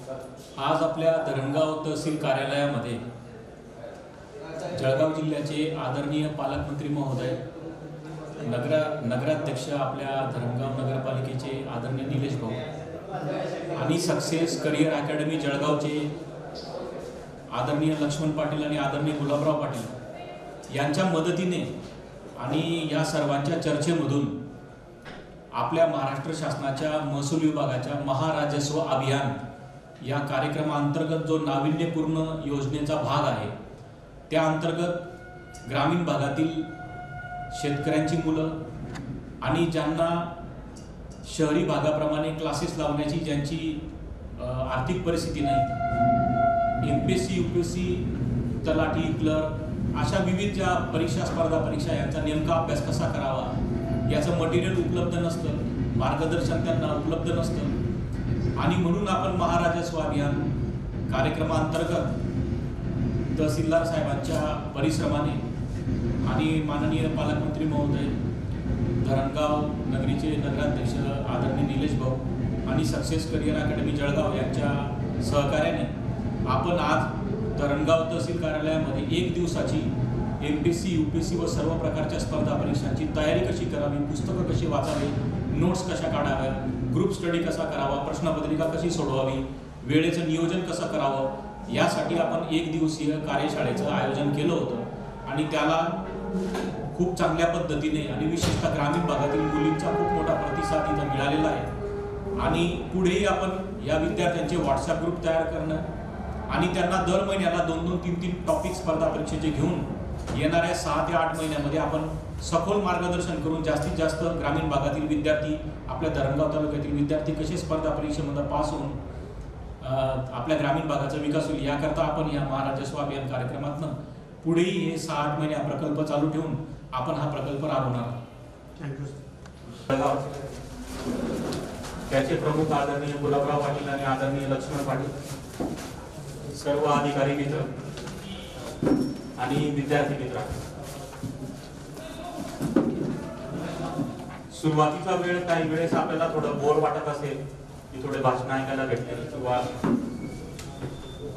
आज आपल्या धरणगाव तहसील कार्यालयामध्ये जळगाव जिल्ह्याचे आदरणीय पालकमंत्री महोदय, नगराध्यक्ष आपल्या धरणगाव नगरपालिकेचे आदरणीय निलेश भाऊ आणि सक्सेस करिअर अकॅडमी जळगावचे आदरणीय लक्ष्मण पाटील आणि आदरणीय गुलाबराव पाटील यांच्या मदतीने आणि या सर्वांच्या चर्चेमधून आपल्या महाराष्ट्र शासनाच्या महसूल विभागाच्या महाराजस्व अभियान या कार्यक्रमाअंतर्गत जो नाविन्यपूर्ण योजनेचा भाग आहे, त्या अंतर्गत ग्रामीण भागातील शेतकऱ्यांची मुलं आणि ज्यांना शहरी भागाप्रमाणे क्लासेस लावण्याची ज्यांची आर्थिक परिस्थिती नाही, MPSC UPSC तलाठी क्लर्क अशा विविध ज्या परीक्षा स्पर्धा परीक्षा यांचा नेमका अभ्यास कसा करावा याचं मटेरियल उपलब्ध नसतं, मार्गदर्शन त्यांना उपलब्ध नसतं आणि म्हणून आपण महाराजस्व अभियान कार्यक्रमाअंतर्गत तहसीलदार साहेबांच्या परिश्रमाने आणि माननीय पालकमंत्री महोदय, धरणगाव नगरीचे नगराध्यक्ष आदरणीय निलेश भाऊ आणि सक्सेस करिअर अकॅडमी जळगाव यांच्या सहकार्याने आपण आज धरणगाव तहसील कार्यालयामध्ये 1 दिवसाची MPSC UPSC व सर्व प्रकारच्या स्पर्धा परीक्षांची तयारी कशी करावी, पुस्तकं कशी वाचावी, नोट्स कशा काढाव्या, ग्रुप स्टडी कसा करावा, प्रश्नपत्रिका कशी सोडवावी, वेळेचं नियोजन कसं करावं यासाठी आपण 1 दिवसीय कार्यशाळेचं आयोजन केलं होतं आणि त्याला खूप चांगल्या पद्धतीने आणि विशेषतः ग्रामीण भागातील मुलींचा खूप मोठा प्रतिसाद इथं मिळालेला आहे आणि पुढेही आपण या विद्यार्थ्यांचे WhatsApp ग्रुप तयार करणं आणि त्यांना दर महिन्याला 2-2, 3-3 टॉपिक स्पर्धा परीक्षेचे घेऊन येणाऱ्या 6 ते 8 महिन्यामध्ये आपण सखोल मार्गदर्शन करून जास्तीत जास्त ग्रामीण भागातील विद्यार्थी, आपल्या धरणगाव तालुक्यातील विद्यार्थी कसे स्पर्धा परीक्षेमध्ये पास होऊन आपल्या ग्रामीण भागाचा विकास होईल याकरता आपण या महाराजस्व अभियान कार्यक्रमातून पुढेही हे 6-8 महिने प्रकल्प चालू ठेवून आपण हा प्रकल्प राबवणार. त्याचे प्रमुख आदरणीय गुलाबराव पाटील आणि आदरणीय लक्ष्मण पाटील, सर्व अधिकारी मित्र आणि विद्यार्थी मित्र, सुरुवातीचा वेळ काही वेळेस आपल्याला थोडं बोर वाटत असेल की थोडे भाषण ऐकायला भेटले किंवा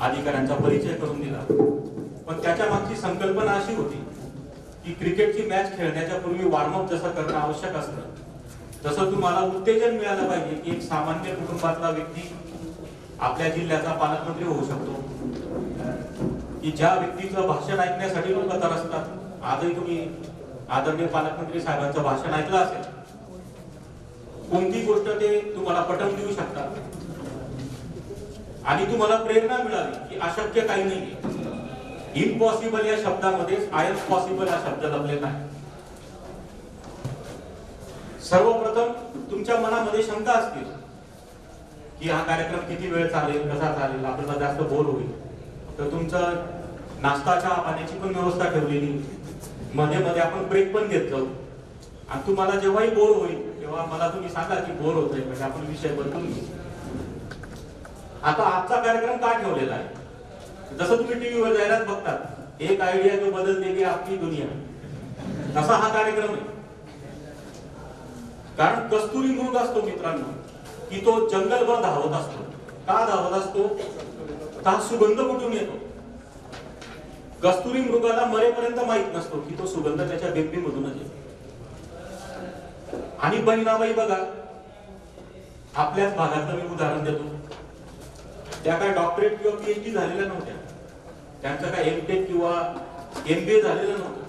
अधिकाऱ्यांचा परिचय करून दिला, पण त्याच्या मागची संकल्पना अशी होती की क्रिकेटची मॅच खेळण्याच्या पूर्वी वॉर्मअप जसं करणं आवश्यक असतं तसं तुम्हाला उत्तेजन मिळालं पाहिजे की एक सामान्य कुटुंबातला व्यक्ती आपल्या जिल्ह्याचा पालकमंत्री होऊ शकतो, की ज्या व्यक्तीचं भाषण ऐकण्यासाठी लोक तरसतात. आजही तुम्ही आदरणीय पालकमंत्री साहेबांचं भाषण ऐकलं असेल, कोणती गोष्ट ते तुम्हाला पटवून देऊ शकतात आणि तुम्हाला प्रेरणा मिळाली की अशक्य काही नाही. इम्पॉसिबल या शब्दामध्येच आय एम पॉसिबल हा शब्द लपलेला आहे. सर्वप्रथम तुमच्या मनामध्ये शंका असतील की हा कार्यक्रम किती वेळ चालेल, कसा चालेल, आपल्याला जास्त बोर होईल, तर तुमचं नाश्ता चहा पाण्याची पण व्यवस्था ठेवलेली, मध्ये मध्ये आपण ब्रेक पण घेत जाऊ आणि तुम्हाला जेव्हाही बोर होईल तेव्हा मला तुम्ही सांगा की बोर होतोय म्हणजे आपण विषय बदलून घेऊ. आता आजचा कार्यक्रम का ठेवलेला आहे, जसं तुम्ही टीव्हीवर जाहिरात बघतात, एक आयडिया जो बदल देगी आपली दुनिया, तसा हा कार्यक्रम आहे. कारण कस्तुरी मृग असतो मित्रांनो की तो जंगलभर धावत असतो. का धावत असतो? हा सुगंध कुठून येतो? कस्तुरी मृगाला मरेपर्यंत माहित नसतो की तो सुगंध त्याच्या बेंबीमधूनच येतो. आणि बहिणाबाई बघा, आपल्याच भागातलं मी उदाहरण देतो, त्या काय डॉक्टरेट किंवा PhD झालेल्या नव्हत्या, त्यांचं काय MTech किंवा MBA झालेलं नव्हतं,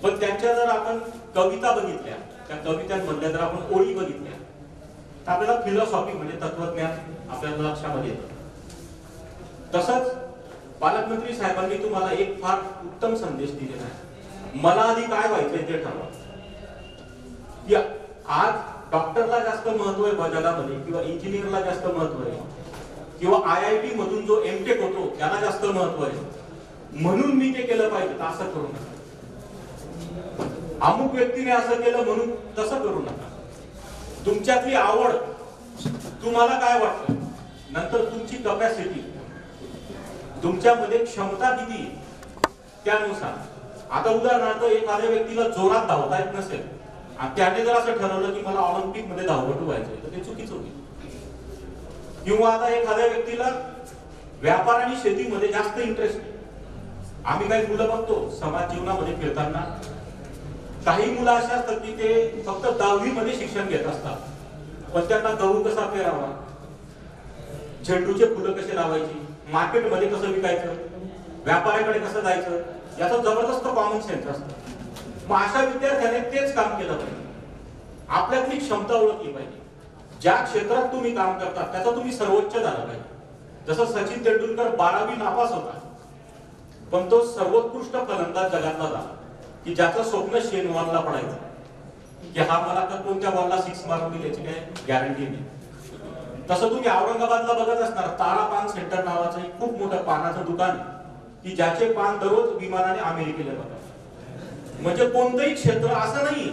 पण त्यांच्या जर आपण कविता बघितल्या, त्या कवितांमधल्या जर आपण ओळी बघितल्या तर आपल्याला फिलॉसॉफी म्हणजे तत्वज्ञान आपल्याला लक्षामध्ये येतं. तसंच पालकमंत्री साहेबांनी तुम्हाला एक फार उत्तम संदेश दिलेला आहे, मला आधी काय व्हायचंय ते ठरवा. आज डॉक्टरला जास्त महत्व आहे जगामध्ये किंवा इंजिनियरला जास्त महत्व आहे किंवा IIT मधून जो MTech होतो त्याला जास्त महत्व आहे, म्हणून मी ते केलं पाहिजे असं करू नका. अमुक व्यक्तीने असं केलं म्हणून तसं करू नका. तुमच्यातली आवड, तुम्हाला काय वाटतं, नंतर तुमची कॅपॅसिटी, तुमच्यामध्ये क्षमता किती त्यानुसार. आता उदाहरणार्थ एखाद्या व्यक्तीला जोरात धावता येत नसेल आणि त्याने जर असं ठरवलं की मला ऑलिम्पिक मध्ये धावपटू व्हायचंय, तर ते चुकीचं होईल. किंवा आता एखाद्या व्यक्तीला व्यापार आणि शेतीमध्ये जास्त इंटरेस्ट आहे. आम्ही काही मुलं बघतो समाज जीवनामध्ये फिरताना, काही मुलं अशी असतात की ते फक्त 10वी मध्ये शिक्षण घेत असतात, पण त्यांना गहू कसा पेरावा, झेंडूचे फुलं कसे लावायची, मार्केटमध्ये कसं विकायचं, व्यापाऱ्याकडे कसं जायचं, याचा जबरदस्त कॉमन सेन्स असतं. मग अशा विद्यार्थ्याने तेच काम केलं पाहिजे. आपल्यातली क्षमता ओळखली पाहिजे. ज्या क्षेत्रात तुम्ही काम करता त्याचा तुम्ही सर्वोच्च झाला पाहिजे. जसं सचिन तेंडुलकर 12वी नापास होता, पण तो सर्वोत्कृष्ट फलंदाज जगातला झाला, की ज्याचं स्वप्न शेनवॉलला पडायचं, की हा मला तर कोणत्या बॉलला 6 मारून दिली याची काय गॅरंटी नाही. तसं तुम्ही औरंगाबादला बघत असणार, तारा पान सेंटर नावाचं एक खूप मोठं पानाचं दुकान, की ज्याचे पान दररोज विमानाने अमेरिकेला जातात. म्हणजे कोणतंही क्षेत्र असं नाही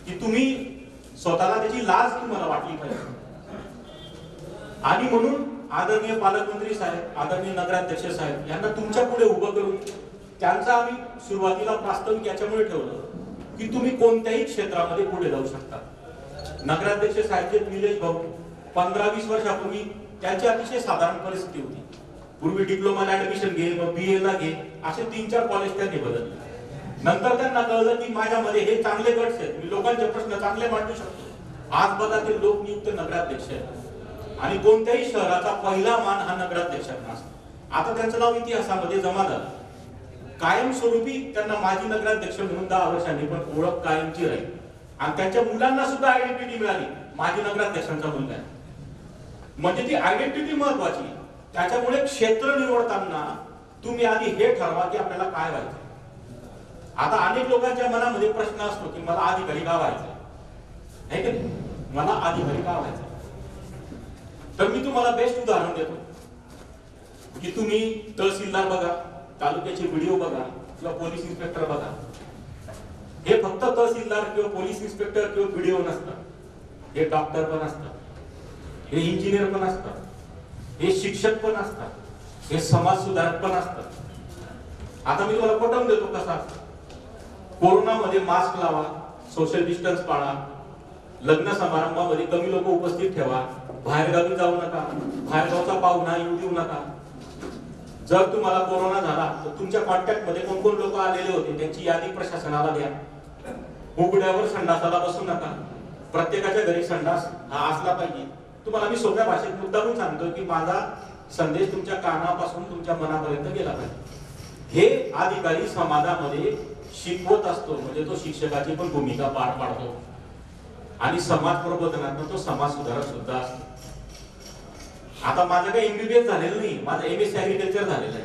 की तुम्ही स्वतःला त्याची लाज तुम्हाला वाटली पाहिजे. आणि म्हणून आदरणीय पालकमंत्री साहेब, आदरणीय नगराध्यक्ष साहेब यांना तुमच्या पुढे उभं करून त्यांचा आम्ही सुरुवातीला प्रास्ताविक याच्यामुळे ठेवलं की तुम्ही कोणत्याही क्षेत्रामध्ये पुढे जाऊ शकता. नगराध्यक्ष साहेब जे निलेश भाऊ 15-20 वर्षापूर्वी त्यांची अतिशय साधारण परिस्थिती होती. पूर्वी डिप्लोमाला ऍडमिशन घे, मग BA ला घे, असे 3-4 कॉलेज त्यांनी बदलले. नंतर त्यांना कळलं की माझ्यामध्ये हे चांगले गट्स आहेत, मी लोकांचे प्रश्न चांगले मांडू शकतो. आज बघा ते लोकनियुक्त नगराध्यक्ष आहेत आणि कोणत्याही शहराचा पहिला मान हा नगराध्यक्षांना असतो. आता त्यांचं नाव इतिहासामध्ये जमा झालं. कायमस्वरूपी त्यांना माजी नगराध्यक्ष म्हणून 10 वर्षांनी पण ओळख कायमची राहील. आणि त्यांच्या मुलांना सुद्धा आयडेंटिटी मिळाली, माजी नगराध्यक्षांचा मुलगा आहे. म्हणजे ती आयडेंटिटी महत्वाची. त्याच्यामुळे क्षेत्र निवडताना तुम्ही आधी हे ठरवा की आपल्याला काय व्हायचं. आता अनेक लोकांच्या मनामध्ये प्रश्न असतो की मला अधिकारी का व्हायचं, नाही का, मला अधिकारी का व्हायचं. तर मी तुम्हाला बेस्ट उदाहरण देतो की तुम्ही तहसीलदार बघा, तालुक्याचे व्हिडिओ बघा किंवा पोलीस इन्स्पेक्टर बघा. हे फक्त तहसीलदार किंवा पोलीस इन्स्पेक्टर किंवा व्हिडिओ नसतात. हे डॉक्टर पण असतात, हे इंजिनियर पण असतात, हे शिक्षक पण असतात, हे समाज सुधारक पण असतात. आता मी तुम्हाला पटवून देतो कसा. कोरोनामध्ये मास्क लावा, सोशल डिस्टन्स पाळा, लग्न समारंभामध्ये कमी लोक उपस्थित ठेवा, बाहेरगावी जाऊ नका, बाहेरगावचा पाहुणा येऊ देऊ नका. जर तुम्हाला कोरोना झाला तर तुमच्या कॉन्टॅक्ट मध्ये कोण कोण लोक आलेले होते त्यांची यादी प्रशासनाला द्या. उघड्यावर संडासाला बसू नका. प्रत्येकाच्या घरी संडास हा असला पाहिजे. तुम्हाला मी सोप्या भाषेत मुद्दामून सांगतो की माझा संदेश तुमच्या कानापासून तुमच्या मनापर्यंत गेला पाहिजे. हे अधिकारी समाजामध्ये शिकवत असतो, म्हणजे तो शिक्षकाची पण भूमिका पार पाडतो आणि समाज प्रबोधनात तो समाज सुधारक सुद्धा असतो. आता माझं काही MBBS झालेलं नाही, माझं MSc ऍग्रिकल्चर झालेलं आहे.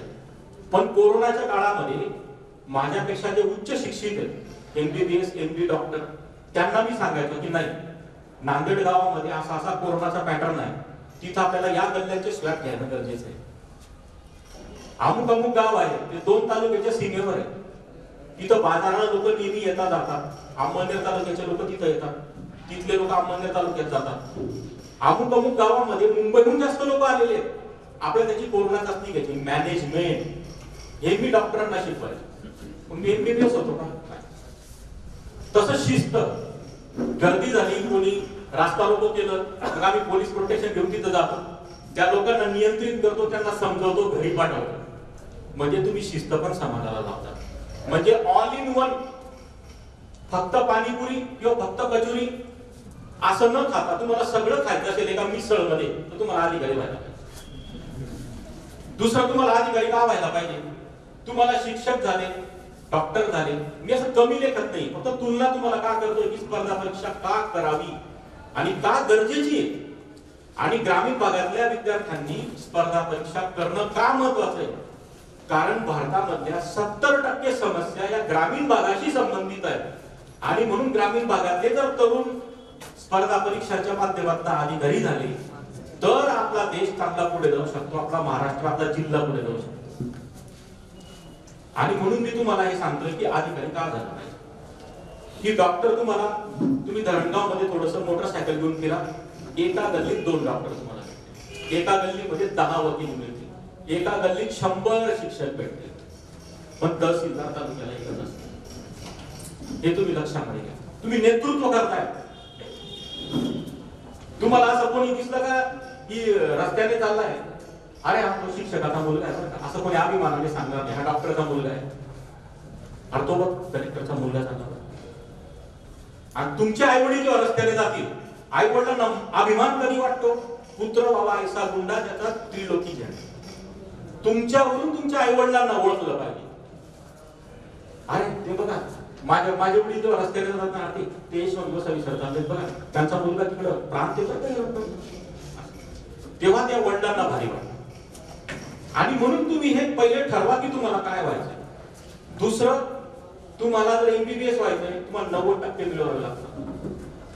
पण कोरोनाच्या काळामध्ये माझ्यापेक्षा जे उच्च शिक्षित आहेत, MBBS MD डॉक्टर, त्यांना मी सांगायचो की नाही, नांदेड गावामध्ये असा असा कोरोनाचा पॅटर्न आहे, तिथं आपल्याला या गल्ल्यांचे स्वॅब घ्यायला गरजेचं आहे. अमुक अमुक गाव आहे, ते 2 तालुक्याच्या सीमेवर आहे, तिथं बाजाराला लोक नेहमी येतात जातात. अहमदनगर तालुक्याचे लोक तिथं येतात, तिथले लोक अहमदनगर तालुक्यात जातात. अमुक अमुक गावामध्ये मुंबईहून जास्त लोक आलेले आहेत. आपल्याला त्याची कोरोना चाचणी घ्यायची, मॅनेजमेंट हे मी डॉक्टरांना शिकवायचं. मी MBBS होतो का? तसं शिस्त. गर्दी झाली, कोणी रास्ता रोको केलं, मग आम्ही पोलीस प्रोटेक्शन घेऊन तिथं जातो, त्या लोकांना नियंत्रित करतो, त्यांना समजवतो, घरी पाठवतो. म्हणजे तुम्ही शिस्त पण समाजाला लावता. म्हणजे ऑल इन वन. फक्त पाणीपुरी किंवा फक्त कचोरी असं न खाता तुम्हाला सगळं खायचं असेल एका मिसळमध्ये, तर तुम्हाला अधिकारी व्हायला पाहिजे. दुसरं, तुम्हाला अधिकारी का व्हायला पाहिजे. तुम्हाला शिक्षक झाले, डॉक्टर झाले, मी असं कमी लेखत नाही, फक्त तुलना तुम्हाला का करतोय की स्पर्धा परीक्षा का करावी आणि का गरजेची आहे. आणि ग्रामीण भागातल्या विद्यार्थ्यांनी स्पर्धा परीक्षा करणं का महत्वाचं आहे. कारण भारतामधल्या 70% समस्या या ग्रामीण भागाशी संबंधित आहेत. आणि म्हणून ग्रामीण भागातले जर तरुण स्पर्धा परीक्षाच्या माध्यमातून अधिकारी झाले तर आपला देश चांगला पुढे जाऊ शकतो, आपला महाराष्ट्र, आपला जिल्हा पुढे जाऊ शकतो. आणि म्हणून मी तुम्हाला हे सांगतोय की अधिकारी का झाला पाहिजे. की डॉक्टर तुम्ही धरणगाव मध्ये थोडस मोटरसायकल घेऊन फिरा, एका गल्लीत 2 डॉक्टर तुम्हाला भेटतील, एका गल्लीमध्ये 10 वकील मिळतील, एका गल्लीत 100 शिक्षक भेटतील. पण तहसीलदार तालुक्याला एकच असतं. हे तुम्ही लक्षामध्ये घ्या. तुम्ही नेतृत्व करताय. तुम्हाला असं कोणी दिसलं का की रस्त्याने चाललाय, अरे हा तो शिक्षकाचा मुलगा आहे बरं का, असं कोणी अभिमानाने सांगणार नाही, हा डॉक्टरचा मुलगा आहे, अरे तो बघ कलेक्टरचा मुलगा झाला. आणि तुमचे आई वडील जेव्हा रस्त्याने जातील, आई वडिलांना अभिमान कधी वाटतो? पुत्र बाबा ऐसा गुंडा ज्याचा त्रिलोकी जय. तुमच्यावरून तुमच्या आई वडिलांना ओळखलं पाहिजे. अरे ते बघा माझे वडील जेव्हा रस्त्याने जातात ना, ते यशवंत गोसावी सर चाललेत बघा, त्यांचा मुलगा तिकडं प्रांत तेव्हा त्या वडिलांना भारी वाटतं. आणि म्हणून तुम्ही हे पहिले ठरवा की तुम्हाला काय व्हायचंय. दुसरं, तुम्हाला जर एमबीबीएस व्हायचंय, तुम्हाला 90% मिळवावे लागतं.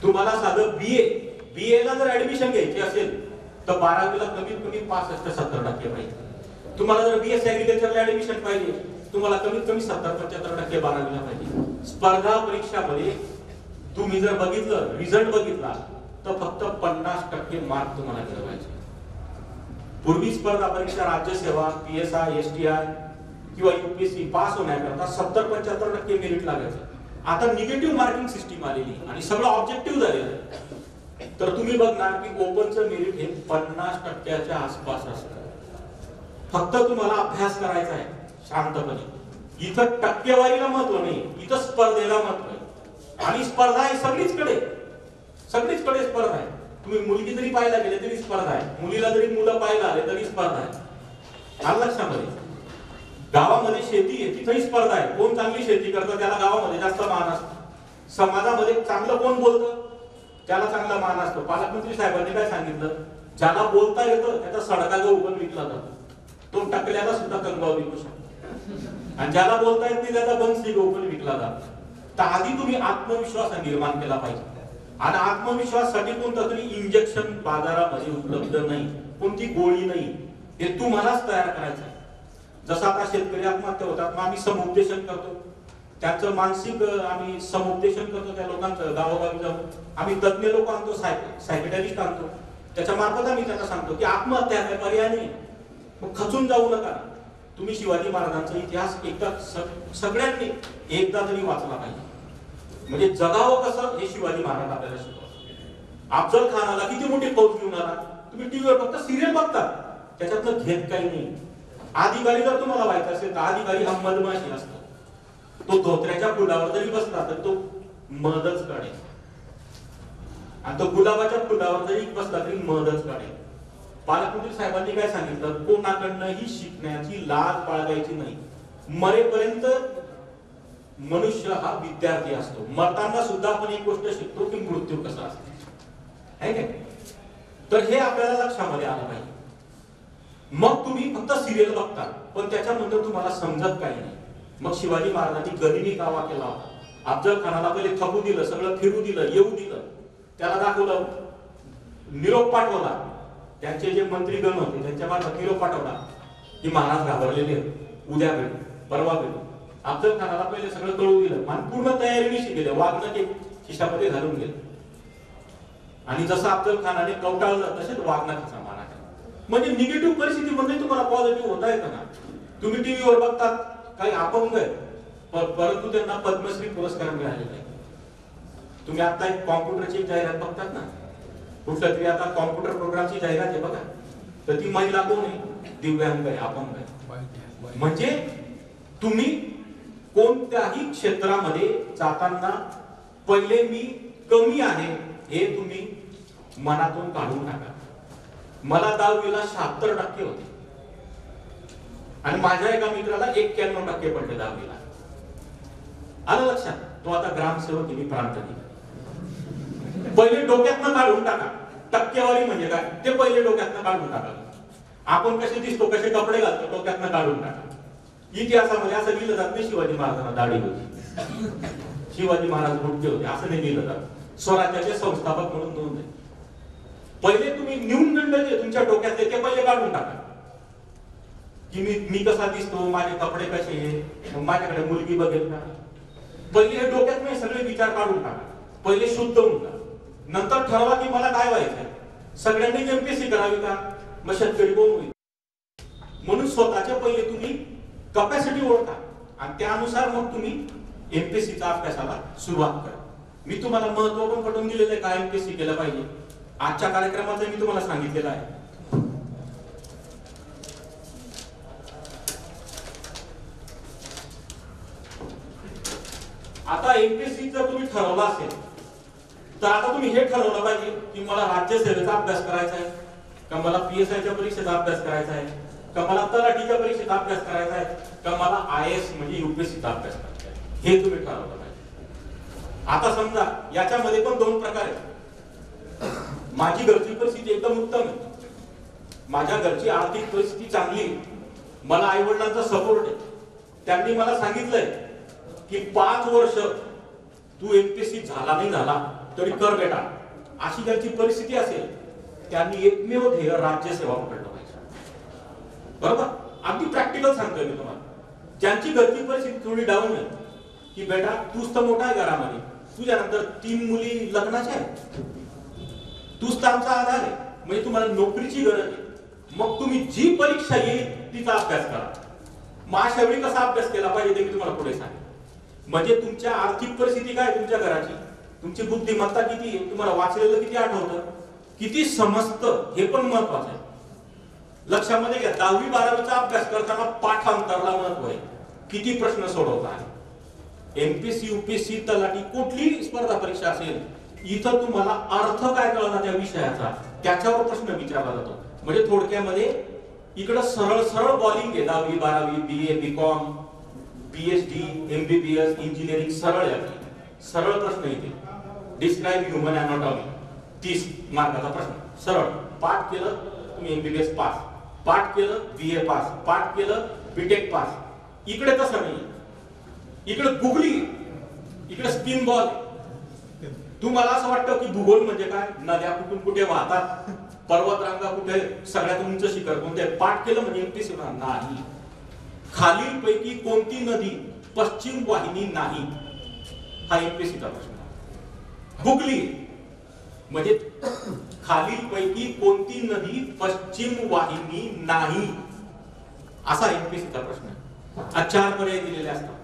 तुम्हाला साधं बीए ला जर ऍडमिशन घ्यायची असेल तर 12वीला कमीत कमी 65-70% पाहिजे. तुम्हाला जर बीएस ऍग्रीकल्चरला ऍडमिशन पाहिजे, तुम्हाला कमीत कमी 70-75% 12वीला पाहिजे. स्पर्धा परीक्षामध्ये तुम्ही जर बघितलं, रिझल्ट बघितला, तर फक्त 50% मार्क तुम्हाला मिळवायचे. पूर्वी स्पर्धा परीक्षा, राज्यसेवा, पीएसआय, एसटीआय किंवा यूपीएससी पास होण्याकरता 70-75% मेरिट लागायचं. आता निगेटिव्ह मार्किंग सिस्टीम आलेली आणि सगळं ऑब्जेक्टिव्ह झालेलं आहे. तर तुम्ही बघणार की ओपनचं मेरिट हे 50% आसपास असतं. फक्त तुम्हाला अभ्यास करायचा आहे शांतपणे. इथं टक्केवारीला महत्व नाही, इथं स्पर्धेला महत्व आहे. आणि स्पर्धा आहे सगळीचकडे स्पर्धा आहे. तुम्ही मुलगी जरी पाहायला गेले तरी स्पर्धा आहे, मुलीला जरी मुलं पाहायला आले तरी स्पर्धा आहे. आलं लक्षामध्ये? गावामध्ये शेती आहे, तिथेही स्पर्धा आहे. कोण चांगली शेती करतं त्याला गावामध्ये जास्त मान असतो. समाजामध्ये चांगलं कोण बोलतं त्याला चांगला मान असतो. पालकमंत्री साहेबांनी काय सांगितलं, ज्याला बोलता येतं त्याचा सडकाचा उगण विकला जातो, तो टकल्याला सुद्धा कंगाव विकू शकतो. आणि ज्याला बोलता येत नाही त्याचा बन्सी गोकुल विकला जातो. तर आधी तुम्ही आत्मविश्वास निर्माण केला पाहिजे. आणि आत्मविश्वासासाठी कोणतं तरी इंजेक्शन बाजारामध्ये उपलब्ध नाही, कोणती गोळी नाही, हे तुम्हालाच तयार करायचं आहे. जसं आता शेतकरी आत्महत्या होतात, मग आम्ही समुपदेशन करतो, त्यांचं मानसिक आम्ही समुपदेशन करतो. त्या लोकांचं गावोगावी जाऊन आम्ही तज्ञ लोक आणतो, सायकेट्रिस्ट आणतो, त्याच्या मार्फत आम्ही त्यांना सांगतो की आत्महत्या काय पर्याय नाही. मग खचून जाऊ नका. तुम्ही शिवाजी महाराजांचा इतिहास एकदा सगळ्यांनी एकदा तरी वाचला पाहिजे. म्हणजे जगावं कसं हे शिवाजी महाराज आपल्याला शिकवतात. अफजल खानाला किती मोठी फौज घेऊन आला, तुम्ही टीव्हीवर फक्त सिरियल बघता, त्याच्यातलं घेत काही नाही. अधिकारी जर तुम्हाला व्हायचं असेल तर अधिकारी हा मधमाशी असतो. तो धोत्र्याच्या फुलावर जरी बसला तर तो मधच काढेल, आणि तो गुलाबाच्या फुलावर जरी बसला तरी मधच काढेल. पालकमंत्री साहेबांनी काय सांगितलं, कोणाकडनंही शिकण्याची लाज बाळगायची नाही. मरेपर्यंत मनुष्य हा विद्यार्थी असतो. मरताना सुद्धा आपण एक गोष्ट शिकतो की मृत्यू कसा असतो, है काय? तर हे आपल्याला लक्षामध्ये आलं पाहिजे. मग तुम्ही फक्त सिरियल बघता, पण त्याच्यानंतर तुम्हाला समजत काही नाही. मग शिवाजी महाराजांनी गनिमी कावा केला होता. अफजल खानाला पहिले थकू दिलं, सगळं फिरू दिलं, येऊ दिलं, त्याला दाखवलं, निरोप पाठवला. त्यांचे जे मंत्रीगण होते त्यांच्या मार्फत निरोप पाठवला की महाराज घाबरलेले, उद्या भेटू, परवा भेटू. अफजल खानाला पहिले सगळं कळवू दिलं आणि पूर्ण तयारीनिशी गेले, वागणं ते खिशामध्ये घालून गेले. आणि जसं अफजल खानाने कवटाळलं तसेच वागणं खिसा मारा. म्हणजे निगेटिव्ह परिस्थितीमध्ये तुम्हाला पॉझिटिव्ह होता येतं ना. तुम्ही टीव्हीवर बघतात काही अपंग आहेत, परंतु त्यांना पद्मश्री पुरस्कार मिळालेला आहे. तुम्ही आता एक कॉम्प्युटरची जाहिरात बघतात ना, कुठल्या तरी आता कॉम्प्युटर प्रोग्रामची जाहिरात आहे बघा, तर ती महिला कोण आहे, दिव्यांग आहे, अपंग आहे. म्हणजे तुम्ही कोणत्याही क्षेत्रामध्ये जाताना पहिले मी कमी आहे हे तुम्ही मनातून काढून टाका. मला 10वीला 76% होते आणि माझ्या एका मित्राला 91% पडले 10वीला. आलं लक्षात? तो आता ग्रामसेवक आहे, मी प्रांताधिकारी. पहिले डोक्यातनं काढून टाका. टक्केवारी म्हणजे काय ते पहिले डोक्यातनं काढून टाका. आपण कसे दिसतो, कसे कपडे घालतो, डोक्यातनं काढून टाका. इतिहासामध्ये असं लिहिलं जात नाही शिवाजी महाराजांना दाढी होती, शिवाजी महाराज मोठे होते, असं नाही लिहिलं जात. स्वराज्याचे संस्थापक म्हणून नोंद आहे. पहिले तुम्ही न्यूनगंड जे तुमच्या डोक्यातले ते पहिले काढून टाका की मी कसा दिसतो, माझे कपडे कसे, माझ्याकडे मुलगी बघेल का. पहिले हे डोक्यात नाही सगळे विचार काढून टाका. पहिले शुद्ध होऊन जा. नंतर ठरवा की मला काय व्हायचंय. सगळ्यांनी एमपीएससी करावी का, मग शेतकरी कोण होईल. म्हणून स्वतःच्या पहिले तुम्ही कॅपॅसिटी ओळखा आणि त्यानुसार मग तुम्ही एमपीएससीच्या अभ्यासाला सुरुवात करा. मी तुम्हाला महत्व पण पटवून दिलेलं आहे का एमपीएससी केलं पाहिजे. आजच्या कार्यक्रमाचं मी तुम्हाला सांगितलेलं आहे आता एमपीएससी जर तुम्ही ठरवलं असेल तर आता तुम्ही हे ठरवलं पाहिजे की मला राज्यसेवेचा अभ्यास करायचा आहे का मला पीएसआयच्या परीक्षेचा अभ्यास करायचा आहे का मला तलाठीच्या परीक्षेचा अभ्यास करायचा आहे का मला आयएएस म्हणजे यूपीएससीचा अभ्यास करायचा आहे, हे तुम्ही ठरवलं पाहिजे. आता समजा याच्यामध्ये पण दोन प्रकार आहेत. माझी घरची परिस्थिती एकदम उत्तम आहे, माझ्या घरची आर्थिक परिस्थिती चांगली आहे, मला आई वडिलांचा सपोर्ट आहे, त्यांनी मला सांगितलंय की 5 वर्ष तू एमपीएससी झाला नाही झाला तरी कर बेटा, अशी ज्यांची परिस्थिती असेल त्यांनी एकमेव ध्येय राज्यसेवा पकडलं पाहिजे. बरोबर, अगदी प्रॅक्टिकल सांगतोय मी तुम्हाला. ज्यांची घरची परिस्थिती थोडी डाऊन आहे की बेटा तूच तर मोठा आहे घरामध्ये, तुझ्यानंतर 3 मुली लग्नाच्या आहेत, तूच तर आमचा आधार आहे, म्हणजे तुम्हाला नोकरीची गरज आहे, मग तुम्ही जी परीक्षा येईल तिचा अभ्यास करा. मग अशा वेळी कसा अभ्यास केला पाहिजे ते मी तुम्हाला पुढे सांगेन. म्हणजे तुमच्या आर्थिक परिस्थिती काय, तुमच्या घराची, तुमची बुद्धिमत्ता किती आहे, तुम्हाला वाचलेलं किती आठवतं, किती समजतं, हे पण महत्वाचं आहे. लक्षामध्ये घ्या, 10वी 12वीचा अभ्यास करताना पाठांतरला महत्व आहे, किती प्रश्न सोडवता आहे. एमपीएससी यूपीएससी तलाठी कुठली स्पर्धा परीक्षा असेल, इथं तुम्हाला अर्थ काय कळला त्या विषयाचा, त्याच्यावर प्रश्न विचारला जातो. म्हणजे थोडक्यामध्ये इकडं सरळ सरळ बॉलिंग आहे. 10वी 12वी BA BCom PhD MBBS engineering सरळ आहे, सरळ प्रश्न येते. डिस्क्राइब ह्युमन अॅनाटॉमी 30 मार्काचा प्रश्न, सरळ पाठ केलं तुम्ही एमबीबीएस पास, पाठ केलं बीए पास, पाठ केलं बीटेक पास. इकडे तसं नाही, इकडे गुगली, इकडे स्पिन बॉल. तुम्हाला असं वाटतं की भूगोल म्हणजे काय, नद्या कुठून कुठे वाहतात, पर्वतरांगा कुठे, सगळ्यात उंच शिखर कोणते, पाठ केलं म्हणजे एमपीएससी नाही. खालील पैकी कोणती नदी पश्चिम वाहिनी नाही, हा एमपीएससीचा प्रश्न. गुगली म्हणजे खालील पैकी कोणती नदी पश्चिम वाहिनी नाही, असा एमपीएससीचा प्रश्न. 4 पर्याय दिलेले असतात,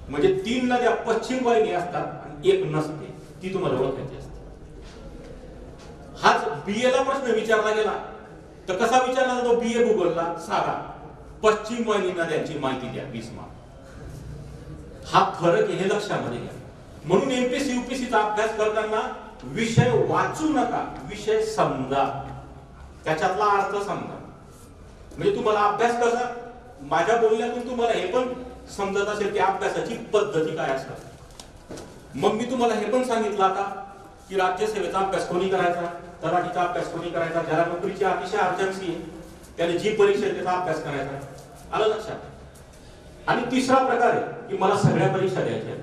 म्हणजे 3 नद्या पश्चिम वाहिनी असतात आणि 1 नसते, ती तुम्हाला ओळखायची असते. हाच बीए ला प्रश्न विचारला गेला तर कसा विचारला जातो, बीए भूगोलला साधा पश्चिम वाहिनी नद्यांची माहिती द्या, 20 मार्क. हा फरक आहे, हे लक्षामध्ये घ्या. म्हणून एमपीएससी यूपीएससीचा अभ्यास करताना विषय वाचू नका, विषय समजा, त्याच्यातला अर्थ समजा. म्हणजे तुम्हाला अभ्यास कसा, माझ्या बोलण्यातून तुम्हाला हे पण समजत असेल की अभ्यासाची पद्धती काय असतात. मग मी तुम्हाला हे पण सांगितलं आता की राज्यसेवेचा अभ्यास कोणी करायचा, तलाठीचा अभ्यास कोणी करायचा, ज्याला नोकरीची अतिशय अर्जन्सी आहे त्याने जी परीक्षा त्याचा अभ्यास करायचा. आलं लक्षात. आणि तिसरा प्रकार आहे की मला सगळ्या परीक्षा द्यायच्या,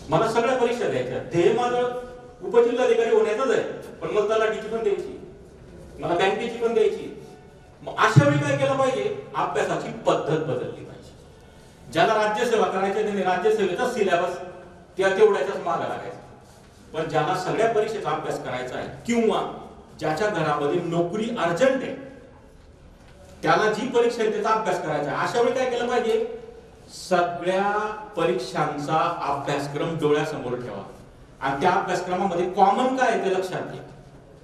मला सगळ्या परीक्षा द्यायच्या, ध्येय माझं उपजिल्हाधिकारी होण्याचंच आहे, पण मला तलाठीची पण द्यायची, मला बँकेची पण द्यायची. मग अशा वेळी काय केलं पाहिजे, अभ्यासाची पद्धत बदलली पाहिजे. ज्याला राज्यसेवा करायची त्याने राज्यसेवेचा सिलेबस त्या तेवढ्याच्याच मागे लागायचा. पण ज्याला सगळ्या परीक्षेचा अभ्यास करायचा आहे किंवा ज्याच्या घरामध्ये नोकरी अर्जंट आहे, त्याला जी परीक्षा आहे त्याचा अभ्यास करायचा आहे, अशा वेळी काय केलं पाहिजे, सगळ्या परीक्षांचा अभ्यासक्रम डोळ्यासमोर ठेवा आणि त्या अभ्यासक्रमामध्ये कॉमन काय आहे ते लक्षात घ्या.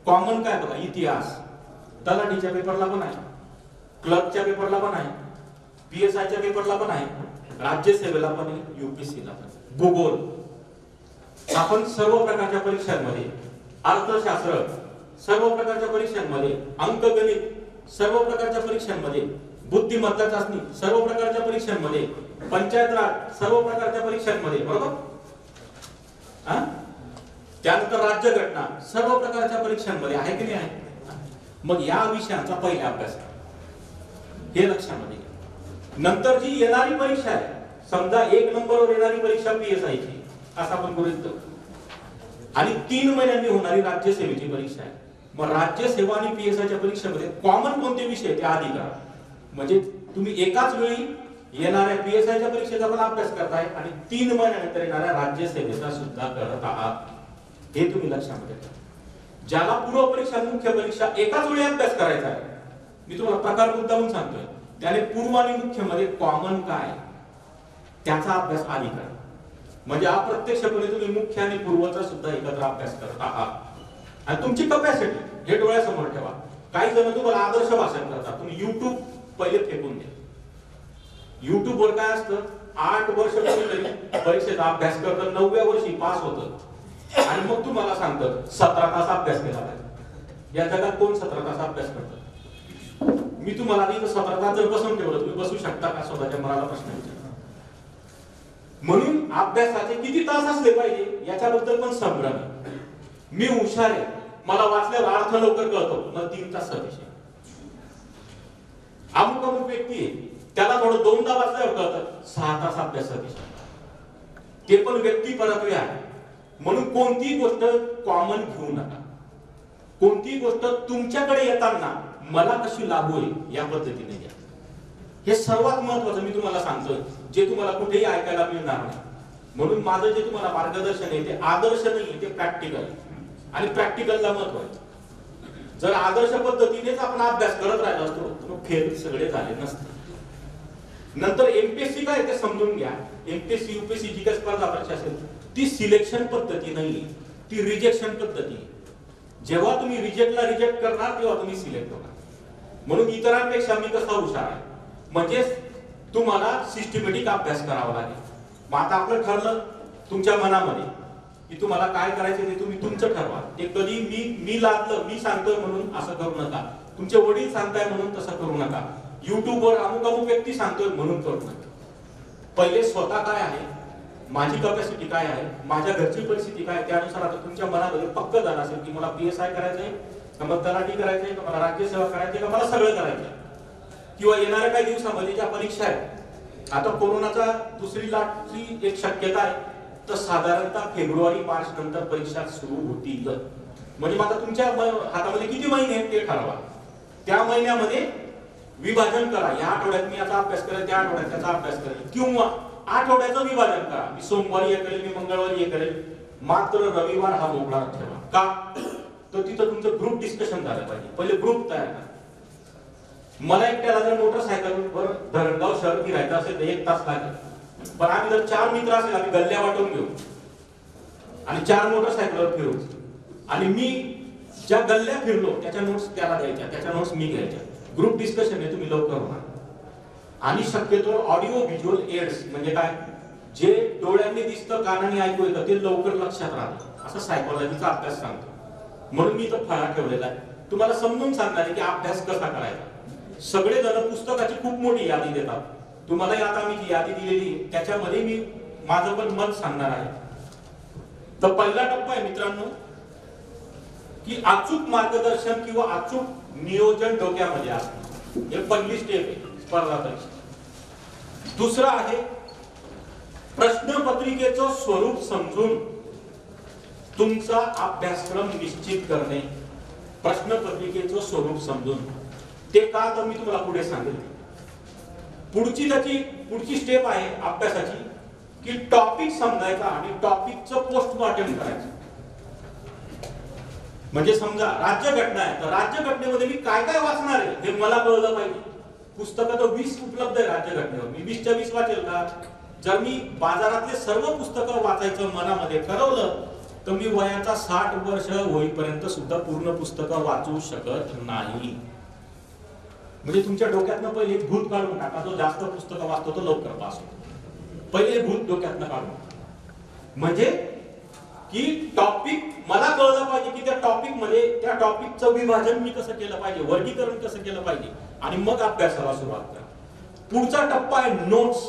कॉमन काय बघा, इतिहास तलाठीच्या पेपरला पण आहे, क्लर्कच्या पेपरला पण आहे, पीएसआयच्या पेपरला पण आहे, राज्यसेवेला पण आहे, यूपीएससीला पण. भूगोल आपण सर्व प्रकारच्या परीक्षांमध्ये, अर्थशास्त्र सर्व प्रकारच्या परीक्षांमध्ये, अंकगणित सर्व प्रकारच्या परीक्षांमध्ये, बुद्धिमत्ता चाचणी सर्व प्रकारच्या परीक्षांमध्ये, पंचायत राज सर्व प्रकारच्या परीक्षांमध्ये, बरोबर. त्यानंतर राज्यघटना सर्व प्रकारच्या परीक्षांमध्ये आहे की नाही आहे. मग या विषयांचा पहिला अभ्यास हे लक्षामध्ये घ्या. नंतर जी येणारी परीक्षा आहे, समजा 1 नंबरवर येणारी परीक्षा पीएसआयची असं आपण गृहीत धरू, आणि 3 महिन्यांनी होणारी राज्यसेवेची परीक्षा आहे. मग राज्यसेवा आणि पीएसआयच्या परीक्षेमध्ये कॉमन कोणते विषय ते आधी करा. म्हणजे तुम्ही एकाच वेळी येणाऱ्या पीएसआयच्या परीक्षेचा पण अभ्यास करताय आणि 3 महिन्यानंतर येणाऱ्या राज्यसेवेचा सुद्धा करत आहात, हे तुम्ही लक्षामध्ये ठेवा. ज्याला पूर्व परीक्षा मुख्य परीक्षा एकाच वेळी अभ्यास करायचा आहे, मी तुम्हाला प्रकार मुद्दामून सांगतोय, त्याने पूर्व आणि मुख्य मध्ये कॉमन काय त्याचा अभ्यास आधी करा. म्हणजे अप्रत्यक्षपणे तुम्ही मुख्य आणि पूर्वचा सुद्धा एकत्र अभ्यास करत आहात आणि तुमची कपॅसिटी हे डोळ्यासमोर ठेवा. काही जण तुम्हाला आदर्श भाषण करतात, तुम्ही युट्यूब पहिले फेकून द्या. युट्यूब वर काय असतं, 8 वर्ष कोणीतरी परीक्षेचा अभ्यास करतं, 9व्या वर्षी पास होतं आणि मग तुम्हाला सांगतं 17 तास अभ्यास केला पाहिजे. या जगात कोण 17 तास अभ्यास करतं? मी तुम्हाला आधी 17 तास जर बसून ठेवलं, तुम्ही बसू शकता का? स्वतःच्या मनाला प्रश्न विचारा. म्हणून अभ्यासाचे किती तास असले पाहिजे याच्याबद्दल पण संभ्रम आहे. मी हुशार आहे, मला वाचल्यावर अर्थ लवकर कळतो, मला 3 तास सफिशियंट. अमुक व्यक्ती आहे, त्याला थोडं 2दा वाचल्यावर कळतं, 6 तास अभ्यास सफिशियंट. ते पण व्यक्ती परत्वे आहे. म्हणून कोणती गोष्ट कॉमन घेऊ नका. कोणती गोष्ट तुमच्याकडे येताना मला कशी लागू होईल या पद्धतीने घ्या. हे सर्वात महत्वाचं मी तुम्हाला सांगतोय, जे तुम्हाला कुठेही ऐकायला मिळणार नाही. म्हणून माझं जे तुम्हाला मार्गदर्शन आहे ते आदर्श नाही, ते प्रॅक्टिकल. आणि प्रॅक्टिकलला महत्व आहे. जर आदर्श पद्धतीनेच आपण अभ्यास करत राहिलो असतो तर फेल सगळे झाले नसते. नंतर एमपीएससी काय ते समजून घ्या. एमपीएससी यूपीएससी जी काही स्पर्धा परीक्षा असेल ती सिलेक्शन पद्धती नाही, ती रिजेक्शन पद्धती. जेव्हा तुम्ही रिजेक्टला रिजेक्ट करणार तेव्हा तुम्ही सिलेक्ट होणार. म्हणून इतरांपेक्षा मी कसा हुशार आहे, म्हणजे तुम्हाला सिस्टमॅटिक अभ्यास करावा लागेल. मग आता आपलं ठरलं तुमच्या मनामध्ये की तुम्हाला काय करायचं ते तुम्ही तुमचं ठरवा. ते कधी मी लादलं, मी सांगतोय म्हणून असं करू नका. तुमचे वडील सांगताय म्हणून तसं करू नका. युट्यूबवर अमुक व्यक्ती सांगतोय म्हणून करू नका. पहिले स्वतः काय आहे, माझी कॅपॅसिटी काय आहे, माझ्या घरची परिस्थिती काय, त्यानुसार आता तुमच्या मनामध्ये पक्क झालं असेल की मला PSI करायचंय का, मला तलाठी करायचंय का, मला राज्यसेवा करायचंय का, मला सगळं करायचंय. किंवा येणाऱ्या काही दिवसामध्ये ज्या परीक्षा आहेत, आता कोरोनाचा दुसरी लाटची एक शक्यता आहे, तर साधारणतः फेब्रुवारी-मार्च नंतर परीक्षा सुरू होतील. म्हणजे आता तुमच्या हातामध्ये किती महिने आहेत ते ठरवा. त्या महिन्यामध्ये विभाजन करा. या आठवड्यात मी याचा अभ्यास करेल, त्या आठवड्यात त्याचा अभ्यास करेल, किंवा आठवड्याचं विभाजन करा. मी सोमवारी हे करेल, मी मंगळवारी हे करेल, मात्र रविवार हा मोकळा ठेवा. का? तर तिथं तुमचं ग्रुप डिस्कशन झालं पाहिजे. पहिले ग्रुप तयार करा. मला एकट्याला जर मोटरसायकलवर धरणगाव शहर फिरायचं असेल तर 1 तास लागेल. पण आम्ही जर 4 मित्र असेल, आम्ही गल्ल्या वाटून घेऊ आणि 4 मोटरसायकलवर फिरू. आणि मी ज्या गल्ल्या फिरलो त्याच्या नोट्स त्याला द्यायच्या, त्याच्या नोट्स मी घ्यायच्या. ग्रुप डिस्कशन हे तुम्ही लवकर होणार. आणि शक्यतो ऑडिओ व्हिज्युअल एड्स म्हणजे काय, जे डोळ्यांनी दिसतं, कानाने ऐकू येतं, ते लवकर लक्षात राहतं, असं सायकोलॉजीचा अभ्यास सांगतो. म्हणून मी तो फळा ठेवलेला आहे. तुम्हाला समजून सांगणार आहे की अभ्यास कसा करायचा. सगळे जण पुस्तकाची खूप मोठी यादी देतात. तुम्हाला आता मी जी यादी दिलेली त्याच्यामध्ये मी माझं पण मत सांगणार आहे. तर पहिला टप्पा आहे मित्रांनो की अचूक मार्गदर्शन किंवा अचूक नियोजन डोक्यामध्ये असतं. हे पहिली स्टेप आहे स्पर्धा परीक्षा. दुसरा आहे प्रश्नपत्रिकेचं स्वरूप समजून तुमचा अभ्यासक्रम निश्चित करणे. प्रश्नपत्रिकेचं स्वरूप समजून ते का, तर मी तुम्हाला पुढे सांगेल. पुढची स्टेप आहे अभ्यासाची की टॉपिक समजायचा आणि टॉपिकचं पोस्टमॉर्टम करायचं. म्हणजे समजा राज्यघटना आहे, तर राज्यघटनेमध्ये मी काय काय वाचणार आहे हे मला कळलं पाहिजे. पुस्तकं तर 20 उपलब्ध आहे राज्यघटनेवर, मी 20च्या 20 वाचेल का? जर मी बाजारातले सर्व पुस्तकं वाचायचं मनामध्ये ठरवलं तर मी वयाचा 60 वर्ष होईपर्यंत सुद्धा पूर्ण पुस्तकं वाचू शकत नाही. म्हणजे तुमच्या डोक्यातनं पहिले भूत काढून टाका, जो जास्त पुस्तकं वाचतो तो लवकर पास होतो. पहिले भूत डोक्यातनं काढून, म्हणजे की टॉपिक मला कळलं पाहिजे की त्या टॉपिक मध्ये त्या टॉपिकचं विभाजन मी कसं केलं पाहिजे, वर्गीकरण कसं केलं पाहिजे, आणि मग अभ्यासाला सुरुवात करा. पुढचा टप्पा आहे नोट्स.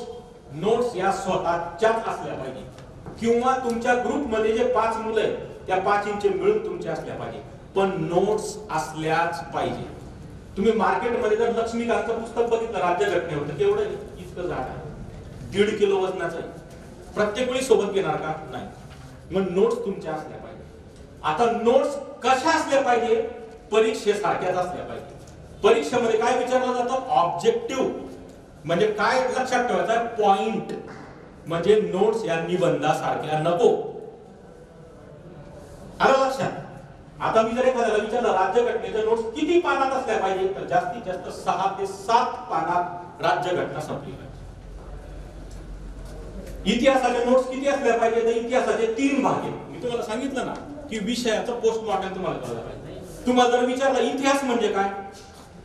नोट्स या स्वतःच्याच असल्या पाहिजे, किंवा तुमच्या ग्रुपमध्ये जे 5 मुलं आहेत त्या 5 मिळून तुमच्या असल्या पाहिजे, पण नोट्स असल्याच पाहिजे. तुम्ही मार्केटमध्ये जर लक्ष्मीकांतचं पुस्तक बघितलं राज्यघटनेवर, तर केवढं इतकं जाड आहे, 1.5 किलो वजनाचं आहे. प्रत्येक वेळी सोबत घेणार का? नाही. मग नोट्स तुमच्या असल्या पाहिजे. आता नोट्स कशा असल्या पाहिजे? परीक्षेसारख्याच असल्या पाहिजे. परीक्षेमध्ये काय विचारलं जातं? ऑब्जेक्टिव्ह म्हणजे काय लक्षात ठेवायचं? पॉइंट. म्हणजे नोट्स या निबंधासारख्या नको. आलं लक्षात? आता मी जर एखाद्याला विचारलं राज्यघटनेच्या नोट्स किती पानात असल्या पाहिजे, तर जास्तीत जास्त 6 ते 7 पानात राज्यघटना संपली पाहिजे. इतिहासाचे नोट्स किती असल्या पाहिजे? तर इतिहासाचे 3 भाग आहेत. मी तुम्हाला सांगितलं ना की विषयाचं पोस्टमॉर्टम तुम्हाला कळलं पाहिजे. तुम्हाला जर विचारलं इतिहास म्हणजे काय,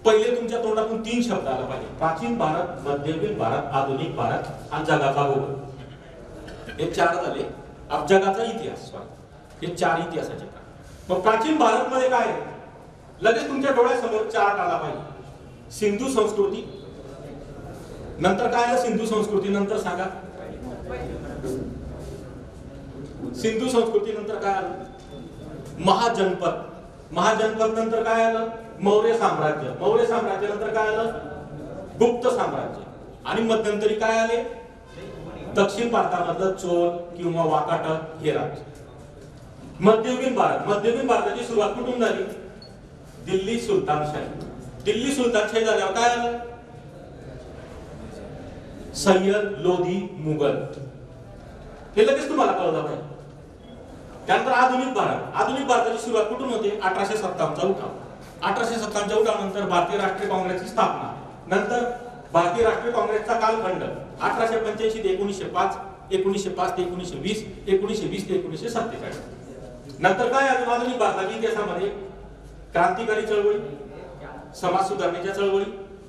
पहिले तुमच्या तोंडातून 3 शब्द आला पाहिजे: प्राचीन भारत, मध्ययुगीन भारत, आधुनिक भारत आणि जगाचा भूगोल. हे 4 झाले. अब जगाचा इतिहास, हे 4 इतिहासाचे. मग प्राचीन भारत मध्ये काय आहे? लगेच तुमच्या डोळ्यासमोर चार्ट आला पाहिजे. सिंधू संस्कृती. नंतर काय आलं? सिंधू संस्कृती नंतर सांगा. सिंधू संस्कृती नंतर काय आलं? महाजनपद. महाजनपद नंतर काय आलं? मौर्य साम्राज्य. मौर्य साम्राज्य नंतर काय आलं? गुप्त साम्राज्य. आणि मध्यंतरी काय आले? दक्षिण भारतामधलं चोल किंवा वाकाटक हे राज्य. मध्ययुगीन भारत. मध्ययुगीन भारताची सुरुवात कुठून झाली? दिल्ली सुलतानशाही. दिल्ली सुलतानशाही झाल्यावर काय आलं? सय्यद, लोधी, मुघल. हे लगेच तुम्हाला कळलं पाहिजे. त्यानंतर आधुनिक भारत. आधुनिक भारताची सुरुवात कुठून होते? 1857 चा उठाव. 1857 च्या उठावानंतर भारतीय राष्ट्रीय काँग्रेसची स्थापना. नंतर भारतीय राष्ट्रीय काँग्रेसचा कालखंड 1885 ते 1905, 1905 ते 1920, 1920 ते 1947. नंतर काय आलं? आधुनिक भारताच्या इतिहासामध्ये क्रांतिकारी चळवळी, समाज सुधारणेच्या चळवळी,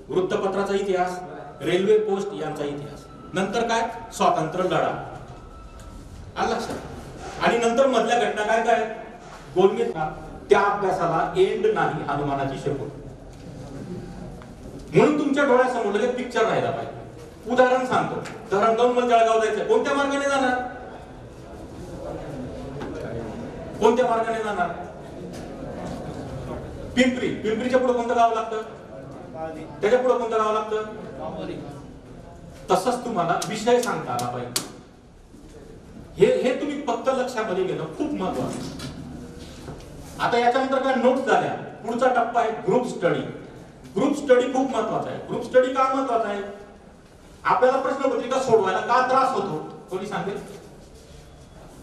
वृत्तपत्राचा इतिहास, रेल्वे पोस्ट यांचा इतिहास. नंतर काय? स्वातंत्र्य लढा. आलं लक्षात? आणि नंतर मधल्या घटना काय काय? गोलमेज. त्या अभ्यासाला एंड नाही, हनुमानाची शपथ. म्हणून तुमच्या डोळ्यासमोर लगेच पिक्चर राहिला पाहिजे. उदाहरण सांगतो. धरणगाव मला जळगाव जायचं, कोणत्या मार्गाने जाणार? कोणत्या मार्गाने जाणार? पिंपरी. पिंपरीच्या पुढे कोणतं गाव लागतं? त्याच्या पुढे कोणतं गाव लागतं? तसंच तुम्हाला विषय सांगता आला पाहिजे. हे तुम्ही फक्त लक्षामध्ये घेणं खूप महत्वाचं. आता याच्यानंतर काय नोट्स झाल्या. पुढचा टप्पा आहे ग्रुप स्टडी. ग्रुप स्टडी खूप महत्वाचा आहे. ग्रुप स्टडी का महत्वाचा आहे? आपल्याला प्रश्नपत्रिका सोडवायला का त्रास होतो? कोणी सांगेल?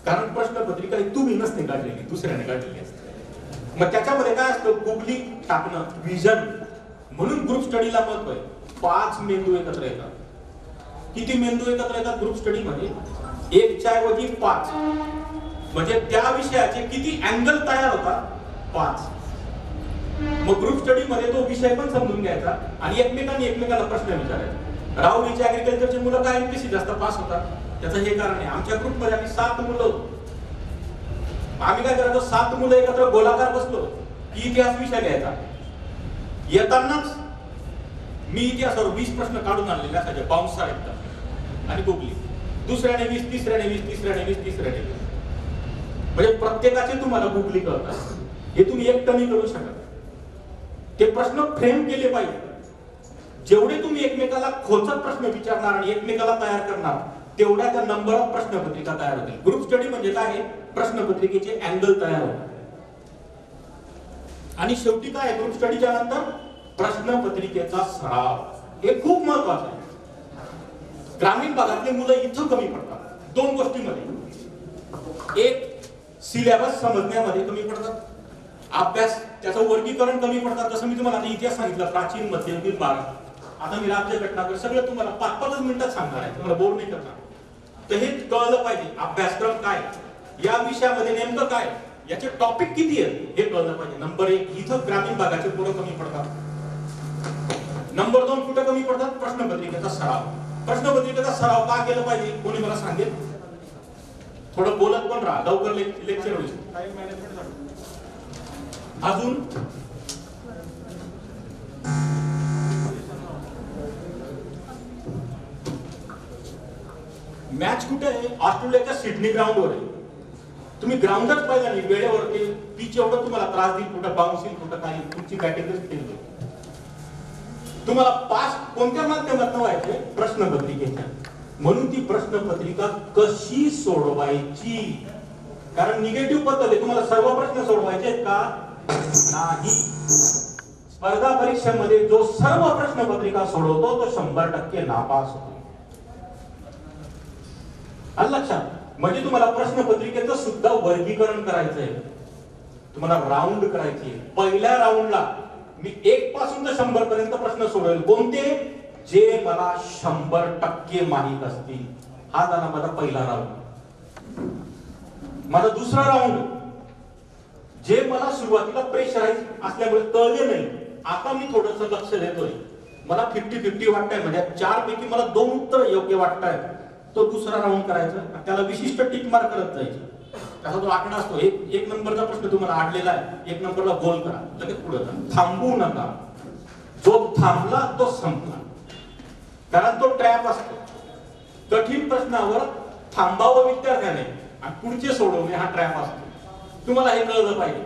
कारण प्रश्नपत्रिका ही तुम्ही नसते काढलेली, दुसऱ्याने काढलेली असते. मग त्याच्यामध्ये काय असतं? गुगली टाकणं, विजन. म्हणून ग्रुप स्टडीला महत्व आहे. 5 मेंदू एकत्र येतात. किती मेंदू एकत्र येतात ग्रुप स्टडी मध्ये? 1 च्या ऐवजी 5. म्हणजे त्या विषयाचे किती अँगल तयार होतात? 5. मग ग्रुप स्टडी मध्ये तो विषय पण समजून घ्यायचा आणि एकमेकांना प्रश्न विचारायचे. राहुरीच्या ऍग्रिकल्चरचे मुलं काय एमपीसी जास्त पास होतात? त्याचं हे कारण आहे. आमच्या ग्रुपमध्ये आम्ही 7 मुलं होतो. आम्ही काय करायचो? 7 मुलं एकत्र गोलाकार बसलो की इतिहास विषय घ्यायचा. येतानाच मी इतिहासावर 20 प्रश्न काढून आणलेले असायचे, बाउन्सर एकदम, आणि गुगली. दुसऱ्याने 20, तिसऱ्याने 20, तिसऱ्याने 20, तिसऱ्याने 20. म्हणजे प्रत्येकाचे तुम्हाला गुगली कळतात. हे तुम्ही एकट्याने करू शकता. ते प्रश्न फ्रेम केले पाहिजे. जेवढे तुम्ही एकमेकाला खोचक प्रश्न विचारणार आणि एकमेकाला तयार करणार, तेवढ्या त्या नंबर ऑफ प्रश्नपत्रिका तयार होतील. ग्रुप स्टडी म्हणजे काय? प्रश्नपत्रिकेचे अँगल तयार होतात. आणि शेवटी काय आहे ग्रुप स्टडीच्या नंतर? प्रश्नपत्रिकेचा सराव. हे खूप महत्वाचं आहे. ग्रामीण भागातले मुलं इथं कमी पडतात 2 गोष्टीमध्ये. एक, सिलेबस समजण्यामध्ये कमी पडतात. अभ्यास त्याचं वर्गीकरण कमी पडतात. जसं मी तुम्हाला इतिहास सांगितलं, प्राचीन, मध्ययुगीन भारत. आता मी राज्य घटनाक्रम सगळं तुम्हाला 5-5 मिनिटात सांगणार आहे, तुम्हाला बोर नाही करणार. तर हे कळलं पाहिजे. अभ्यासक्रम काय, या विषयामध्ये नेमकं काय, याचे टॉपिक किती आहेत हे कळलं पाहिजे. नंबर 1, इथं ग्रामीण भागाचे पोरं कमी पडतात. नंबर 2, कुठे कमी पडतात? प्रश्नपत्रिकेचा सराव. प्रश्नपत्रिकेचा सराव का केला पाहिजे? कोणी मला सांगेल? थोडं बोलत पण राहा, लवकर लेक्चर होईल. अजून मॅच कुठे आहे? ऑस्ट्रेलियाच्या सिडनी ग्राउंडवर आहे. तुम्ही ग्राउंडच पाहिजे नाही, वेळेवरती पिच एवढं तुम्हाला त्रास देईल, कुठं बाउन्स येईल, कुठं काय, तुमची बॅटिंगच फेल होईल. तुम्हाला पास कोणत्या माध्यमातून व्हायचे? प्रश्नपत्रिकेच्या. म्हणून ती प्रश्नपत्रिका कशी सोडवायची? कारण निगेटिव्ह पद्धत आहे. तुम्हाला सर्व प्रश्न सोडवायचे आहेत का? नाही. स्पर्धा परीक्षेमध्ये जो सर्व प्रश्नपत्रिका सोडवतो तो 100% नापास होतो. आलं लक्षात? म्हणजे तुम्हाला प्रश्नपत्रिकेचं सुद्धा वर्गीकरण करायचंय. तुम्हाला राऊंड करायचे. पहिल्या राऊंडला मी 1 पासून तर 100 पर्यंत प्रश्न सोडवेल. कोणते? जे मला 100% माहित असतील. हा झाला माझा पहिला राऊंड. माझा दुसरा राऊंड, जे मला सुरुवातीला प्रेशराईज असल्यामुळे कळले नाही आता मी थोडस लक्ष देतोय, मला 50-50 वाटतंय, म्हणजे 4 पैकी मला 2 उत्तर योग्य वाटतायत, तो दुसरा राऊंड करायचा आणि त्याला विशिष्ट टिक मार्क करत जायची. त्याचा तो आकडा असतो, एक नंबरचा प्रश्न तुम्हाला आडलेला आहे, 1 नंबरला गोल करा, लगेच पुढे जा, थांबू नका. जो थांबला तो संपला, कारण तो ट्रॅप असतो. कठीण प्रश्नावर थांबावं विद्यार्थ्याने आणि पुढचे सोडवणे हा ट्रॅप असतो. तुम्हाला हे कळलं पाहिजे.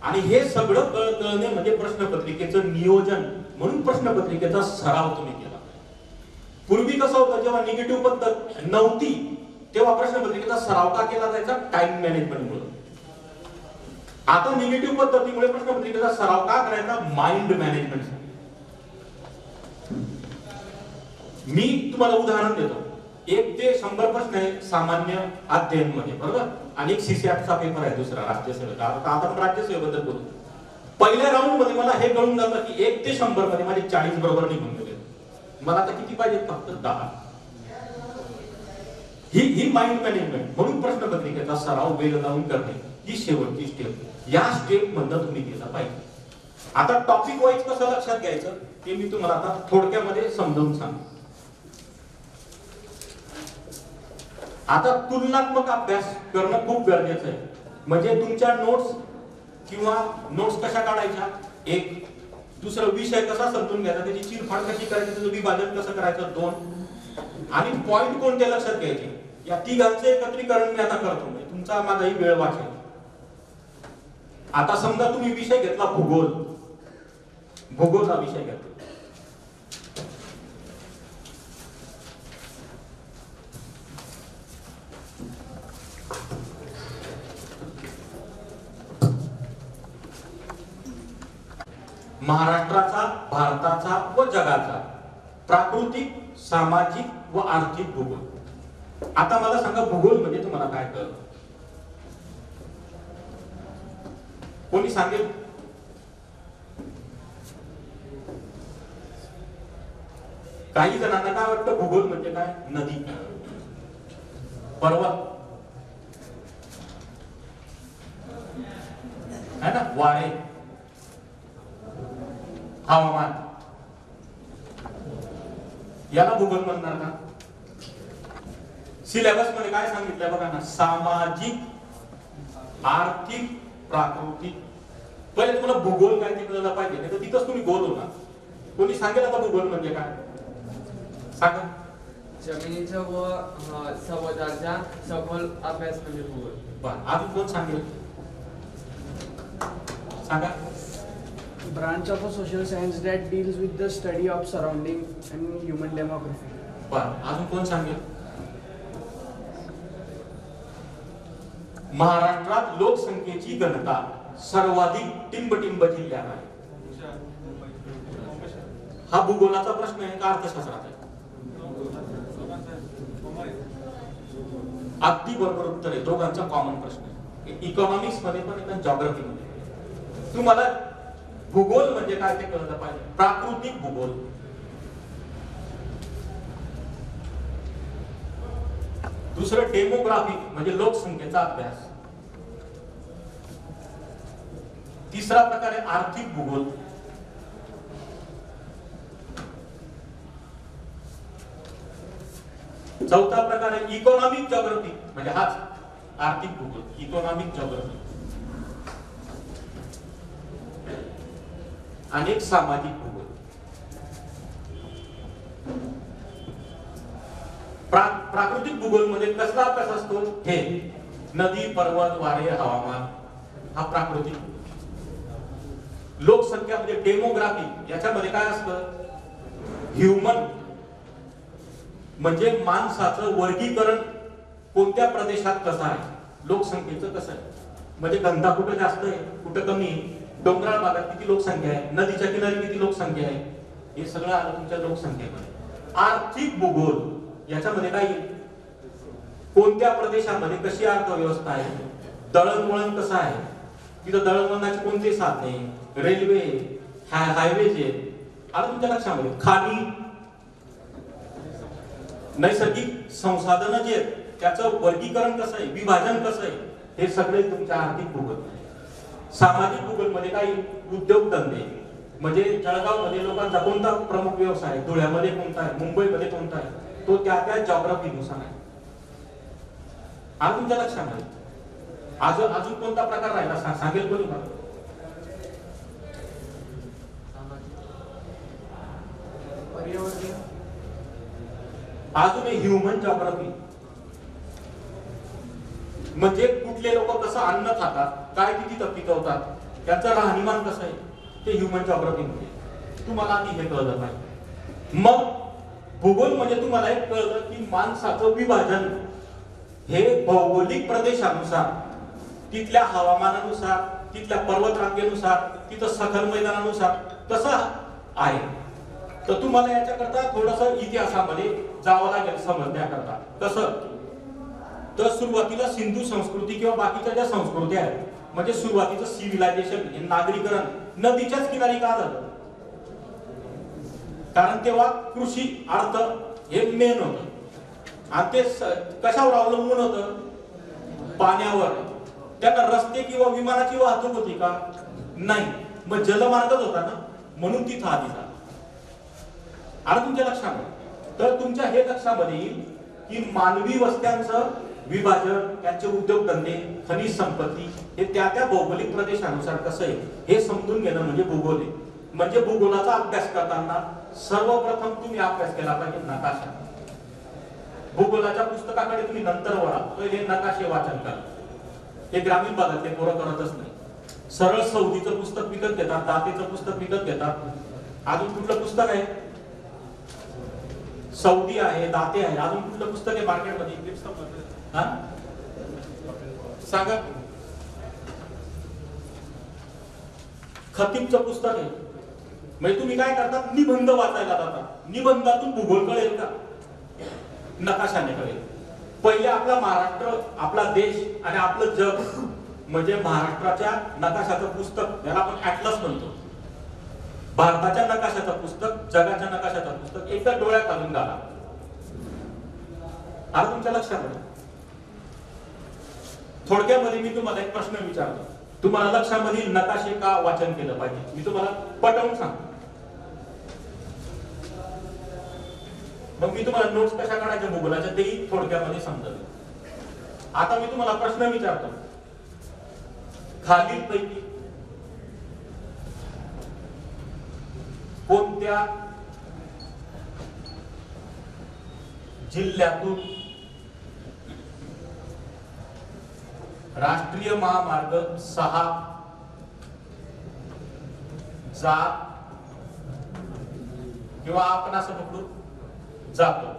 आणि हे सगळं कळणे म्हणजे प्रश्नपत्रिकेचं नियोजन, म्हणून प्रश्नपत्रिकेचा सराव तुम्ही केला. पूर्वी कसं होतं, जेव्हा निगेटिव्ह पद्धत नव्हती तेव्हा प्रश्नपत्रिकेचा सराव का केला जायचा? टाइम मॅनेजमेंटमुळे. आता निगेटिव्ह पद्धतीमुळे प्रश्नपत्रिकेचा सराव का करायचा? Mind management. मी तुम्हाला उदाहरण देतो. 1 ते 100 प्रश्न आहे सामान्य अध्ययन मध्ये, बरोबर, आणि एक CCAT पेपर आहे दुसरा राज्यसेवेचा. आता आपण राज्यसेवेबद्दल बोलू. पहिल्या राऊंड मध्ये मला हे कळून जातं की 1 ते 100 मध्ये माझे 40 बरोबर निघून गेले. मला आता किती पाहिजे? फक्त 10. ही माइंड मॅनेजमेंट. म्हणून प्रश्नपत्रिकेचा सराव वेळ लावून करणे ही शेवटची स्टेप. या स्टेप मधनं तुम्ही गेला पाहिजे. आता टॉपिक वाईज कसं लक्षात घ्यायचं ते मी तुम्हाला आता थोडक्यामध्ये समजावून सांगतो. आता तुलनात्मक अभ्यास करणं खूप गरजेचं आहे. म्हणजे तुमच्या नोट्स किंवा नोट्स कशा काढायच्या, एक दुसरा विषय कसा समजून घ्यायचा, त्याची चिरफाड कशी करायची, त्याचं विभाजन कसं करायचं, 2 आणि पॉइंट कोणते लक्षात घ्यायचे, या तिघांचे एकत्रीकरण मी आता करतो. म्हणजे तुमचा माझाही वेळ वाचेल. आता समजा तुम्ही विषय घेतला भूगोल, भूगोल हा विषय घेतला. महाराष्ट्राचा, भारताचा व जगाचा प्राकृतिक, सामाजिक व आर्थिक भूगोल. आता मला सांगा, भूगोल म्हणजे तुम्हाला काय कळतं? कोणी सांगेल? काही जणांना काय वाटतं भूगोल म्हणजे काय? नदी, पर्वत है ना, वारे, हवामान, याला भूगोल म्हणणार का? सिलेबस मध्ये काय सांगितलंय बघा ना, सामाजिक, आर्थिक, प्राकृतिक. पहिले तुम्हाला भूगोल काय ते कळलं पाहिजे, नाही तर तिथंच तुम्ही गोल होता. कोणी सांगेल आता भूगोल म्हणजे काय? सांगा. जमिनीचा व समुद्राचा सखोल अभ्यास म्हणजे भूगोल. बरं, अजून कोण सांगेल? सांगा. Branch of a social science that deals with the study of surrounding and human demography. बरं, अजून कोण सांगेल? महाराष्ट्रात लोकसंख्येची गणना सर्वाधिक टिंबटिंब जिल्ह्यात आहे. हा भूगोलाचा प्रश्न आहे का अर्थशास्त्राचा आहे? अगदी बरोबर उत्तर आहे. दोघांचा कॉमन प्रश्न आहे. इकॉनॉमिक्स मध्ये पण आणि जॉग्राफी मध्ये. तुम्हाला भूगोल म्हणजे काय ते कळलं पाहिजे. प्राकृतिक भूगोल, दुसरं डेमोग्राफिक म्हणजे लोकसंख्येचा अभ्यास, तिसरा प्रकार आहे आर्थिक भूगोल, चौथा प्रकार आहे इकॉनॉमिक जॉग्राफी म्हणजे हाच आर्थिक भूगोल, इकॉनॉमिक जॉग्राफी, आणि एक सामाजिक भूगोल. प्राकृतिक भूगोल मध्ये कसला अभ्यास असतो? हे नदी, पर्वत, वारे, हवामान, हा प्राकृतिक. लोकसंख्या म्हणजे डेमोग्राफी, याच्यामध्ये काय असतं? ह्युमन म्हणजे माणसाचं वर्गीकरण कोणत्या प्रदेशात कसं आहे, लोकसंख्येचं कसं आहे, म्हणजे धंदा कुठे जास्त आहे, कुठे कमी आहे, डोंगराळ भागात किती लोकसंख्या आहे, नदीच्या किनारी किती लोकसंख्या आहे, हे सगळं आलं तुमच्या लोकसंख्येमध्ये. आर्थिक भूगोल याच्यामध्ये काय येईल? कोणत्या प्रदेशामध्ये कशी अर्थव्यवस्था आहे, दळणवळण कसं आहे, तिथं दळणवळणाची कोणती साधने, रेल्वे, हायवे जे आलं तुमच्या लक्षामध्ये, खाणी, नैसर्गिक संसाधनं जे आहेत त्याचं वर्गीकरण कसं आहे, विभाजन कसं आहे, हे सगळे तुमच्या आर्थिक भूगोल. सामाजिक भूगोल मध्ये काही उद्योगधंदे, म्हणजे जळगावमध्ये लोकांचा कोणता प्रमुख व्यवसाय आहे, धुळ्यामध्ये कोणता आहे, मुंबईमध्ये कोणता आहे, तो त्या त्या जॉग्राफीनुसार आहे. आज तुमच्या लक्षामध्ये अजून कोणता प्रकार राहिला सांगेल कोणी मला? पर्यावरणीय, अजून ह्युमन जॉग्राफी म्हणजे कुठले लोक कसं अन्न खातात, काय किती पिकवतात, त्यांचं राहणीमान कसं आहे, ते ह्युमन जॉग्राफी म्हणजे तुम्हाला आधी हे कळलं पाहिजे. मग भूगोल म्हणजे तुम्हाला एक कळलं की माणसाचं विभाजन हे भौगोलिक प्रदेशानुसार, तिथल्या हवामानानुसार, तिथल्या पर्वतरांगेनुसार, तिथं सखल मैदानानुसार कसं आहे. तर तुम्हाला याच्याकरता थोडंसं इतिहासामध्ये जावं लागेल समजण्याकरता. कसं तर सुरुवातीला सिंधू संस्कृती किंवा बाकीच्या ज्या संस्कृत्या आहेत, म्हणजे सुरुवातीचं सिव्हिलायझेशन हे नागरीकरण नदीच्याच किनारी का झालं? कारण तेव्हा कृषी अर्थ हे मेन होतं आणि ते कशावर अवलंबून होतं? पाण्यावर. त्यांना रस्ते किंवा विमानाची वाहतूक होती का? नाही. मग जलमार्गच होता ना, म्हणून तिथं आधी झाला. आणि तुमच्या लक्षामध्ये तर तुमच्या हे लक्षामध्ये येईल की मानवी वस्त्यांचं विभाजन, त्यांचे उद्योगधंदे, खनिज संपत्ती हे त्या त्या भौगोलिक प्रदेशानुसार कसं आहे हे समजून घेणं म्हणजे भूगोल आहे. म्हणजे भूगोलाचा अभ्यास करताना सर्वप्रथम तुम्ही अभ्यास केला पाहिजे नकाशा. भूगोलाच्या पुस्तकाकडे तुम्ही नंतर वळा, पहिले नकाशे वाचन करा. हे ग्रामीण भागातले पोरं करतच नाही. सरळ सौदीचं पुस्तक विकत घेतात, दातेचं पुस्तक विकत घेतात. अजून कुठलं पुस्तक आहे? सौदी आहे, दाते आहे. अजून कुठलं पुस्तक आहे मार्केटमध्ये? हा सांगा. खतीबचं पुस्तक आहे. म्हणजे तुम्ही काय करता? निबंध वाचायला जाता. निबंधातून भूगोल कळेल का? नकाशाने कळेल. पहिले आपला महाराष्ट्र, आपला देश आणि आपलं जग म्हणजे महाराष्ट्राच्या नकाशाचं पुस्तक, ज्याला आपण ऍटलस म्हणतो. भारताच्या नकाशाचं पुस्तक, जगाच्या नकाशाचं पुस्तक एकदा डोळ्यात घालून घाला. आता तुमच्या लक्षात आलं. थोडक्यामध्ये मी तुम्हाला एक प्रश्न विचारतो. तुम्हाला लक्षामध्ये नकाशे का वाचन केलं पाहिजे? मी तुम्हाला पटवून सांगतो. मग मी तुम्हाला नोट्स कशा काढायच्या भूगोलाच्या तेही थोडक्यामध्ये समजलं. आता मी तुम्हाला प्रश्न विचारतो. खालीलपैकी कोणत्या जिल्ह्यातून राष्ट्रीय महामार्ग 6 जात किंवा आपण असं पकडू जातो?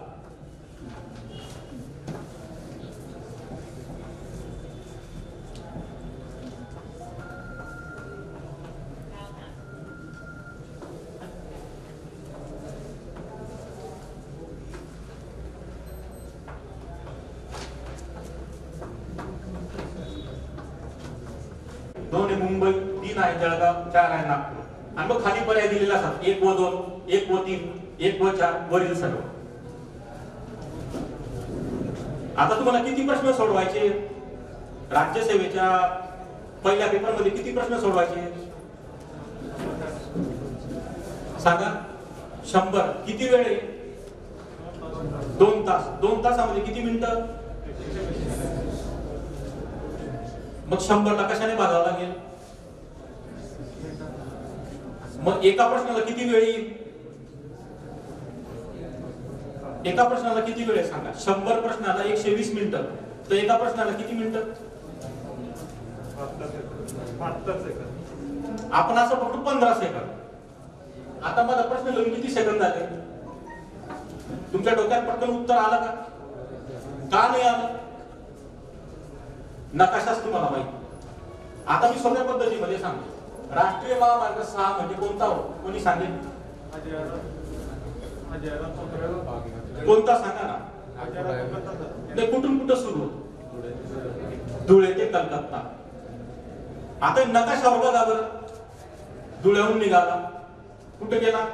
दोन आहे मुंबई, 3 आहे जळगाव, 4 आहे नागपूर. आणि मग खाली पर्याय दिलेला असतात 1 व 2, 1 व 3, 1 व 4 वरील सर्व. आता तुम्हाला किती प्रश्न सोडवायचे? राज्यसेवेच्या पहिल्या पेपरमध्ये किती प्रश्न सोडवायचे सांगा? 100. किती वेळ आहे? 2 तास. 2 तासामध्ये किती मिनिटं? मग 100ला कशाने भागावं लागेल? मग एका प्रश्नाला किती वेळ येईल? एका प्रश्नाला किती वेळ आहे सांगा? 100 प्रश्नाला 120 मिनिटं. तर एका प्रश्नाला किती मिनिटं? आपण असं फक्त 15 सेकंद. आता माझा प्रश्न लिहून किती सेकंद झाले? तुमच्या डोक्यात पटकन उत्तर आलं का? का नाही आलं? नकाशाच तुम्हाला माहिती. आता मी सोप्या पद्धतीमध्ये सांगतो. राष्ट्रीय महामार्ग 6 म्हणजे कोणता हो? कोणी सांगेल? कोणता सांगा ना? नाही, कुठून कुठं सुरू होतो? धुळे ते कलकत्ता. आता नकाशावर बघा बरं. धुळ्याहून निघाला, कुठे गेला?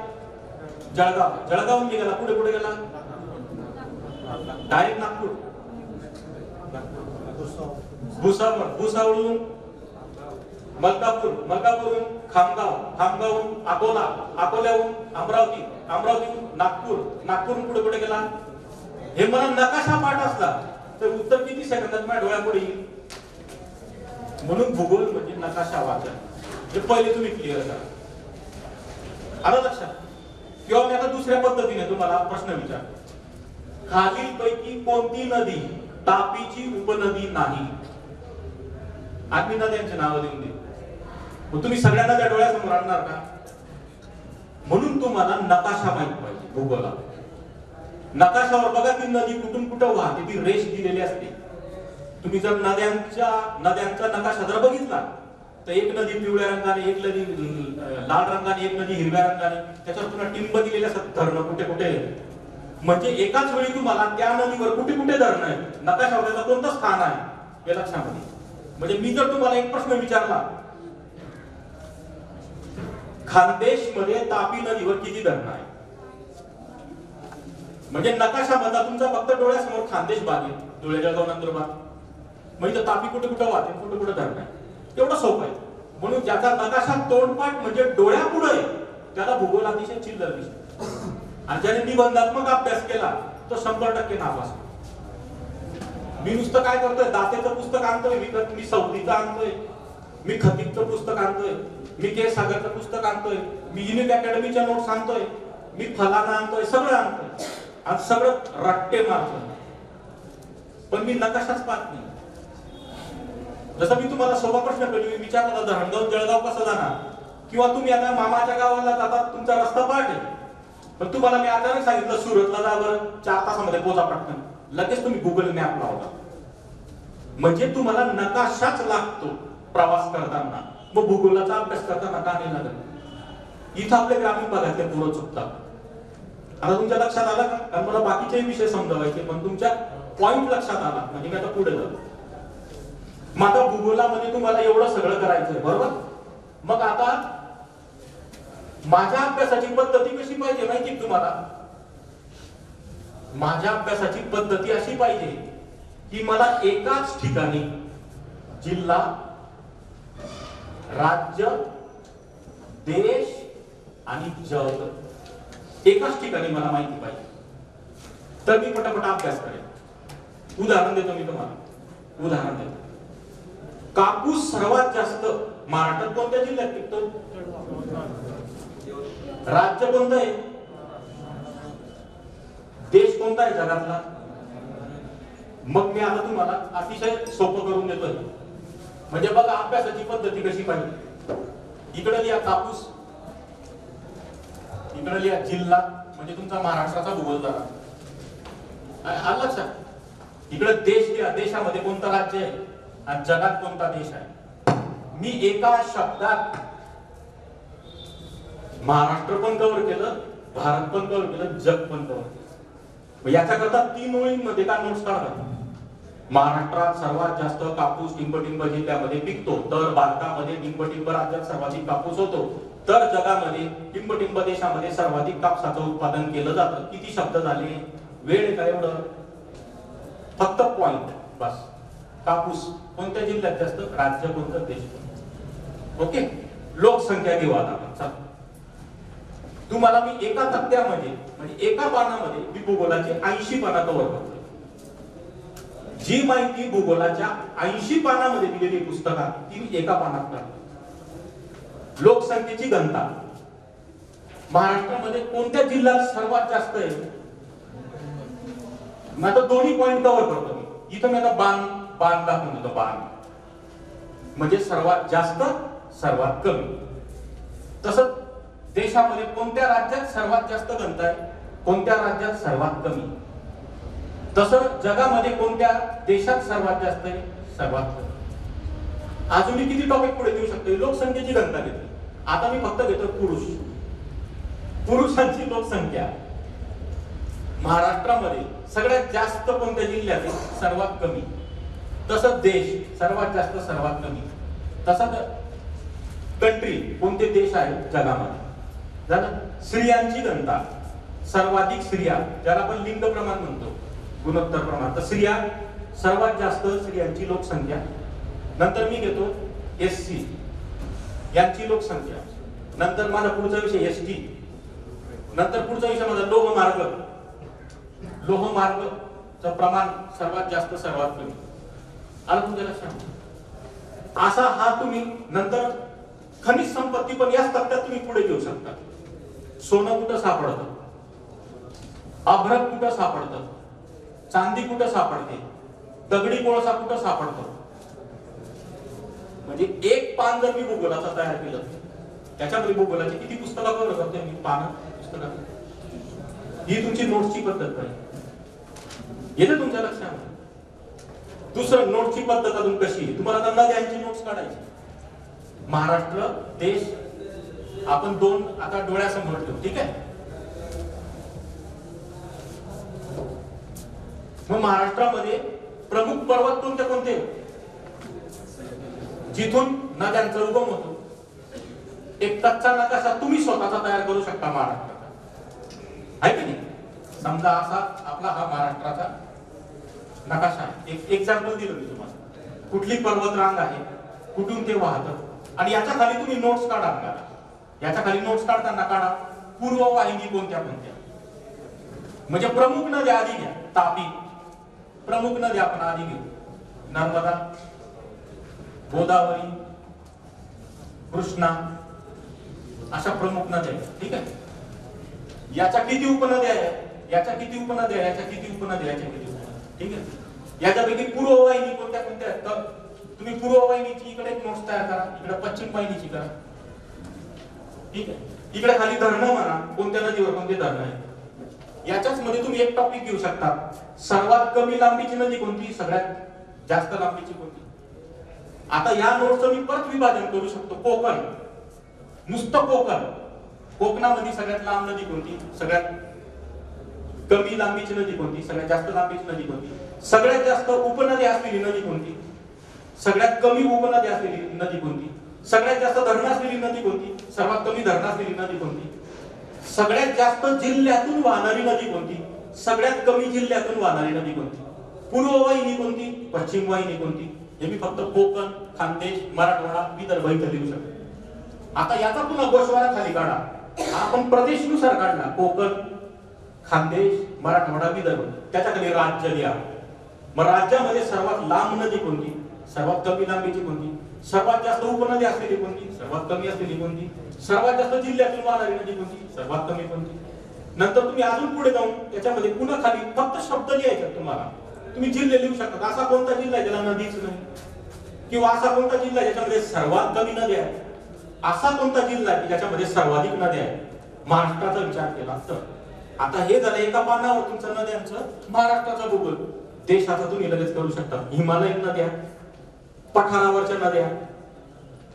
जळगाव. जळगावहून निघाला, पुढे कुठे गेला? डायरेक्ट नागपूर. भुसावळ. भुसावळहून मलकापूर. मलकापूरहून खामगाव, खामगावहून अकोला, अकोल्याहून अमरावती, अमरावतीहून नागपूर, नागपूरहून पुढे कुठे गेला? हे मला नकाशा पाठ असला तर उत्तर किती सेकंदात माझ्या डोळ्यापुढे येईल? म्हणून भूगोल म्हणजे नकाशा वाचन. हे पहिले तुम्ही क्लिअर करा. आलं लक्षात? किंवा मी आता दुसऱ्या पद्धतीने तुम्हाला प्रश्न विचारतो. खालीलपैकी कोणती नदी तापीची उपनदी नाही? आम्ही नद्यांची नावं देऊन दे. मग तुम्ही सगळ्या नद्या डोळ्यासमोर आणणार का? म्हणून तुम्हाला नकाशा माहित पाहिजे भूगोलात. नकाशावर बघा ती नदी कुठून कुठं वाहते, ती रेष दिलेली असते. तुम्ही जर नद्यांचा नकाशा जर बघितला तर एक नदी पिवळ्या रंगाने, एक नदी लाल रंगाने, एक नदी हिरव्या रंगाने, त्याच्यावर तुम्हाला टिंब दिलेले असतात, धरणं कुठे कुठे. म्हणजे एकाच वेळी तुम्हाला त्या नदीवर कुठे कुठे धरणं आहे, नकाशावर त्याचं कोणतं स्थान आहे हे लक्षामध्ये. म्हणजे मी जर तुम्हाला एक प्रश्न विचारला, खानदेश मध्ये तापी नदीवर किती धरणं आहे, म्हणजे नकाशामधला तुमचा फक्त डोळ्यासमोर खानदेश भाग आहे, धुळे जळगाव नंदुरबार, म्हणजे तापी कुठे कुठे वाहते, कुठे कुठे धरणं आहे, एवढं सोपं आहे. म्हणून ज्याचा नकाशा तोंडपाठ म्हणजे डोळ्यापुढे त्याला भूगोल अतिशय चिल्लर दिसतो. आणि ज्याने निबंधात्मक अभ्यास केला तो 100% नापास. मी नुसतं काय करतोय, दातेचं पुस्तक आणतोय, मी सौदीचं आणतोय, मी खतीबचं पुस्तक आणतोय, मी के सागरचं पुस्तक आणतोय, मी युनिक अकॅडमीच्या नोट्स आणतोय, मी फलाना आणतोय, सगळं आणतोय आणि सगळं रट्टे मारतोय, पण मी नकाशाच पाहत नाही. जसं मी तुम्हाला सोपा प्रश्न विचारला, धरणगाव जळगाव कसं जाणार, किंवा तुम्ही आता मामाच्या गावाला जातात, तुमचा रस्ता पाठ आहे, पण तुम्हाला मी अचानक सांगितलं सुरतला जा बरं, 4 तासामध्ये पोहोचा पटकन, लगेच तुम्ही गुगल मॅप लावता. म्हणजे तुम्हाला नकाशाच लागतो प्रवास करताना, मग भूगोलाचा अभ्यास करताना का नाही लागत? इथं आपल्या ग्रामीण भागातले पोरं चुकतात. आता तुमच्या लक्षात आलं का? कारण मला बाकीचे विषय समजावायचे, पण तुमच्या पॉइंट लक्षात आला म्हणजे मी आता पुढे जातो. मग आता भूगोलामध्ये तुम्हाला एवढं सगळं करायचंय, बरोबर? मग आता माझ्या अभ्यासाची पद्धती कशी पाहिजे माहिती तुम्हाला? माझ्या अभ्यासाची पद्धती अशी पाहिजे की मला एकाच ठिकाणी जिल्हा, राज्य, देश आणि जग एकाच ठिकाणी मला माहिती पाहिजे, तर मी पटापट अभ्यास करेन. उदाहरण देतो मी तुम्हाला, उदाहरण देतो. कापूस सर्वात जास्त महाराष्ट्रात कोणत्या जिल्ह्यात पिकतो? राज्य कोणतं आहे? देश कोणता आहे जगातला? मग मी आता तुम्हाला अतिशय सोपं करून देतोय. म्हणजे बघा अभ्यासाची पद्धती कशी पाहिजे. इकडे लिहा कापूस, इकडे लिहा जिल्हा, म्हणजे तुमचा महाराष्ट्राचा भूगोल झाला. आलं लक्षात? इकडे देश लिहा, देशामध्ये कोणतं राज्य आहे आणि जगात कोणता देश आहे. मी एका शब्दात महाराष्ट्र पण कव्हर केलं, भारत पण कव्हर केलं, जग पण कव्हर केलं. याच्याकरता 3 ओळींमध्ये का नोट्स काढतात. महाराष्ट्रात सर्वात जास्त कापूस टिंबटिंब जिल्ह्यामध्ये पिकतो, तर भारतामध्ये टिंबटिंब राज्यात सर्वाधिक कापूस होतो, तर जगामध्ये टिंबटिंब देशामध्ये सर्वाधिक कापसाचं उत्पादन केलं जातं. किती शब्द झाले? वेळ आहे का एवढं? फक्त पॉइंट बस. कापूस कोणत्या जिल्ह्यात जास्त, राज्य कोणतं, देश कोणतं. ओके, लोकसंख्या घेऊ आता आपण. चला, तुम्हाला मी एका तक्त्यामध्ये म्हणजे एका पानामध्ये मी भूगोलाचे 80 पानं कव्हर करतो. जी माहिती भूगोलाच्या 80 पानामध्ये दिलेली पुस्तकात ती मी एका पानात काढतो. लोकसंख्येची घनता महाराष्ट्रामध्ये कोणत्या जिल्ह्यात सर्वात जास्त आहे? मी आता दोन्ही पॉइंट कव्हर करतो. मी इथं मी आता बाण दाखवून देतो. बाण म्हणजे सर्वात जास्त, सर्वात कमी. तसंच देशामध्ये कोणत्या राज्यात सर्वात जास्त घनता आहे, कोणत्या राज्यात सर्वात कमी. तसं जगामध्ये कोणत्या देशात सर्वात जास्त आहे, सर्वात कमी. अजूनही किती टॉपिक पुढे देऊ शकतो. लोकसंख्येची घनता घेतली. आता मी फक्त घेतो पुरुषांची लोकसंख्या. महाराष्ट्रामध्ये सगळ्यात जास्त कोणत्या जिल्ह्यात आहे, सर्वात कमी. तसं देश सर्वात जास्त, सर्वात कमी. तसं कंट्री कोणते देश आहेत जगामध्ये. झालं. स्त्रियांची घनता, सर्वाधिक स्त्रिया, ज्याला आपण लिंग प्रमाण म्हणतो, गुणोत्तर प्रमाण. तर स्त्रिया सर्वात जास्त, स्त्रियांची लोकसंख्या. नंतर मी घेतो SC यांची लोकसंख्या. नंतर माझा पुढचा विषय एसटी, नंतर पुढचा विषय माझा लोहमार्ग. लोहमार्गचं प्रमाण सर्वात जास्त सर्वात कमी. आलं तुमच्या लक्षात? असा हा तुम्ही नंतर खनिज संपत्ती पण याच टप्प्यात तुम्ही पुढे घेऊ शकता. सोनं कुठं सापडतं, अभ्रक कुठं सापडतं, चांदी कुठं सापडते, दगडी कोळसा कुठं सापडतो. म्हणजे एक पान जर मी भूगोलाचा तयार केलं, त्याच्यामध्ये भूगोलाची किती पुस्तकं कव्हर करतोय मी, पानं पुस्तकं. ही तुमची नोट्सची पद्धत आहे. येते तुमच्या लक्षात? दुसरं, नोट्सची पद्धत अजून कशी आहे? तुम्हाला आता नद्यांची नोट्स काढायची. महाराष्ट्र देश आपण दोन आता डोळ्यासमोर ठेवू, ठीक आहे? मग महाराष्ट्रामध्ये प्रमुख पर्वत कोणते कोणते, जिथून नद्यांचा उगम होतो? एक कच्चा नकाशा तुम्ही स्वतःचा तयार करू शकता महाराष्ट्राचा, आहे की नाही? समजा असा आपला हा महाराष्ट्राचा नकाशा आहे. एक एक्झाम्पल दिलं मी तुम्हाला. कुठली पर्वत रांग आहे, कुठून ते वाहतं, आणि याच्या खाली तुम्ही नोट्स काढा. याच्या खाली नोट्स काढताना काढा पूर्व वाहिनी कोणत्या कोणत्या. म्हणजे प्रमुख नद्या आधी घ्या. तापी, प्रमुख नद्या आपण आधी घेऊ. नर्मदा, गोदावरी, कृष्णा, अशा प्रमुख नद्या, ठीक आहे? याच्या किती उपनद्या आहेत, याच्या किती उपनद्या, याच्या किती उपनद्या, याच्या किती उपनद्या, ठीक आहे? याच्यापैकी पूर्व वाहिनी कोणत्या कोणत्या आहेत? तर तुम्ही पूर्व वाहिनीची इकडे एक नोट्स तयार करा, इकडे पश्चिम वाहिनीची करा, ठीक आहे? इकडे खाली धरणं म्हणा, कोणत्या नदीवर कोणते धरणं आहे. याच्याच मध्ये तुम्ही एक टॉपिक घेऊ शकता. सर्वात कमी लांबीची नदी कोणती, सगळ्यात जास्त लांबीची कोणती. आता या नोट्सचं मी परत विभाजन करू शकतो. कोकण, नुसतं कोकण, कोकणामध्ये सगळ्यात लांब नदी कोणती, सगळ्यात कमी लांबीची नदी कोणती, सगळ्यात जास्त लांबीची नदी कोणती, सगळ्यात जास्त उपनदी असलेली नदी कोणती, सगळ्यात कमी उपनदी असलेली नदी कोणती, सगळ्यात जास्त धरणं असलेली नदी कोणती, सर्वात कमी धरणं असलेली नदी कोणती, सगळ्यात जास्त जिल्ह्यातून वाहणारी नदी कोणती, सगळ्यात कमी जिल्ह्यातून वाहणारी नदी कोणती, पूर्व वाहिनी कोणती, पश्चिम वाहिनी कोणती. हे मी फक्त कोकण, खानदेश, मराठवाडा, विदर्भ इथं लिहू शकतो. आता याचा पुन्हा गोषवारा खाली काढा. आपण प्रदेशनुसार काढला, कोकण, खानदेश, मराठवाडा, विदर्भ. त्याच्या खाली राज्य लिहा. मग राज्यामध्ये सर्वात लांब नदी कोणती, सर्वात कमी लांबीची कोणती, सर्वात जास्त उपनदी असलेली कोणती, सर्वात कमी असलेली कोणती, सर्वात जास्त जिल्ह्यातून वाहणारी नदी कोणती, सर्वात कमी कोणती. नंतर तुम्ही अजून पुढे जाऊन त्याच्यामध्ये पुन्हा खाली फक्त शब्द लिहायचे. तुम्हाला तुम्ही जिल्हे लिहू शकता. असा कोणता जिल्हा आहे ज्याला नदीच नाही, किंवा असा कोणता जिल्हा आहे ज्याच्यामध्ये सर्वात कमी नद्या आहेत, असा कोणता जिल्हा आहे ज्याच्यामध्ये सर्वाधिक नद्या आहेत. महाराष्ट्राचा विचार केला तर आता हे झालं एका पानावर तुमचं नद्यांचं महाराष्ट्राचा भूगोल. देशाचा तुम्ही लगेच करू शकता. हिमालयीन नद्या, पठारावरच्या नद्या,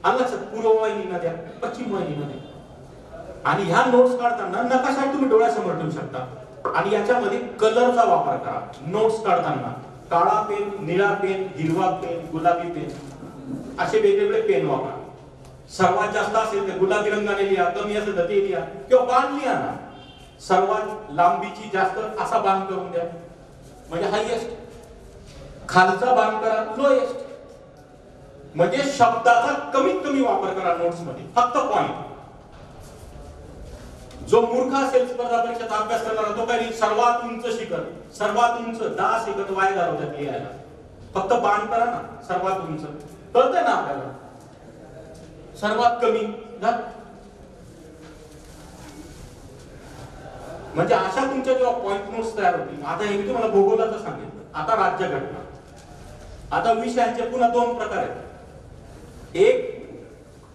अलग पूर्व वाहिनी नद्या, पश्चिम वाहिनी नद्या. आणि ह्या नोट्स काढताना नकाशा तुम्ही डोळ्यासमोर ठेवू शकता. आणि याच्यामध्ये कलरचा वापर करा. नोट्स काढताना काळा पेन, निळा पेन, हिरवा पेन, गुलाबी पेन, असे वेगवेगळे पेन वापरा. सर्वात जास्त असेल तर गुलाबी रंगाने लिहा, कमी असेल तर ते लिहा, किंवा बाण लिहा ना. सर्वात लांबीची जास्त असा बाण करून द्या, म्हणजे हायएस्ट. खालचा बाण करा लोएस्ट. म्हणजे शब्दाचा कमीत कमी वापर करा नोट्स मध्ये, फक्त पॉइंट. जो मूर्ख असेल स्पर्धा परीक्षेचा अभ्यास करणारा तो काही सर्वात उंच शिखर, सर्वात उंच 10 सेकंद वाया घालवतात लिहायला. फक्त बाण करा ना, सर्वात उंच, कळतंय ना आपल्याला. सर्वात कमी म्हणजे अशा तुमच्या जेव्हा पॉइंट नोट्स तयार होतील. आता हे मी तुम्हाला भूगोलाचं सांगितलं. आता राज्यघटना. आता विषयांचे पुन्हा दोन प्रकार आहेत. एक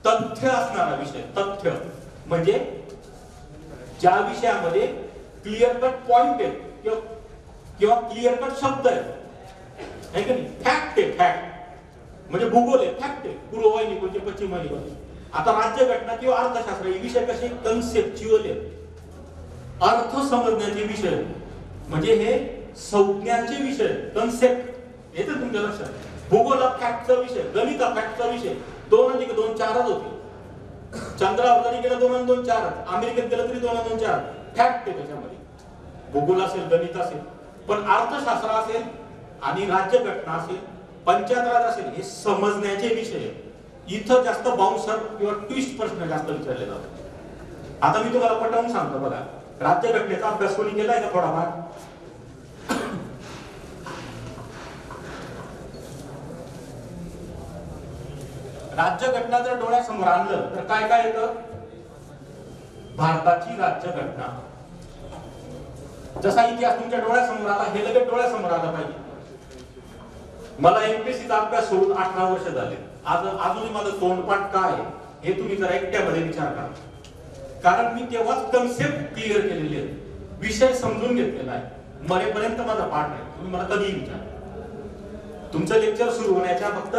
तथ्य असणारा विषय. तथ्य म्हणजे ज्या विषयामध्ये क्लिअर कट पॉइंट आहे किंवा क्लिअर कट शब्द आहे, है की नाही. फॅक्ट आहे, फॅक्ट म्हणजे भूगोल आहे, फॅक्ट आहे. पूर्व वाहिनी कोणती, पश्चिम वाहिनी कोणती. आता राज्यघटना किंवा अर्थशास्त्र हे विषय कसे कन्सेप्च्युअल आहेत, अर्थ समजण्याचे विषय, म्हणजे हे संज्ञांचे विषय, कन्सेप्ट येते तुमच्या लक्षात. भूगोल फॅक्टचा विषय, गणित फॅक्टचा विषय. 2 अधिक 2 4च होते. चंद्रावर जरी गेलं 2 आणि 2 4, अमेरिकेत गेलं तरी 2 आणि 2 4. फॅक्ट आहे त्याच्यामध्ये. भूगोल असेल, गणित असेल, पण अर्थशास्त्र असेल आणि राज्यघटना असेल, पंचायत राज असेल, हे समजण्याचे विषय. इथं जास्त बाउन्सर किंवा ट्विस्ट प्रश्न जास्त विचारले जातात. आता मी तुम्हाला पटवून सांगतो बघा, राज्यघटनेचा अभ्यास कोणी केलाय का थोडाफार? राज्यघटना जर डोळ्यासमोर आणलं तर काय काय येतं? भारताची राज्यघटना. जसा इतिहास तुमच्या डोळ्यासमोर आला, हे लगेच डोळ्यासमोर आलं पाहिजे. मला एमपीएससीचा अभ्यास सोडून 18 वर्ष झाले. अजूनही माझं तोंडपाठ काय हे तुम्ही जरा एकट्यामध्ये विचार करा. कारण मी तेव्हाच कन्सेप्ट क्लिअर केलेली आहे, विषय समजून घेतलेला आहे. मरेपर्यंत माझा पाठ आहे. तुम्ही मला कधीही विचारा. तुमचं लेक्चर सुरू होण्याच्या फक्त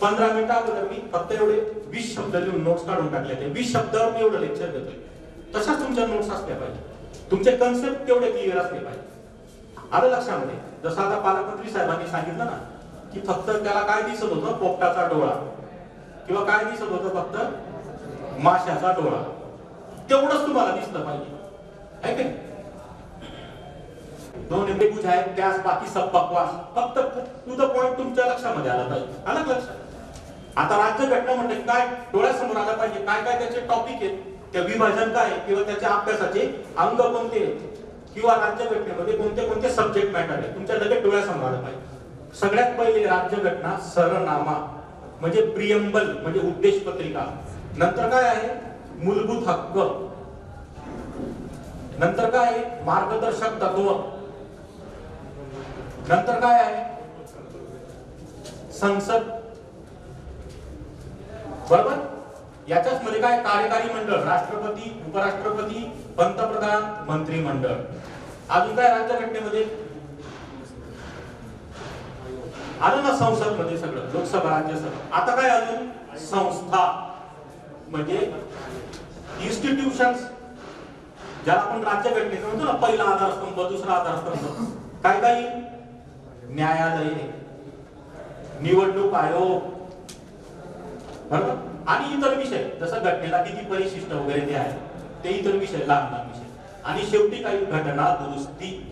15 मिनिटं अगोदर मी फक्त एवढे 20 शब्द लिहून नोट्स काढून टाकले. ते 20 शब्दावर मी एवढं लेक्चर देतोय. तशाच तुमच्या नोट्स असल्या पाहिजे, तुमचे कन्सेप्ट तेवढे क्लिअर असले पाहिजे. आलं लक्षामध्ये? जसं आता पालकमंत्री साहेबांनी सांगितलं ना की फक्त त्याला काय दिसत होतं? पोपटाचा डोळा, किंवा काय दिसत होतं? फक्त माशाचा डोळा. तेवढंच तुम्हाला दिसलं पाहिजे, है की? दोन बुझ आहे त्यास बाकी सब बकवास. फक्त टू द पॉइंट तुमच्या लक्षामध्ये आलं पाहिजे. आलं लक्षात? आता राज्यघटना म्हणजे काय डोळ्यासमोर आलं पाहिजे. काय काय त्याचे टॉपिक आहेत, त्या विभाजन काय किंवा त्याच्या अभ्यासाचे अंग कोणते, किंवा राज्यघटनेमध्ये कोणते कोणते सब्जेक्ट मॅटर आहे, तुमच्या लगेच डोळ्यासमोर आलं पाहिजे. सगळ्यात पहिले राज्यघटना सरनामा म्हणजे प्रियम्बल म्हणजे उद्देश पत्रिका. नंतर काय आहे? मूलभूत हक्क. नंतर काय आहे? मार्गदर्शक तत्व. नंतर काय आहे? संसद. बरोबर? याच्याच मध्ये काय? कार्यकारी मंडळ, राष्ट्रपती, उपराष्ट्रपती, पंतप्रधान, मंत्रिमंडळ. अजून काय राज्यघटनेमध्ये आलं ना? संसद मध्ये सगळं, लोकसभा, राज्यसभा. आता काय अजून? संस्था म्हणजे इन्स्टिट्यूशन्स, ज्याला आपण राज्यघटनेचं म्हणतो ना, पहिला आधारस्तंभ, दुसरा आधारस्तंभ. काय काय? न्यायालय, निवडणूक आयोग, बरोबर? आणि इतर विषय, जसं घटनेला किती परिशिष्ट वगैरे ते आहे, ते इतर विषय, लहान लहान विषय. आणि शेवटी काही घटना दुरुस्ती.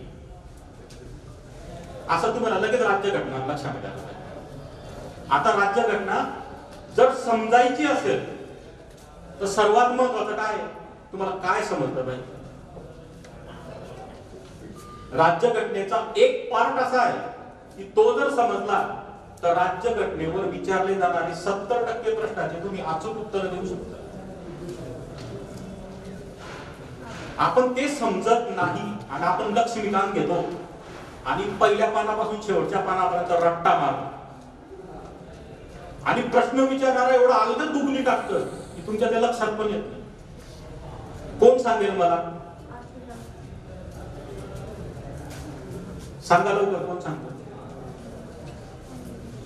असं तुम्हाला लगेच राज्यघटना लक्षामध्ये आलं पाहिजे. आता राज्यघटना जर समजायची असेल तर सर्वात महत्वाचं काय? तुम्हाला काय समजलं पाहिजे? राज्यघटनेचा एक पार्ट असा आहे की तो जर समजला तर राज्यघटनेवर विचारले जाणारे 70% प्रश्नाचे तुम्ही अचूक उत्तर देऊ शकता. आपण ते समजत नाही आणि आपण लक्ष्मीकांत घेतो आणि पहिल्या पानापासून शेवटच्या पानापर्यंत रट्टा मारतो आणि प्रश्न विचारणारा एवढा अलगद दुगली टाकतो की तुमच्या त्या लक्षात पण येत नाही. कोण सांगेल मला? सांगा लवकर, कोण सांगतो?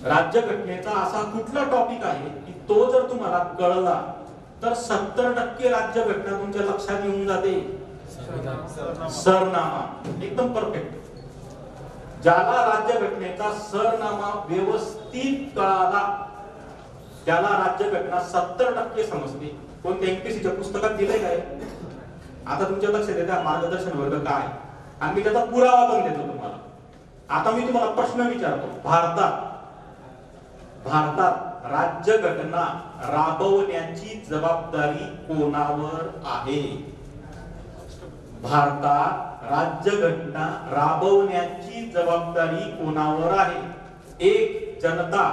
राज्यघटनेचा असा कुठला टॉपिक आहे की तो जर तुम्हाला कळला तर 70% राज्यघटना तुमच्या लक्षात येऊन जाते. सरनामा. एकदम परफेक्ट. ज्याला राज्यघटनेचा सरनामा व्यवस्थित कळाला त्याला राज्यघटना 70% समजते. कोणत्या एमपीएससीच्या पुस्तकात दिलंय काय? आता तुमच्या लक्षात येते मार्गदर्शन वर्ग काय, आणि मी त्याचा पुरावा पण देतो तुम्हाला. आता मी तुम्हाला प्रश्न विचारतो. भारतात राज्यघटना राबवण्याची जबाबदारी कोणावर आहे? भारतात राज्यघटना राबवण्याची जबाबदारी कोणावर आहे? 1 जनता,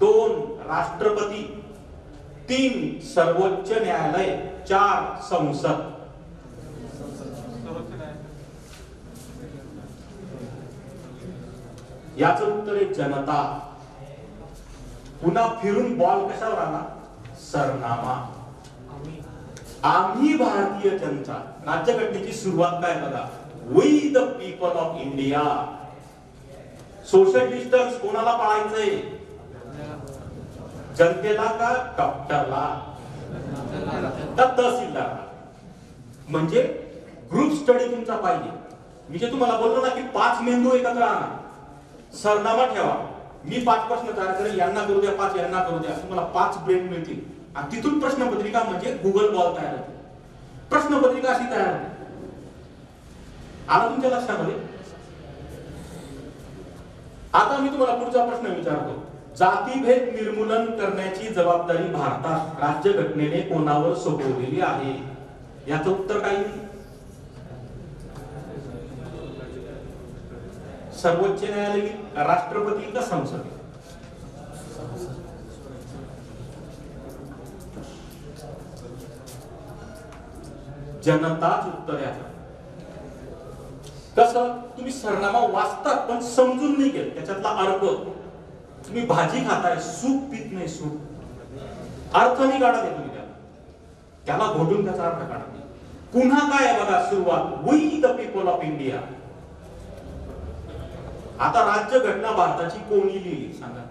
2 राष्ट्रपती, 3 सर्वोच्च न्यायालय, 4 संसद. याचं उत्तर आहे जनता. पुन्हा फिरून बॉल कशावर आला? सरनामा. आम्ही भारतीय जनता. राज्यघटनेची सुरुवात काय बघा? We the people of India. Social distance कोणाला पाळायचंय? जनतेला का डॉक्टरला का तहसीलदार? म्हणजे ग्रुप स्टडी तुमचा पाहिजे. मी जे तुम्हाला बोललो ना की 5 मेंदू एकत्र आणा, सरनामा ठेवा. मी 5 प्रश्न तयार करेल, यांना करू द्या 5, यांना करू द्या, तुम्हाला 5 ब्रेन मिळतील. आणि तिथून प्रश्नपत्रिका म्हणजे गुगल बॉल तयार होते. प्रश्नपत्रिका अशी तयार होते. आला तुमच्या लक्षामध्ये? आता मी तुम्हाला पुढचा प्रश्न विचारतो. जातीभेद निर्मूलन करण्याची जबाबदारी भारतात राज्यघटनेने कोणावर सोपवलेली आहे? याचं उत्तर काही नाही. सर्वोच्च न्यायालय, राष्ट्रपती का संसद? जनताच उत्तर याचं. कसं तुम्ही सरनामा वाचतात पण समजून नाही घेत त्याच्यातला अर्थ. तुम्ही भाजी खाताय, सूप पित नाही, सूप अर्थ नाही काढत आहे तुम्ही त्याला घोटून त्याचा अर्थ काढत नाही. पुन्हा काय आहे बघा सुरुवात, we the people of India. आता राज्यघटना भारताची कोणी लिहिली सांगा?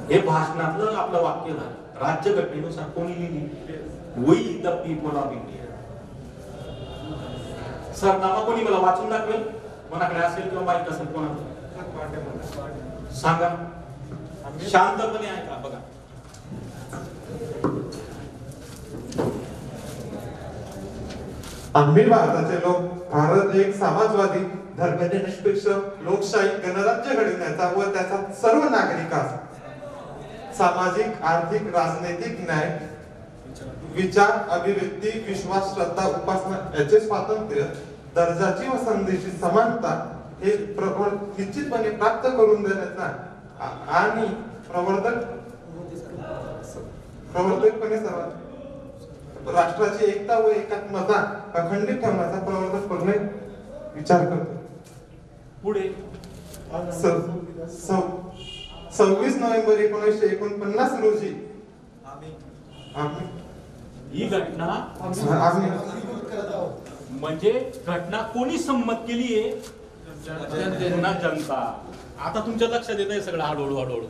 हे भाषणातलं आपलं वाक्य झालं. राज्यघटनेनुसार कोणी लिहिली? We the people of India. सरनामा कोणी मला वाचून दाखवेल? कोणाकडे असेल किंवा माहित असेल कोणाकडे सांगा. शांतपणे ऐका बघा. आम्ही भारताचे लोक, भारत एक समाजवादी, धर्मनिरपेक्ष, लोकशाही गणराज्य घडविण्याचा व त्याचा सर्व नागरिकांस सामाजिक, आर्थिक, राजनैतिक न्याय, विचार, अभिव्यक्ती, विश्वास, श्रद्धा, उपासना याचे स्वातंत्र्य, दर्जाची व संधीची समानता हे निश्चितपणे प्राप्त करून देण्याचा आणि प्रवर्तकपणे सर्व राष्ट्राची एकता व एकात्मता अखंडित ठेवण्याचा प्रवर्तक करणे विचार करतो. पुढे 26 नोव्हेंबर 1949 रोजी ही घटना आम्ही म्हणजे घटना कोणी संमत केली आहे? जनता. आता तुमच्या लक्षात येत आहे सगळं हळूहळू हळूहळू.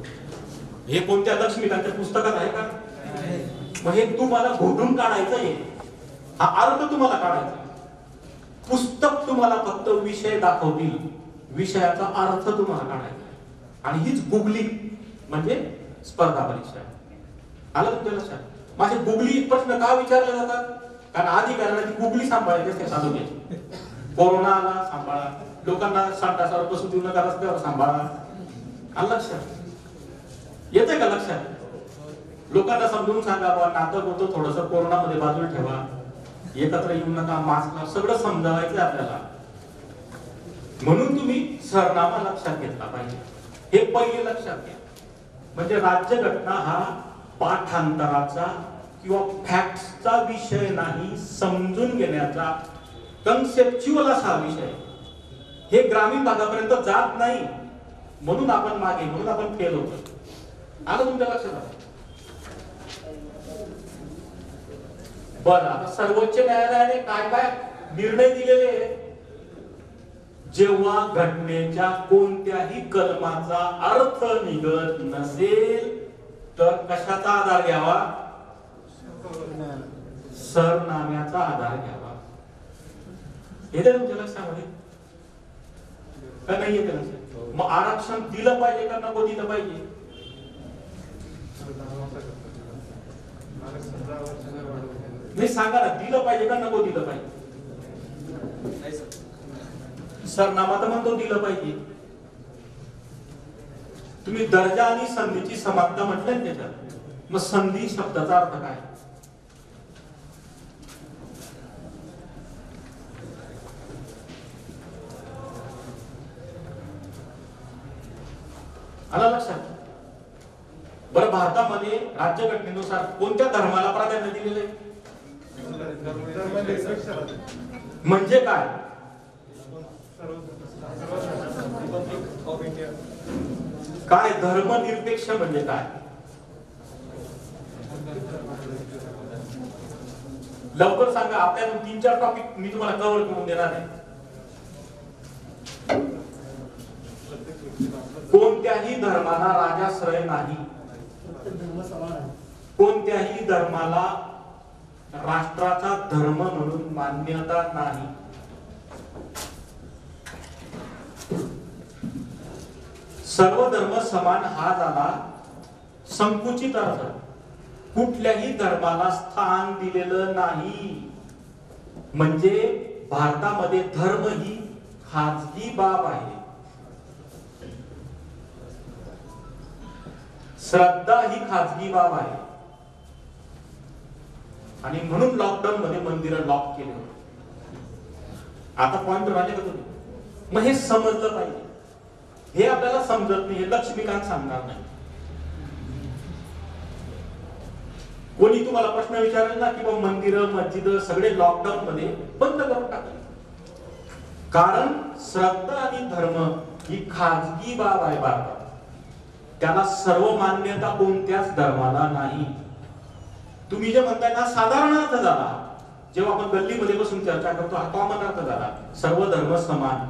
हे कोणत्या लक्ष्मीकांच्या पुस्तकात आहे का? मग हे तुम्हाला घोटून काढायचं आहे. हा अर्थ तुम्हाला काढायचा. पुस्तक तुम्हाला फक्त विषय दाखवतील, विषयाचा अर्थ तुम्हाला काढायचा. आणि हीच गुगली म्हणजे स्पर्धा परीक्षा. आलं तुमच्या लक्षात? माझे गुगली प्रश्न का विचारले जातात? कारण अधिकाऱ्यांना गुगली सांभाळायची चालू घ्यायची. कोरोना आला सांभाळा, लोकांना संडासावर बसून देऊ नका, रस्त्यावर सांभाळा. आलं लक्षात? येते का लक्षात? लोकांना समजून सांगा बाबा नाटक होतं थोडंसं कोरोनामध्ये बाजूला ठेवा, एकत्र येऊ नका, मास्क लावा, सगळं समजावायचं आपल्याला. म्हणून तुम्ही सरनामा लक्षात घेतला पाहिजे. हे पहिले लक्षात घ्या. म्हणजे राज्यघटना हा पाठांतराचा किंवा फॅक्ट्सचा विषय नाही, समजून घेण्याचा कन्सेप्च्युअल असा विषय. हे ग्रामीण भागापर्यंत जात नाही म्हणून आपण मागे, म्हणून आपण फेल होतो. आलं तुमच्या लक्षात आलं? बरं, आता सर्वोच्च न्यायालयाने काय काय निर्णय दिलेले आहेत? जेव्हा घटनेच्या कोणत्याही कलमाचा अर्थ निघत नसेल तर कशाचा आधार घ्यावा? सरनाम्याचा आधार घ्यावा. येते तुमच्या लक्षामध्ये का नाही येते लक्षात? मग आरक्षण दिलं पाहिजे का नको दिलं पाहिजे? नाही सांगा ना, दिलं पाहिजे का नको दिलं पाहिजे? सरनामा तर म्हणतो दिलं पाहिजे. तुम्ही दर्जा आणि संधीची समानता म्हटलं ना त्याच्यात, मग संधी शब्दाचा अर्थ काय? आलं लक्षात? बरं, भारतामध्ये राज्यघटनेनुसार कोणत्या धर्माला प्राधान्य दिलेलं आहे? म्हणजे काय? काय धर्मनिरपेक्ष म्हणजे काय? लवकर सांगा. आपल्या 3-4 टॉपिक मी तुम्हाला कव्हर करून देणार आहे. कोणत्याही धर्माला राजाश्रय नाही, कोणत्याही धर्माला राष्ट्राचा धर्म म्हणून मान्यता नाही. सर्व धर्म समान हा झाला संकुचित अर्थ. कुठल्याही धर्माला स्थान दिलेलं नाही. म्हणजे भारतामध्ये धर्म ही खाजगी बाब आहे. श्रद्धा ही खाजगी बाब आहे आणि म्हणून लॉकडाऊन मध्ये मंदिरं लॉक केले होते. आता पॉइंट राहिले का तुम्ही? मग हे समजलं पाहिजे. हे आपल्याला समजत नाही, हे लक्ष्मीकांत सांगणार नाही. कोणी तुम्हाला प्रश्न विचारेल ना की बाबा मंदिरं मस्जिद सगळे लॉकडाऊन मध्ये बंद करून टाकले, कारण श्रद्धा आणि धर्म ही खाजगी बाब आहे भारतात. त्याला सर्व मान्यता कोणत्याच धर्माला नाही. तुम्ही जे म्हणताय ना साधारण अर्थ झाला, जेव्हा आपण गल्लीमध्ये बसून चर्चा करतो हा कॉमन अर्थ झाला, सर्व धर्म समान.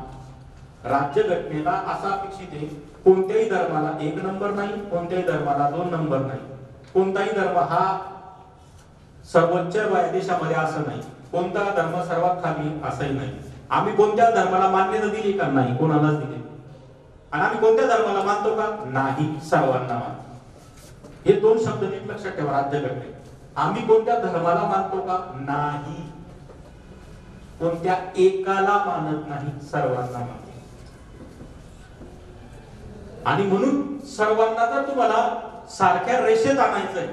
राज्यघटनेला असा अपेक्षित आहे कोणत्याही धर्माला 1 नंबर नाही, कोणत्याही धर्माला 2 नंबर नाही. कोणताही धर्म हा सर्वोच्च देशामध्ये असं नाही, कोणता धर्म सर्वात खाली असंही नाही. आम्ही कोणत्या धर्माला मान्यता दिली का? नाही, कोणालाच दिली. आणि आम्ही कोणत्या धर्माला मानतो का? नाही, सर्वांना मानतो. हे 2 शब्द नीट लक्षात ठेवा. राज्यघटनेत आम्ही कोणत्या धर्माला मानतो का? नाही, कोणत्या एकाला मानत नाही, सर्वांना मानतो. आणि म्हणून सर्वांना जर तुम्हाला सारख्या रेषेत आणायचंय,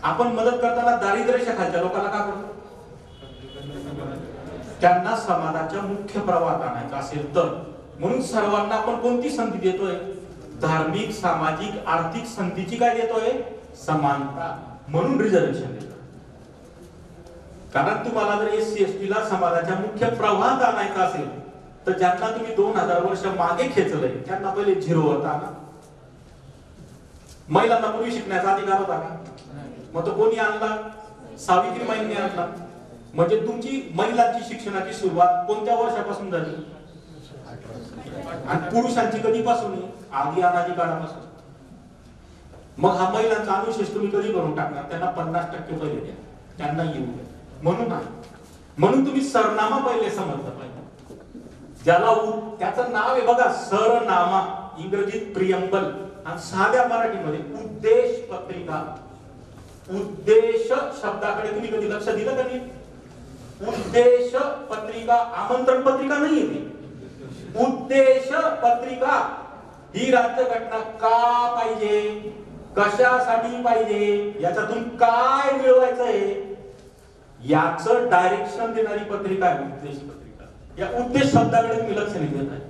आपण मदत करताना दारिद्र्य रेषा खालच्या लोकांना का करतो? त्यांना समाजाच्या मुख्य प्रवाहात आणायचं असेल तर. म्हणून सर्वांना आपण कोणती संधी देतोय? धार्मिक, सामाजिक, आर्थिक संधीची काय देतोय? समानता. म्हणून रिझर्वेशन देतो. कारण तुम्हाला जर SC ST ला समाजाच्या मुख्य प्रवाहात आणायचं असेल तर ज्यांना तुम्ही 2000 वर्ष मागे खेचलंय त्यांना पहिले 0 होता ना. महिलांना पूर्वी शिकण्याचा अधिकार होता का? मग तो कोणी आणला? सावित्रीबाईंनी आणला. म्हणजे तुमची महिलांची शिक्षणाची सुरुवात कोणत्या वर्षापासून झाली? आणि पुरुषांची कधीपासून? आधी अनादी काळापासून. मग हा महिलांचा अनुशेष तुम्ही कधी करून टाकणार? त्यांना 50% पहिले द्या, त्यांना येऊ द्या. म्हणून नाही, म्हणून तुम्ही सरनामा पहिले समजलं पाहिजे. ज्याला त्याचं नाव आहे बघा, सरनामा, इंग्रजीत प्रियम्बल आणि साध्या मराठीमध्ये उद्देश पत्रिका. उद्देश शब्दाकडे तुम्ही कधी लक्ष दिलं का नाही? उद्देश पत्रिका, आमंत्रण पत्रिका नाही आहे. उद्देश पत्रिका ही राज्यघटना का पाहिजे, कशासाठी पाहिजे, याच्यातून काय मिळवायचंय याचं डायरेक्शन देणारी पत्रिका आहे उद्देश पत्रिका. या उद्देश शब्दाकडे तुम्ही लक्ष नाही देत आहे.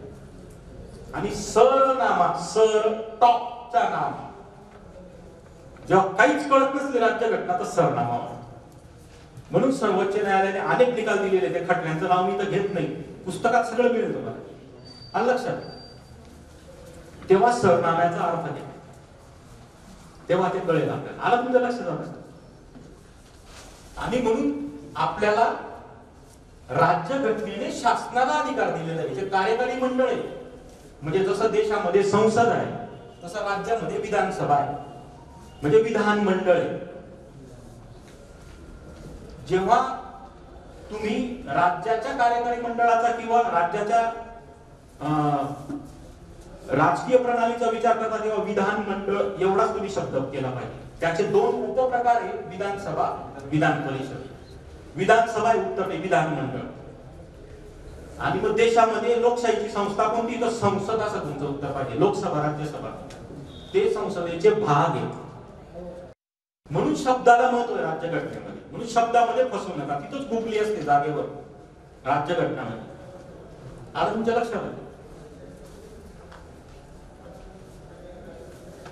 आणि सरनामा, सर टॉपचा नाम, जेव्हा काहीच कळत नसले राज्यघटना तर सरनामा. म्हणून सर्वोच्च न्यायालयाने अनेक निकाल दिलेले, ते खटल्यांचं नाव मी तर घेत नाही, पुस्तकात सगळं मिळेल तुम्हाला. आलं लक्षात? तेव्हा सरनाम्याचा अर्थ घ्या, तेव्हा ते कळेल आपल्याला. आलं तुमच्या लक्षात? आणि म्हणून आपल्याला राज्यघटनेने शासनाला अधिकार दिलेला आहे, जे कार्यकारी मंडळ आहे. म्हणजे जसं देशामध्ये संसद आहे तसं राज्यामध्ये विधानसभा आहे, म्हणजे विधान मंडळ आहे. जेव्हा तुम्ही राज्याच्या कार्यकारी मंडळाचा किंवा राज्याच्या राजकीय प्रणालीचा विचार करता तेव्हा विधान मंडळ एवढाच तुम्ही शब्द केला पाहिजे. त्याचे 2 उपप्रकार आहेत, विधानसभा, विधान परिषद. विधानसभा हे उत्तर नाही, विधान मंडळ. आणि मग देशामध्ये लोकशाहीची संस्था कोणती? तर संसद असं तुमचं उत्तर पाहिजे. लोकसभा, राज्यसभा ते संसदेचे भाग आहेत. म्हणून शब्दाला महत्व आहे राज्यघटनेमध्ये. म्हणून शब्दामध्ये फसवू नका, तिथंच गुगली असते जागेवर राज्यघटनामध्ये. आलं तुमच्या लक्षात?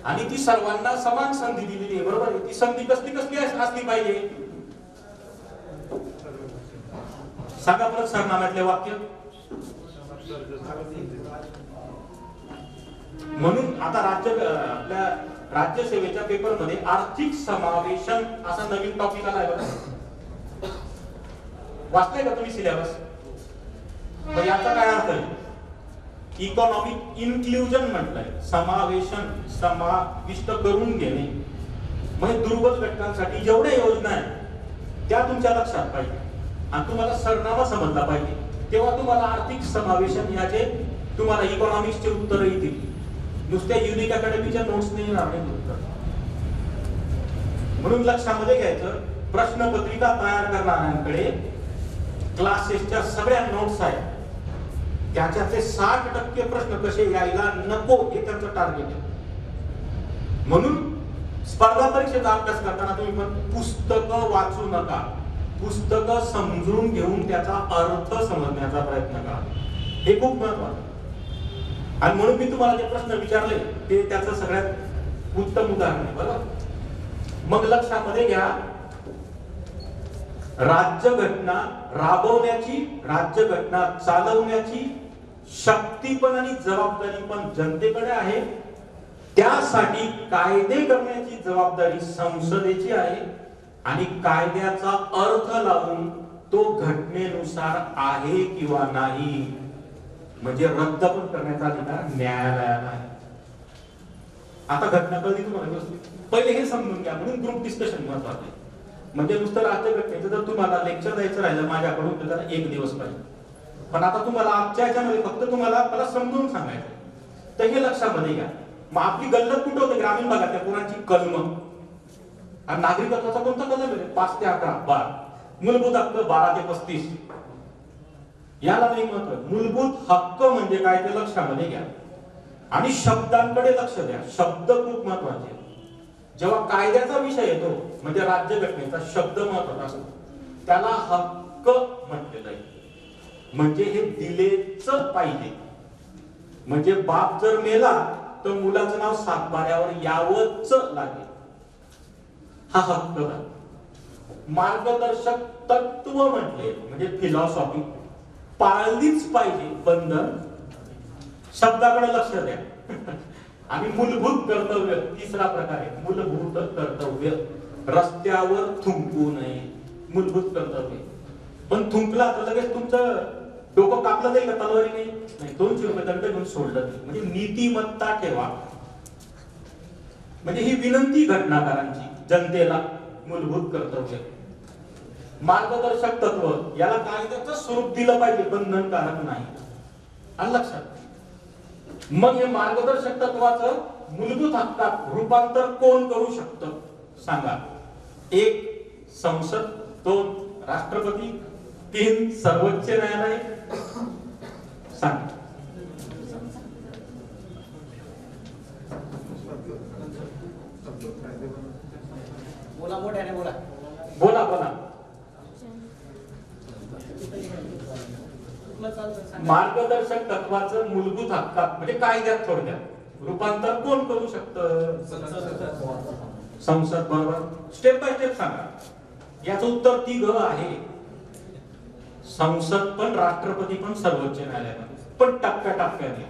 आणि ती सर्वांना समान संधी दिलेली आहे, बरोबर आहे. ती संधी कसली कसली असली पाहिजे? सांगा परत सरनाम्यातले वाक्य. म्हणून आता आपल्या राज्यसेवेच्या पेपरमध्ये आर्थिक समावेशन असा नवीन टॉपिक आलाय बघा. वाचलंय का तुम्ही सिलेबस? मग याचा काय अर्थ आहे? इकॉनॉमिक इन्क्लुजन म्हटलंय, समावेशन, समाविष्ट करून घेणे. म्हणजे दुर्बल घटकांसाठी जेवढ्या योजना आहेत त्या तुमच्या लक्षात पाहिजे आणि तुम्हाला सरनामा समजला पाहिजे. तेव्हा तुम्हाला आर्थिक समावेशन याचे तुम्हाला इकॉनॉमिक्सचे उत्तर येतील. नुसत्या युनिक अकॅडमीच्या नोट्स नाही येणार नाही उत्तर. म्हणून लक्षामध्ये घ्यायचं, प्रश्नपत्रिका तयार करणाऱ्यांकडे क्लासेसच्या सगळ्या नोट्स आहेत. त्याच्यातले 60% प्रश्न कसे यायला नको हे त्यांचं टार्गेट आहे. म्हणून स्पर्धा परीक्षेचा अभ्यास करताना तुम्ही पण पुस्तकं वाचू नका, पुस्तकं समजून घेऊन त्याचा अर्थ समजण्याचा प्रयत्न करा, हे खूप महत्वाचं. आणि म्हणून मी तुम्हाला जे प्रश्न विचारले ते त्याचं सगळ्यात उत्तम उदाहरण आहे. बरोबर. मग लक्षामध्ये घ्या, राज्यघटना राबवण्याची, राज्यघटना चालवण्याची शक्ती पण आणि जबाबदारी पण जनतेकडे आहे. त्यासाठी कायदे करण्याची जबाबदारी संसदेची आहे आणि कायद्याचा अर्थ लावून तो घटनेनुसार आहे किंवा नाही म्हणजे रद्द पण करण्याचा अधिकार न्यायालयाला आहे. आता घटना कळली तुम्हाला व्यवस्थित? पहिले हे समजून घ्या, म्हणून ग्रुप डिस्कशन महत्वाचं आहे. म्हणजे नुसतं राज्यघटनेचं जर तुम्हाला लेक्चर द्यायचं राहिलं माझ्याकडून तर त्याला 1 दिवस पाहिजे, पण आता तुम्हाला आजच्या ह्याच्यामध्ये फक्त तुम्हाला मला समजून सांगायचं, तर हे लक्षामध्ये घ्या. मग आपली गल्लत कुठं होते? ग्रामीण भागात त्या पोरांची कलम. आणि नागरिकत्वाचा कोणता कलम आहे? 5 ते 11, 12. मूलभूत हक्क 12 ते 35. याला नाही महत्व. मूलभूत हक्क म्हणजे काय ते लक्षामध्ये घ्या आणि शब्दांकडे लक्ष द्या. शब्द खूप महत्वाचे. जेव्हा कायद्याचा विषय येतो म्हणजे राज्यघटनेचा शब्द महत्वाचा असतो, त्याला हक्क म्हटलेलं आहे. म्हणजे हे दिलेच पाहिजे. म्हणजे बाप जर मेला तर मुलाचं नाव सातबाऱ्यावर यावंच लागेल, हा हक्क. मार्गदर्शक तत्व म्हटले म्हणजे फिलॉसॉफी पाळलीच पाहिजे, बंधन. शब्दाकडे लक्ष द्या. आणि मूलभूत कर्तव्य, तिसरा प्रकार आहे मूलभूत कर्तव्य. रस्त्यावर थुंकू नये, मूलभूत कर्तव्य. पण थुंकला तर लगेच तुमचं डोकं कापलं जाईल का तलवारीने? नाही, 200 रुपये दंड घेऊन सोडलं. म्हणजे नीतिमत्ता ठेवा. म्हणजे ही विनंती घटनाकारांची जनतेला, मूलभूत कर्तव्य. मार्गदर्शक तत्व, याला कायद्याचं स्वरूप दिलं पाहिजे, बंधनकारक नाही. आलं लक्षात? मग हे मार्गदर्शक तत्वाचं मूलभूत हक्कात रूपांतर कोण करू शकतं सांगा? 1 संसद, 2 राष्ट्रपती, 3 सर्वोच्च न्यायालय. सांगा. बोला, मोठ्याने बोला. बोला बोला. मार्गदर्शक तत्वाचं मूलभूत हक्कात म्हणजे कायद्यात थोडक्यात रूपांतर कोण करू शकतं? संसद. बरोबर. स्टेप बाय स्टेप सांगा. याचं उत्तर 3 आहे. संसद पण, राष्ट्रपती पण, सर्वोच्च न्यायालय पण टप्प्याटप्प्याने.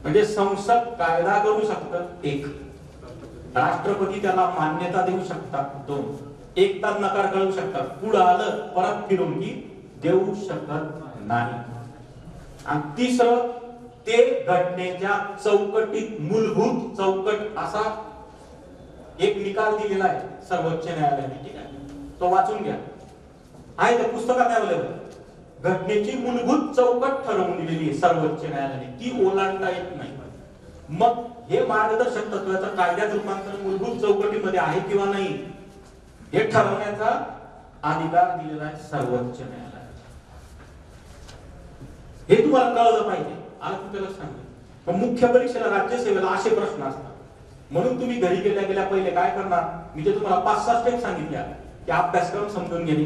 म्हणजे संसद कायदा करू शकतं 1, राष्ट्रपती त्याला मान्यता देऊ शकतात 2, एकदा नकार कळू शकतात, पुढे आलं परत फिरून की देऊ शकत नाही. आणि 3 ते घटनेच्या चौकटीत, मूलभूत चौकट असा एक निकाल दिलेला आहे सर्वोच्च न्यायालयाने. ठीक आहे, तो वाचून घ्या. आहे त्या पुस्तकात अवेलेबल. घटनेची मूलभूत चौकट ठरवून दिलेली आहे सर्वोच्च न्यायालयाने, ती ओलांडता येत नाही. मग हे मार्गदर्शक तत्वाचं कायद्यात रूपांतर मूलभूत चौकटीमध्ये आहे किंवा नाही हे ठरवण्याचा अधिकार दिलेला आहे सर्वोच्च न्यायालयाने. हे तुम्हाला कळलं पाहिजे. आलं तुमच्या लक्षात? मुख्य परीक्षेला, राज्यसेवेला असे प्रश्न असतात. म्हणून तुम्ही घरी गेल्या पहिले काय करणार? मी ते तुम्हाला 5-6 स्टेप सांगितल्या, त्या अभ्यासक्रम समजून घेणे,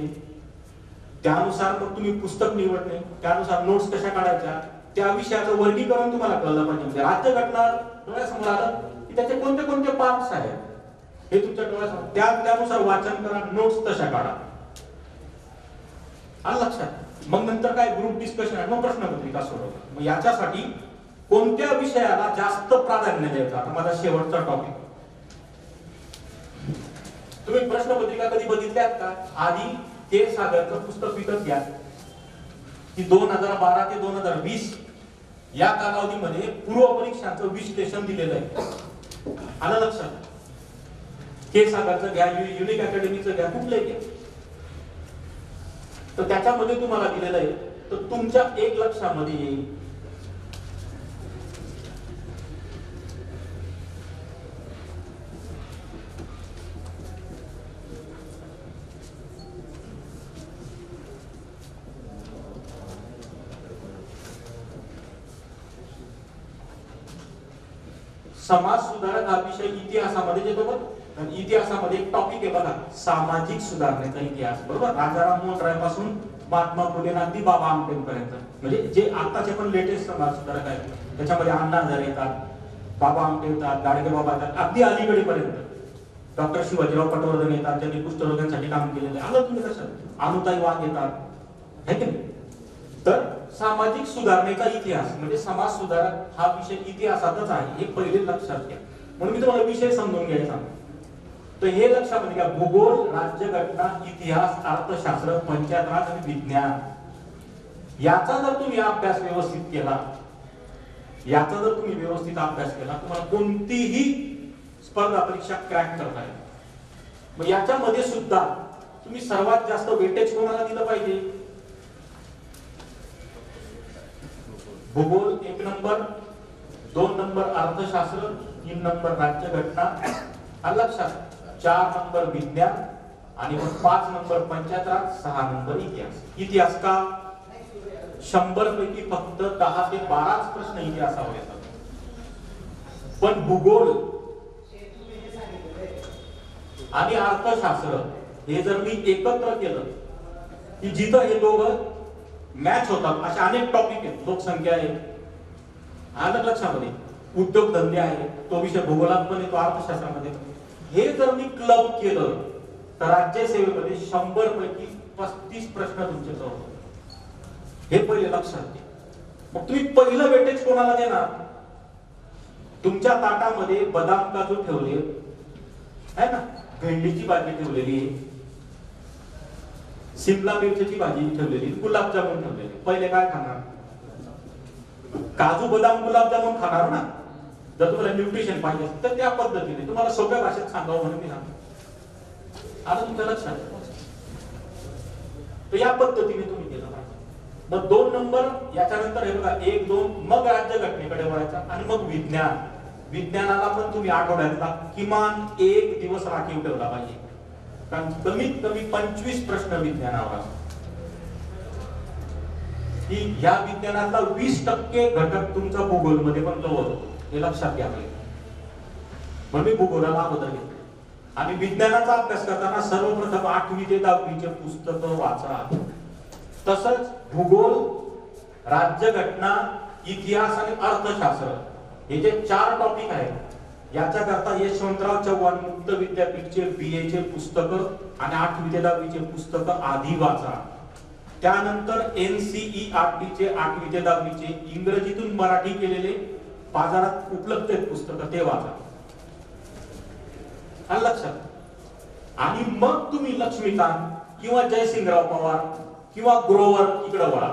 त्यानुसार मग तुम्ही पुस्तक निवडणे, त्यानुसार नोट्स कशा काढायच्या, त्या विषयाचं वर्गीकरण तुम्हाला कळलं पाहिजे. म्हणजे राज्यघटना डोळ्यासमोर आलं की त्याचे कोणते कोणते पार्ट्स आहेत हे तुमच्या डोळ्यासमोर, त्यानुसार वाचन करा, नोट्स तशा काढा. आलं लक्षात? मग नंतर काय ग्रुप डिस्कशन आहे, मग प्रश्नपत्रिका सोडवा. मग याच्यासाठी कोणत्या विषयाला जास्त प्राधान्य द्यायचं, आता माझा शेवटचा टॉपिक. तुम्ही प्रश्नपत्रिका कधी बघितल्यात का? आधी के सागरचं पुस्तक विकत घ्या, की 2012 ते 2020 या कालावधीमध्ये पूर्व परीक्षांचं विश्लेषण दिलेलं आहे. आलं लक्षात? के सागरचं घ्या, युनिक अकॅडमीचं घ्या, कुठलंही घ्या. तर त्याच्यामध्ये तुम्हाला दिलेलं आहे, तर तुमच्या एक लक्षामध्ये येईल समाज सुधारक हा विषय इतिहासामध्ये येतो बघ. इतिहासामध्ये एक टॉपिक आहे बघा, सामाजिक सुधारणेचा इतिहास, बरोबर. राजाराम मोहन राय पासून महात्मा फुले अगदी बाबा आमटेपर्यंत, म्हणजे जे आताचे पण लेटेस्ट समाज सुधारक आहेत त्याच्यामध्ये अण्णा हजारे येतात, बाबा आमटे येतात, गाडगे बाबा येतात, अगदी अलीकडेपर्यंत डॉक्टर शिवाजीराव पटवर्धन येतात, त्यांनी कुष्ठरोग्यांसाठी काम केलेलं आहे. आलं तुम्ही लक्षात. अनुताई वाघ येतात, है की नाही. तर सामाजिक सुधारणेचा इतिहास म्हणजे समाज सुधारक हा विषय इतिहासातच आहे, हे पहिले लक्षात घ्या. म्हणून मी तुम्हाला विषय समजून घ्यायचा. तर हे लक्षात घ्या, भूगोल, राज्यघटना, इतिहास, अर्थशास्त्र, पंचायत राज आणि विज्ञान याचा जर तुम्ही अभ्यास व्यवस्थित केला, याचा जर तुम्ही व्यवस्थित अभ्यास केला, तुम्हाला कोणतीही स्पर्धा परीक्षा क्रॅक करता येईल. मग याच्यामध्ये सुद्धा तुम्ही सर्वात जास्त वेटेज कोणाला दिलं पाहिजे? भूगोल 1 नंबर, 2 नंबर अर्थशास्त्र, 3 नंबर राज्यघटना, लक्षात, 4 नंबर विज्ञान आणि 5 नंबर पंचायत राज, 6 नंबर इतिहास. इतिहास का? 100 पैकी फक्त 10 ते 12 प्रश्न इतिहासावर येतात. पण भूगोल आणि अर्थशास्त्र हे जर मी एकत्र केलं की जिथं हे दोघं मॅच होतात असे अनेक टॉपिक आहेत. लोकसंख्या आहे, आलं लक्षामध्ये, उद्योगधंदे आहे, तो विषय भूगोलात पण येतो, अर्थशास्त्रामध्ये. हे जर मी क्लब केलं तर राज्यसेवेमध्ये 100 पैकी 35 प्रश्न तुमचे जवळ होतात. हे पहिले लक्षात घ्या. मग तुम्ही पहिलं वेटेज कोणाला देणार? तुमच्या ताटामध्ये बदाम काजू ठेवले आहे ना, भेंडीची भाजी ठेवलेली आहे, शिमला मिरचीची भाजी ठेवलेली, गुलाबजामुन ठेवलेले. पहिले काय खाणार? काजू बदाम गुलाबजामुन खाणार ना. जर तुम्हाला न्यूट्रिशन पाहिजे तर त्या पद्धतीने तुम्हाला सोप्या भाषेत सांगावं म्हणून मी सांगतो. आता तुमच्या लक्षात, तर या पद्धतीने तुम्ही केलं पाहिजे. मग 2 नंबर याच्यानंतर हे बघा 1, 2, मग राज्यघटनेकडे वळायचा आणि मग विज्ञान. विज्ञानाला पण तुम्ही आठवड्यातला किमान 1 दिवस राखीव ठेवला पाहिजे, कारण कमीत कमी 25 प्रश्न विज्ञानावर असतात. की या विज्ञानातला 20% घटक तुमचा भूगोलमध्ये पण कव्हर होतो, हे लक्षात घ्या. म्हणून मी भूगोलाला अगोदर घेतलं. आणि विज्ञानाचा अभ्यास करताना सर्वप्रथम 8वी ते 10वीचे पुस्तकं वाचा. तसंच भूगोल, राज्यघटना, इतिहास आणि अर्थशास्त्र हे जे 4 टॉपिक आहेत याच्याकरता यशवंतराव चव्हाण मुक्त विद्यापीठचे BA चे पुस्तकं आणि 8वी ते 10वीचे पुस्तकं आधी वाचा. त्यानंतर NCERT चे 8वी ते 10वीचे इंग्रजीतून मराठी केलेले बाजारात उपलब्ध आहेत पुस्तकं, ते वाचा. आलं लक्षात. आणि मग तुम्ही लक्ष्मीकांत किंवा जयसिंगराव पवार किंवा ग्रोवर इकडे वळा.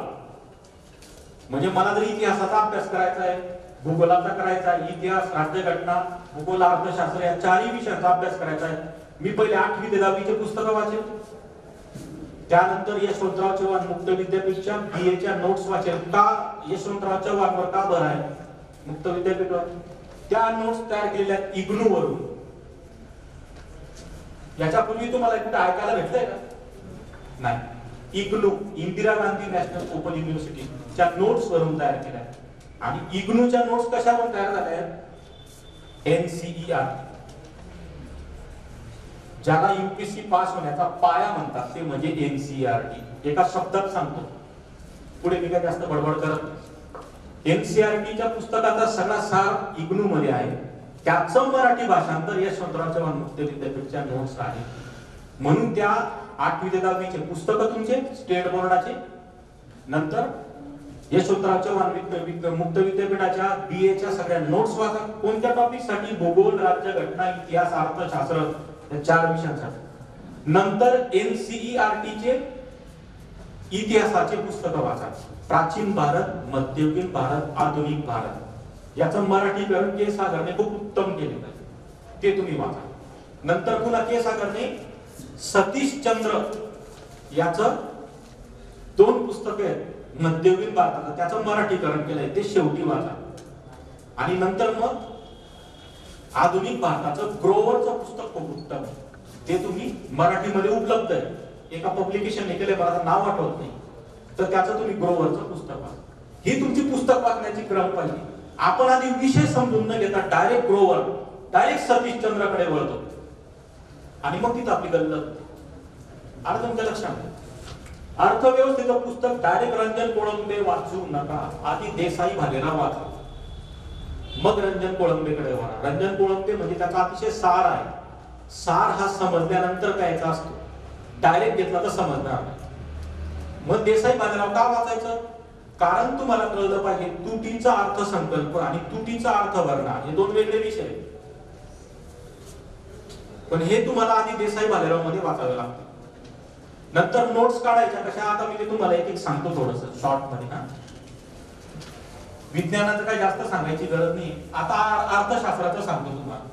म्हणजे मला जर इतिहासाचा अभ्यास करायचा आहे, भूगोलाचा करायचा आहे, इतिहास, राज्यघटना, भूगोल, अर्थशास्त्र या 4ही विषयांचा अभ्यास करायचा आहे, मी पहिले 8वी ते 10वीचे पुस्तकं वाचेल. त्यानंतर यशवंतराव चव्हाण मुक्त विद्यापीठच्या BA च्या नोट्स वाचेल. का यशवंतराव चव्हाणवर का भर आहे मुक्त विद्यापीठवर? त्या नोट्स तयार केलेल्या इग्नू वरून. याच्यापूर्वी तुम्हाला कुठे ऐकायला भेटलंय का? नाही. इग्नू, इंदिरा गांधी नॅशनल ओपन युनिव्हर्सिटीच्या नोट्स वरून तयार केल्या. आणि इग्नूच्या नोट्स कशावरून तयार झाल्या? NCERT. ज्याला UPSC पास होण्याचा पाया म्हणतात ते म्हणजे NCERT. एका शब्दात सांगतो, पुढे मी काय जास्त बडबड करत. NCERTच्या पुस्तकाचा सगळा सार इग्नू मध्ये आहे. त्याचं मराठी भाषांतर यशवंतराव चव्हाण मुक्त विद्यापीठच्या नोट्स आहे. म्हणून त्या 8वी ते 10वीचे पुस्तकं तुमचे स्टेट बोर्डाचे, नंतर यशवंतराव चव्हाण मुक्त विद्यापीठाच्या BA च्या सगळ्या नोट्स वाचा. कोणत्या टॉपिक साठी? भूगोल, राज्यघटना, इतिहास, अर्थशास्त्र या 4 विषयांसाठी. नंतर NCERT चे इतिहासाचे पुस्तकं वाचा. प्राचीन भारत, मध्ययुगीन भारत, आधुनिक भारत याचं मराठीकरण के सागरने खूप उत्तम केलेलं आहे, ते तुम्ही वाचा. नंतर पुन्हा के सागरने सतीश चंद्र याचं 2 पुस्तकं आहेत मध्ययुगीन भारताचं, त्याचं मराठीकरण केलंय, ते शेवटी वाचा. आणि नंतर मग आधुनिक भारताचं ग्रोवरचं पुस्तक खूप उत्तम, ते तुम्ही मराठीमध्ये उपलब्ध आहे. एका पब्लिकेशनने केलंय, मला नाव आठवत नाही, तर त्याचं तुम्ही ग्रोवरचं पुस्तक वाचा. ही तुमची पुस्तक वाचण्याची क्रम पाहिजे. आपण आधी विषय समजून न घेता डायरेक्ट ग्रोवर, डायरेक्ट सतीश चंद्राकडे वळतो आणि मग तिथं आपली गल्लत. आता तुमच्या लक्षात अर्थव्यवस्थेचं पुस्तक डायरेक्ट रंजन कोळंबे वाचू नका. आधी देसाई भालेराव वाचा, मग रंजन कोळंबेकडे वळा. रंजन कोळंबे म्हणजे त्याचा अतिशय सार आहे. सार हा समजल्यानंतर प्यायचा असतो, डायरेक्ट घेतला तर समजणार नाही. मग देसाई भालेराव का वाचायचं? कारण तुम्हाला कळलं पाहिजे तुटीचा अर्थसंकल्प आणि तुटीचा अर्थवर्णा हे दोन वेगळे विषय आहेत. पण हे तुम्हाला आधी देसाई भालेराव मध्ये वाचावे लागतं. नंतर नोट्स काढायच्या कशा, आता मी ते तुम्हाला एक एक सांगतो थोडस शॉर्ट मध्ये. ना विज्ञानाचं काही जास्त सांगायची गरज नाही. आता अर्थशास्त्राचं सांगतो तुम्हाला.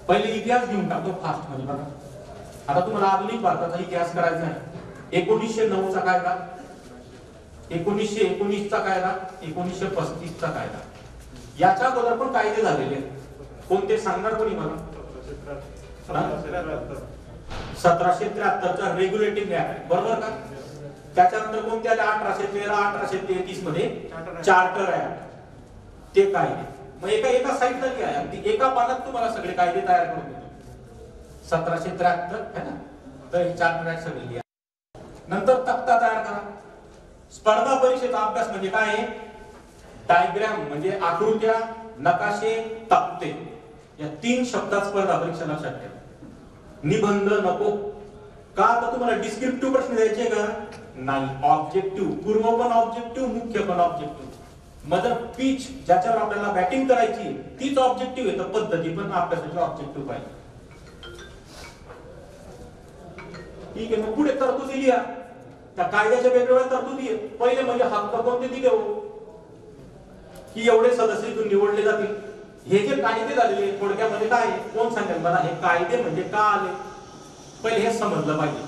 पहिले इतिहास घेऊन टाकतो फास्ट मध्ये. बघा आता तुम्हाला आधुनिक भारताचा इतिहास करायचा आहे. 1909 चा कायदा, 1919 चा कायदा, 1935 चा कायदा. याच्या अगोदर पण कायदे झालेले कोणते सांगणार कोणी मला? 1773 चा रेग्युलेटिंग ऍक्ट, बरोबर का? त्याच्यानंतर कोणते आले? 1813, 1833 मध्ये चार्टर ऍक्ट. ते कायदे मग एका साईडला लिहा, अगदी एका पानात तुम्हाला सगळे कायदे तयार करून देतो. 1773 है ना, तर हे चार्टर ऍक्ट सगळे लिहा. नंतर तक्ता तयार करा. स्पर्धा परीक्षेचा अभ्यास म्हणजे काय आहे? डायग्राम म्हणजे आकृत्या, नकाशे, तक्ते. या 3 शब्दात स्पर्धा परीक्षा लक्षात ठेवा. निबंध नको का? तर तुम्हाला डिस्क्रिप्टिव्ह प्रश्न द्यायचे का? नाही. ऑब्जेक्टिव्ह, पूर्व पण ऑब्जेक्टिव्ह, मुख्य पण ऑब्जेक्टिव्ह. मदर पिच ज्याच्यावर आपल्याला बॅटिंग करायची तीच ऑब्जेक्टिव्ह आहे, तर पद्धती पण अभ्यासाची ऑब्जेक्टिव्ह पाहिजे. ठीक आहे. मग पुढे तरतुदी लिहा. त्या कायद्याच्या वेगवेगळ्या तरतुदी आहेत. पहिले म्हणजे हक्क कोणते दिले हो, की एवढे सदस्य इथून निवडले जातील. हे जे कायदे झालेले थोडक्यामध्ये काय आहे? कोण सांगेल मला हे कायदे म्हणजे का आले? पहिले हे समजलं पाहिजे.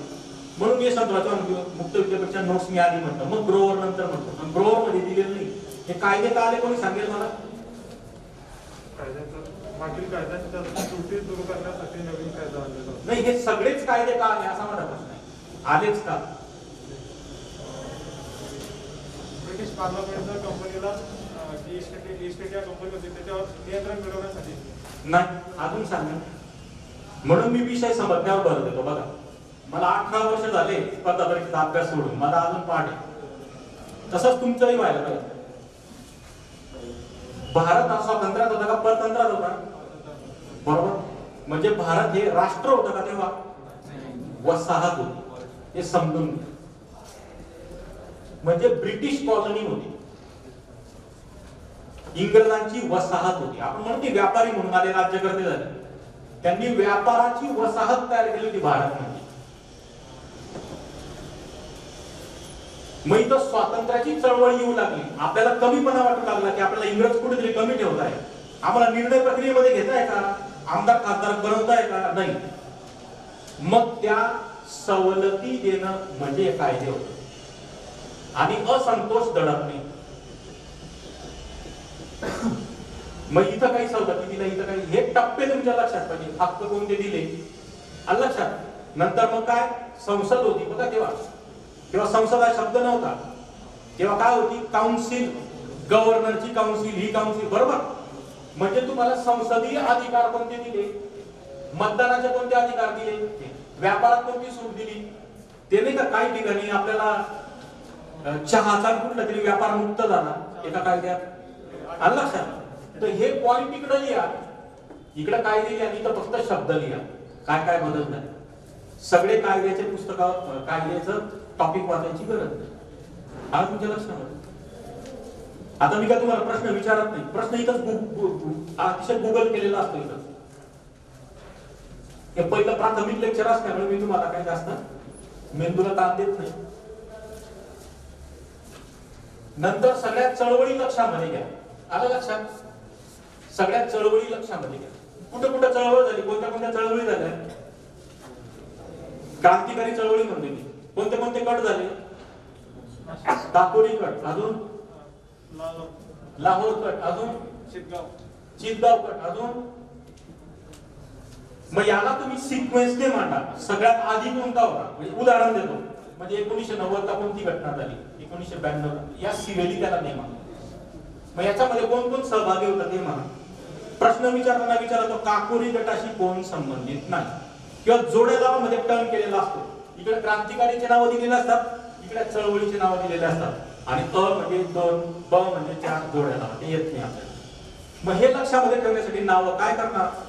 म्हणून यशवंतराव मुक्त विद्यापीठच्या नोट्स मी आधी म्हणतो, मग ग्रोवर नंतर म्हणतो. पण ग्रोवर मध्ये दिलेलं नाही. हे कायदे का आले कोणी सांगेल मला? मागील कायद्यांच्या त्रुटी दूर करण्यासाठी नवीन कायदा आणलेला नाही. हे सगळेच कायदे का आले असा माझा प्रश्न आहे. आलेच का? ब्रिटिश पार्लमेंटच्या कंपनीला ईस्ट इंडिया कंपनी होती त्याच्यावर नियंत्रण मिळवण्यासाठी नाही. अजून सांगा. म्हणून मी विषय समजण्यावर भर देतो. बघा मला 18 वर्ष झाले स्पर्धा परीक्षेचा अभ्यास सोडून, मला अजून पाठ आहे. तसंच तुमचंही व्हायला पाहिजे. भारत हा स्वातंत्र्यात होता का परतंत्रात होता? बरोबर. म्हणजे भारत हे राष्ट्र होतं का तेव्हा? वसाहत होती. हे समजून घ्या. म्हणजे ब्रिटिश कॉलनी होती, इंग्रजांची वसाहत होती. आपण म्हणतो व्यापारी म्हणून आले, राज्यकर्ते झाले. त्यांनी व्यापाराची वसाहत तयार केली होती भारत मध्ये. मग इथं स्वातंत्र्याची चळवळ येऊ लागली. आपल्याला कमीपणा वाटू लागला की आपल्याला इंग्रज कुठेतरी कमी ठेवत आहे. आम्हाला निर्णय प्रक्रियेमध्ये घेताय का? आमदार खासदार बनवताय का? नाही. मग त्या सवलती देणं म्हणजे कायदे होते आणि असंतोष दडपणे. मग इथं काही सवलती दिल्या, इथं काही, हे टप्पे तुमच्या लक्षात पाहिजे. हक्क कोणते दिले आलं लक्षात. नंतर मग काय? संसद होती. बघा तेव्हा संसद हा शब्द नव्हता. तेव्हा काय होती? काउन्सिल, गव्हर्नरची काउन्सिल, ही काउन्सिल, बरोबर. म्हणजे तुम्हाला संसदीय अधिकार कोणते दिले? मतदानाचे कोणते अधिकार दिले? व्यापारात कोणती सूट दिली? ते नाही का काही ठिकाणी आपल्याला चहाचा कुठला तरी व्यापार मुक्त झाला एका कायद्यात, आलं लक्षात. तर हे पॉइंट इकडे लिहा, इकडे काय लिहिले आणि इथं फक्त शब्द लिहा. काय काय बदललं? सगळे कायद्याचे पुस्तक, कायद्याचं टॉपिक वाचायची गरज नाही. आज तुमच्या लक्षात. आता मी काय तुम्हाला प्रश्न विचारत नाही. प्रश्न इथंच अतिशय गुगल केलेला असतो. इथं हे पहिलं प्राथमिक लेक्चर असल्यामुळे मी तुम्हाला काही जास्त मेंदूला ताण देत नाही. नंतर सगळ्यात चळवळी लक्षामध्ये घ्या. आलं लक्षात? सगळ्यात चळवळी लक्षामध्ये घ्या. कुठं कुठं चळवळ झाली, कोणत्या कोणत्या चळवळी झाल्या? क्रांतिकारी चळवळी म्हणते मी. कोणते कोणते कट झाले? दापोली कट, अजून लाहोर कट, अजून चितगाव कट, अजून. मग याला तुम्ही सिक्वेन्सने मांडा. सगळ्यात आधी कोणता होता? म्हणजे उदाहरण देतो. म्हणजे 1990ला कोणती घटना झाली, 1992ला, या सिरियली त्याला नेमा. मग याच्यामध्ये कोण कोण सहभागी होतं ते म्हणा. प्रश्न विचारताना विचारतो काकोरी गटाशी कोण संबंधित नाही, किंवा जोड्या गावामध्ये टर्न केलेला असतो. इकडे क्रांतिकारीचे नावं दिलेले असतात, इकडे चळवळीचे नावं दिलेले असतात, आणि अ म्हणजे 2, ब म्हणजे 4 जोड्या गाव, ते येत नाही आपल्याला. मग हे लक्षामध्ये ठेवण्यासाठी नावं काय करणार,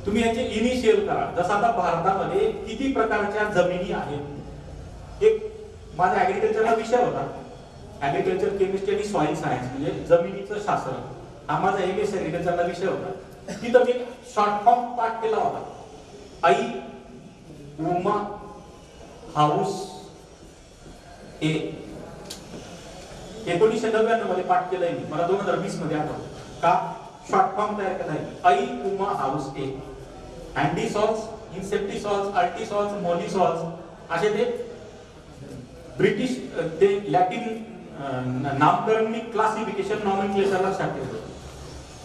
तुम्ही याचे इनिशियल करा. जसं आता भारतामध्ये किती प्रकारच्या जमिनी आहेत. एक माझा ऍग्रिकल्चरचा विषय होता, ऍग्रिकल्चर केमिस्ट्री आणि सॉइल सायन्स, म्हणजे जमिनीचं शास्त्र. हा माझा एमएस ऍग्रिकल्चरचा विषय होता. तिथं मी शॉर्ट फॉर्म पाठ केला होता, आई उमा हाऊस ए. 1999 मध्ये पाठ केलंय मी, मला 2020 मध्ये आठवलं. का शॉर्ट फॉर्म तयार केलाय, आई उमा हाऊस ए. अँडीसॉल्स, इन्सेप्टिसॉल्स, अल्टीसॉल्स, मोलिसॉल्स असे ते ब्रिटिश ते लॅटिन नामकरण मी क्लासिफिकेशन नॉमेनक्लेचर लक्षात ठेवतो.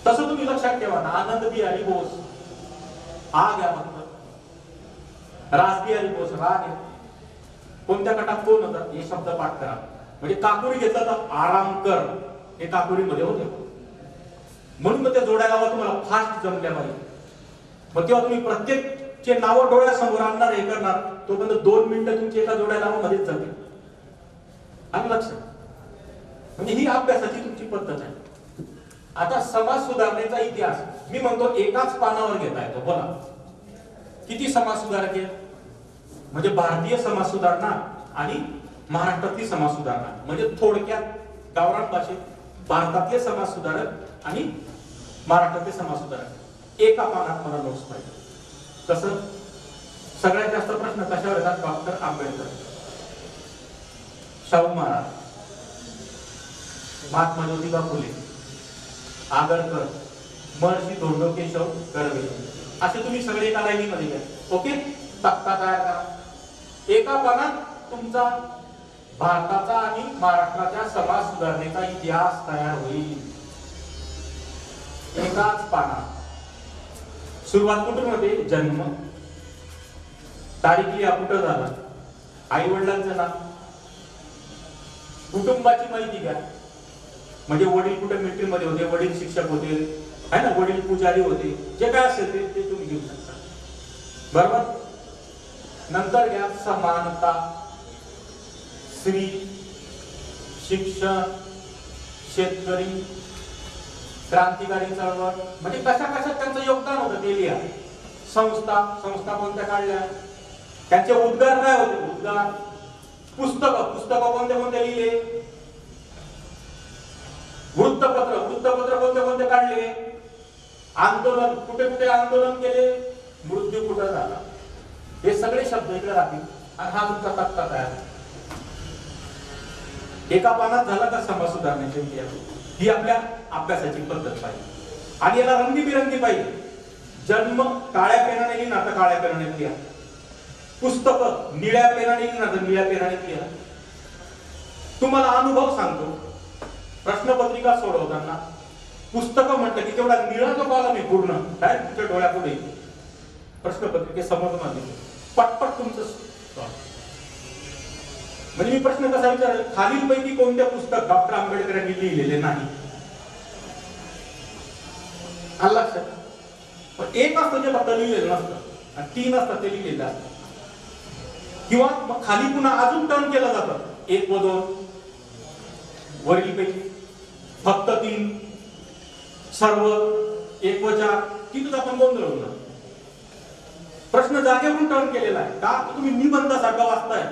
तसं तुम्ही लक्षात ठेवा ना, आनंद बिहारी बोस आ घ्या फक्त, रास बिहारी बोस रा घ्या, कोणत्या गटात कोण होतात हे शब्द पाठ करा. म्हणजे काकुरी घेतला तर आराम कर हे काकुरीमध्ये होते. म्हणून मग त्या जोड्या गावात तुम्हाला फास्ट जमल्या पाहिजे. मग तेव्हा तुम्ही प्रत्येकचे नावं डोळ्यासमोर आणणार, हे करणार, तोपर्यंत 2 मिनिटं तुमची एका जोड्या नावामध्येच जाते. आणि लक्षात, म्हणजे ही अभ्यासाची तुमची पद्धत आहे. आता समाज सुधारणेचा इतिहास मी म्हणतो एकाच पानावर घेता येतो. बोला किती समाज सुधारक आहे, म्हणजे भारतीय समाज सुधारणा आणि महाराष्ट्रातली समाज सुधारणा, म्हणजे थोडक्यात गावरान भाषेत भारतातले समाज सुधारक आणि महाराष्ट्रातले समाज सुधारक एका पानात मला नोट्स पाहिजे. कसं सगळ्यात जास्त प्रश्न कशावर येतात, डॉक्टर आंबेडकर, शाहू महाराज, महात्मा ज्योतिबा फुले, आगरकर, महर्षी धोंडो केशव कर्वे, असे तुम्ही सगळे एका लाईनीमध्ये घ्या. ओके, तक्ता तयार करा. एका पानात तुमचा भारताचा आणि महाराष्ट्राच्या समाज सुधारणेचा इतिहास तयार होईल. एकाच पानात. सुरुवात कुठून होते, जन्म, तारीख लिहा, कुठं झाला, आई वडिलांचं नाव, कुटुंबाची माहिती घ्या, म्हणजे वडील कुठे मिलिटरीमध्ये होते, वडील शिक्षक होते, है ना, वडील पुजारी होते, जे काय असेल ते तुम्ही घेऊ शकता. बरोबर. नंतर घ्या समानता, स्त्री, शिक्षण, शेतकरी, क्रांतिकारी चळवळ, म्हणजे कशा कशात त्यांचं योगदान होतं ते लिहा. संस्था कोणत्या काढल्या, त्यांचे उद्गार काय होते, उद्गार. पुस्तक कोणते लिहिले, वृत्तपत्र कोणते काढले, आंदोलन कुठे कुठे आंदोलन केले, मृत्यू कुठे झाला, हे सगळे शब्द इकडे राहतील. आणि हा तुमचा तक्ता तयार. एका पानात झाला का समाज सुधारण्याचे इतिहास. ही आपल्या अभ्यासाची पद्धत पाहिजे, आणि याला रंगीबिरंगी पाहिजे. जन्म काळ्या पेनाने लिहिणार तर काळ्या पेनाने लिहा, पुस्तक निळ्या पेनाने लिहिणार तर निळ्या पेनाने लिहा. तुम्हाला अनुभव सांगतो, प्रश्नपत्रिका सोडवताना पुस्तकं म्हटलं की तेवढा निळा जो कॉलम आहे पूर्ण डायरेक्ट तुमच्या डोळ्यापुढे प्रश्नपत्रिके समोर पटपट तुमचं. म्हणजे मी प्रश्न कसा विचारला, खालीलपैकी कोणत्या पुस्तक डॉक्टर आंबेडकर यांनी लिहिलेले नाही. आलं लक्षात. पण एक असतं जे फक्त लिहिलेलं नसतं, आणि 3 असतात ते लिहिलेलं असतं. किंवा मग खाली पुन्हा अजून टर्न केलं जातं, 1 व 2, वरीलपैकी फक्त 3, सर्व 1 व 4, तिथून आपण गोंधळ होणार. प्रश्न जागेवरून टर्न केलेला आहे. का तुम्ही निबंधासारखा वाचताय,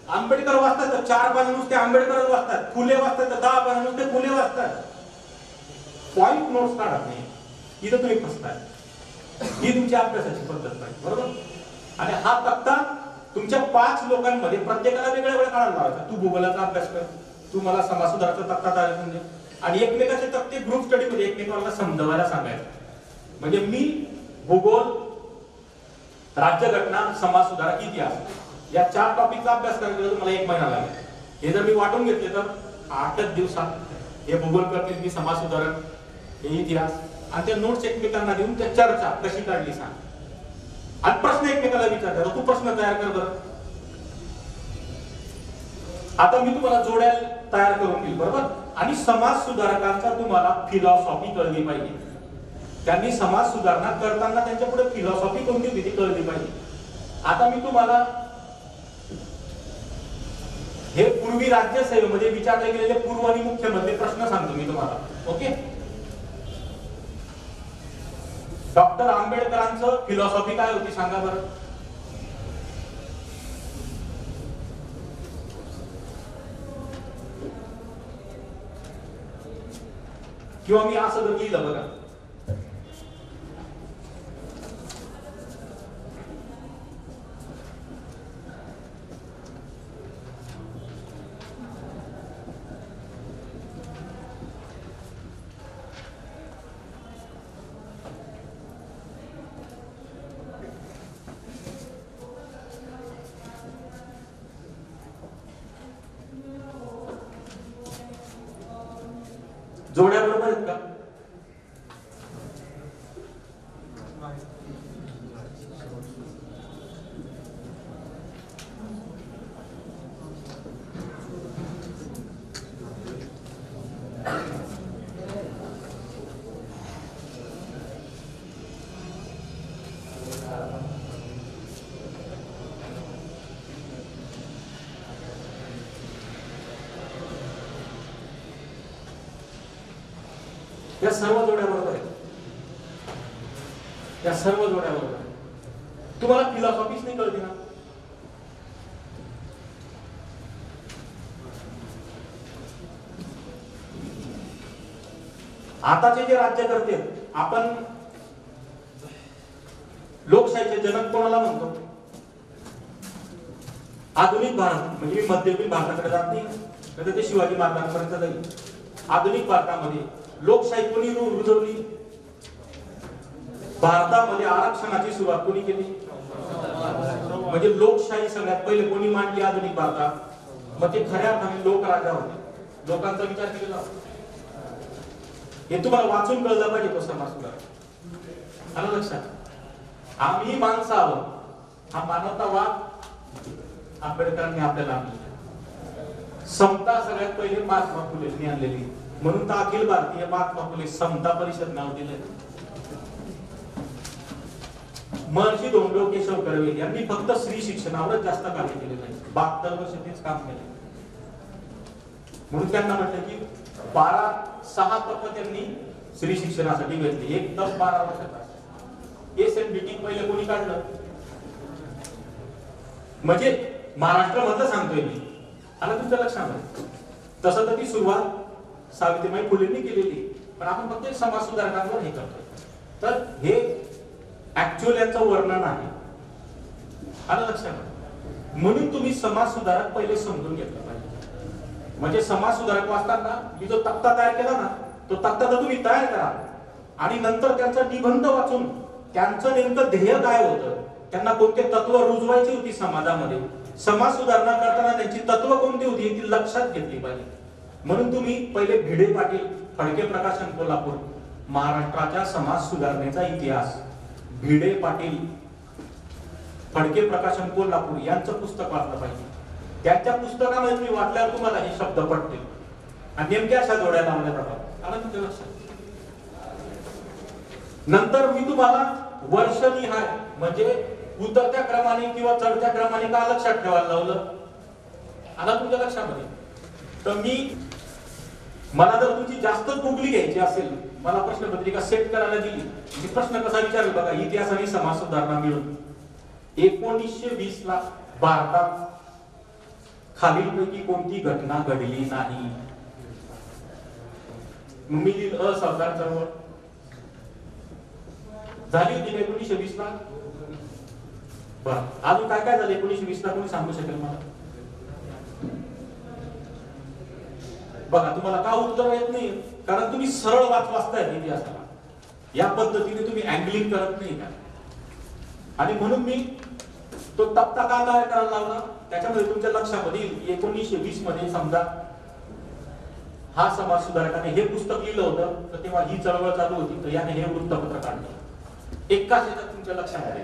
आंबेडकर वाचतात तर 4 पानं नुसते आंबेडकर वाचतात, फुले वाचतात तर 10 पानं नुसते फुले वाचतात. पॉइंट नोट्स काढत नाही, इथं तुम्ही फसताय. ही तुमच्या अभ्यासाची पद्धत पाहिजे. बरोबर. आणि हा तक्ता तुमच्या 5 लोकांमध्ये प्रत्येकाला वेगळ्या वेगळ्या काढायला लावायचा. तू भूगोलाचा अभ्यास कर, तू मला समाज सुधारणाचा तक्ता तयार करून दे, आणि एकमेकाचे तक्ते ग्रुप स्टडी मध्ये एकमेकांना समजवायला सांगायचं. म्हणजे मी भूगोल, राज्यघटना, समाज सुधारक, इतिहास या 4 टॉपिकचा अभ्यास करायला मला 1 महिना लागेल. हे जर मी वाटून घेतले तर 8च दिवसात हे भूगोल करतील, मी समाज सुधारक, हे इतिहास, आणि त्या नोट्स एकमेकांना देऊन त्या चर्चा कशी काढली सांग. आणि प्रश्न एकमेकाला विचारतात. तू प्रश्न तयार कर बरं. आता मी तुम्हाला जोड्या तयार करून दिली बरोबर. आणि समाज सुधारकांचा तुम्हाला फिलॉसॉफी कळली पाहिजे. त्यांनी समाज सुधारणा करताना त्यांच्या पुढे फिलॉसॉफी कोणती होती ती कळली पाहिजे. आता मी तुम्हाला हे पूर्वी राज्यसेवेमध्ये विचारले गेलेले पूर्व आणि मुख्यमंत्री प्रश्न सांगतो मी तुम्हाला. ओके. डॉक्टर आंबेडकरांचं फिलॉसॉफी काय होती सांगा बरं. किंवा मी असं जर लिहिलं बघा, जोड्या बरोबर आहेत का? या सर्व जोड्या बरोबर आहेत. या सर्व जोड्या बरोबर आहेत. तुम्हाला फिलॉसॉफीच नाही कळते ना. आताचे जे राज्यकर्ते आपण लोकशाहीचे जनक कोणाला म्हणतो? आधुनिक भारत म्हणजे मी मध्ययुगीन भारताकडे जात नाही, ते शिवाजी महाराजांपर्यंत जाईल. आधुनिक भारतामध्ये लोकशाही कोणी रुजवली? भारतामध्ये आरक्षणाची सुरुवात कोणी केली? म्हणजे लोकशाही सगळ्यात पहिले कोणी मांडली आधुनिक भारतात? मग ते खऱ्या अर्थाने लोकराजा होते. लोकांचा विचार केलेला हे तुम्हाला वाचून कळलं पाहिजे. तो समाज सुधारक आलं लक्षात. आम्ही माणसं आहोत हा मानवतावाद आंबेडकरांनी आपल्याला आणला. समता सगळ्यात पहिले महात्मा फुलेंनी आणलेली. म्हणून तर अखिल भारतीय महात्मा फुले समता परिषद नाव दिले. महर्षी धोंडो केशव कर्वे यांनी फक्त स्त्री शिक्षणावरच जास्त कार्य केले नाही. 72 वर्ष तेच काम केले. म्हणून त्यांना म्हटलं की 6 तप त्यांनी स्त्री शिक्षणासाठी घेतली. एक तप 12 वर्षाचा. एसएनडीटी पहिले कोणी काढलं? म्हणजे महाराष्ट्र मधलं सांगतोय मी. आला तुमच्या लक्षात. तसं तर ती सुरुवात सावित्रीबाई फुलेंनी केलेली. पण आपण फक्त समाज सुधारकांवर हे करतोय. तर हे ऍक्च्युअल यांचं वर्णन आहे. आलं लक्षात. म्हणून तुम्ही समाज सुधारक पहिले समजून घेतलं पाहिजे. म्हणजे समाज सुधारक वाचताना मी जो तक्ता तयार केला ना, तो तक्ता तर तुम्ही तयार करा आणि नंतर त्यांचा निबंध वाचून त्यांचं नेमकं ध्येय काय होतं, त्यांना कोणते तत्व रुजवायची होती समाजामध्ये, समाज सुधारणा करताना त्यांची तत्व कोणती होती ती लक्षात घेतली पाहिजे. म्हणून तुम्ही पहिले भिडे पाटील, फडके प्रकाशन कोल्हापूर, महाराष्ट्राच्या समाज सुधारणेचा इतिहास, भिडे पाटील, फडके प्रकाशन कोल्हापूर यांचं पुस्तक वाचलं पाहिजे. त्यांच्या पुस्तकामध्ये तुम्ही वाचल्यावर तुम्हाला हे शब्द पडतील आणि नेमक्या अशा जोड्या लावल्या जातात. आलं तुमच्या लक्षात. नंतर मी तुम्हाला वर्षनिहाय म्हणजे उतरत्या क्रमाने किंवा चढत्या क्रमाने का लक्षात ठेवायला लावलं? आला तुमच्या लक्षामध्ये. तर मला जर तुमची जास्त गुगली घ्यायची असेल, मला प्रश्नपत्रिका सेट करायला दिली, मी प्रश्न कसा विचारला बघा, इतिहास आणि समाज सुधारणा मिळून 1920 ला भारतात खालीलपैकी कोणती घटना घडली नाही? मी लिहिलं असहकार चळवळ झाली होती 1920 ला. बरं, अजून काय काय झालं 1920 ला कोणी सांगू शकेल मला? बघा, तुम्हाला का उत्तर येत नाही? कारण तुम्ही सरळ वाचताय इतिहासाला. या पद्धतीने तुम्ही अँगलिंग करत नाही का? आणि म्हणून मी तो तक्ता का तयार करायला लावला, त्याच्यामध्ये तुमच्या लक्षामध्ये 1920 मध्ये समजा हा समाज सुधारकाने हे पुस्तक लिहिलं होतं, तर तेव्हा ही चळवळ चालू होती, तर याने हे वृत्तपत्र काढलं. एकाच याच्यात तुमच्या लक्षामध्ये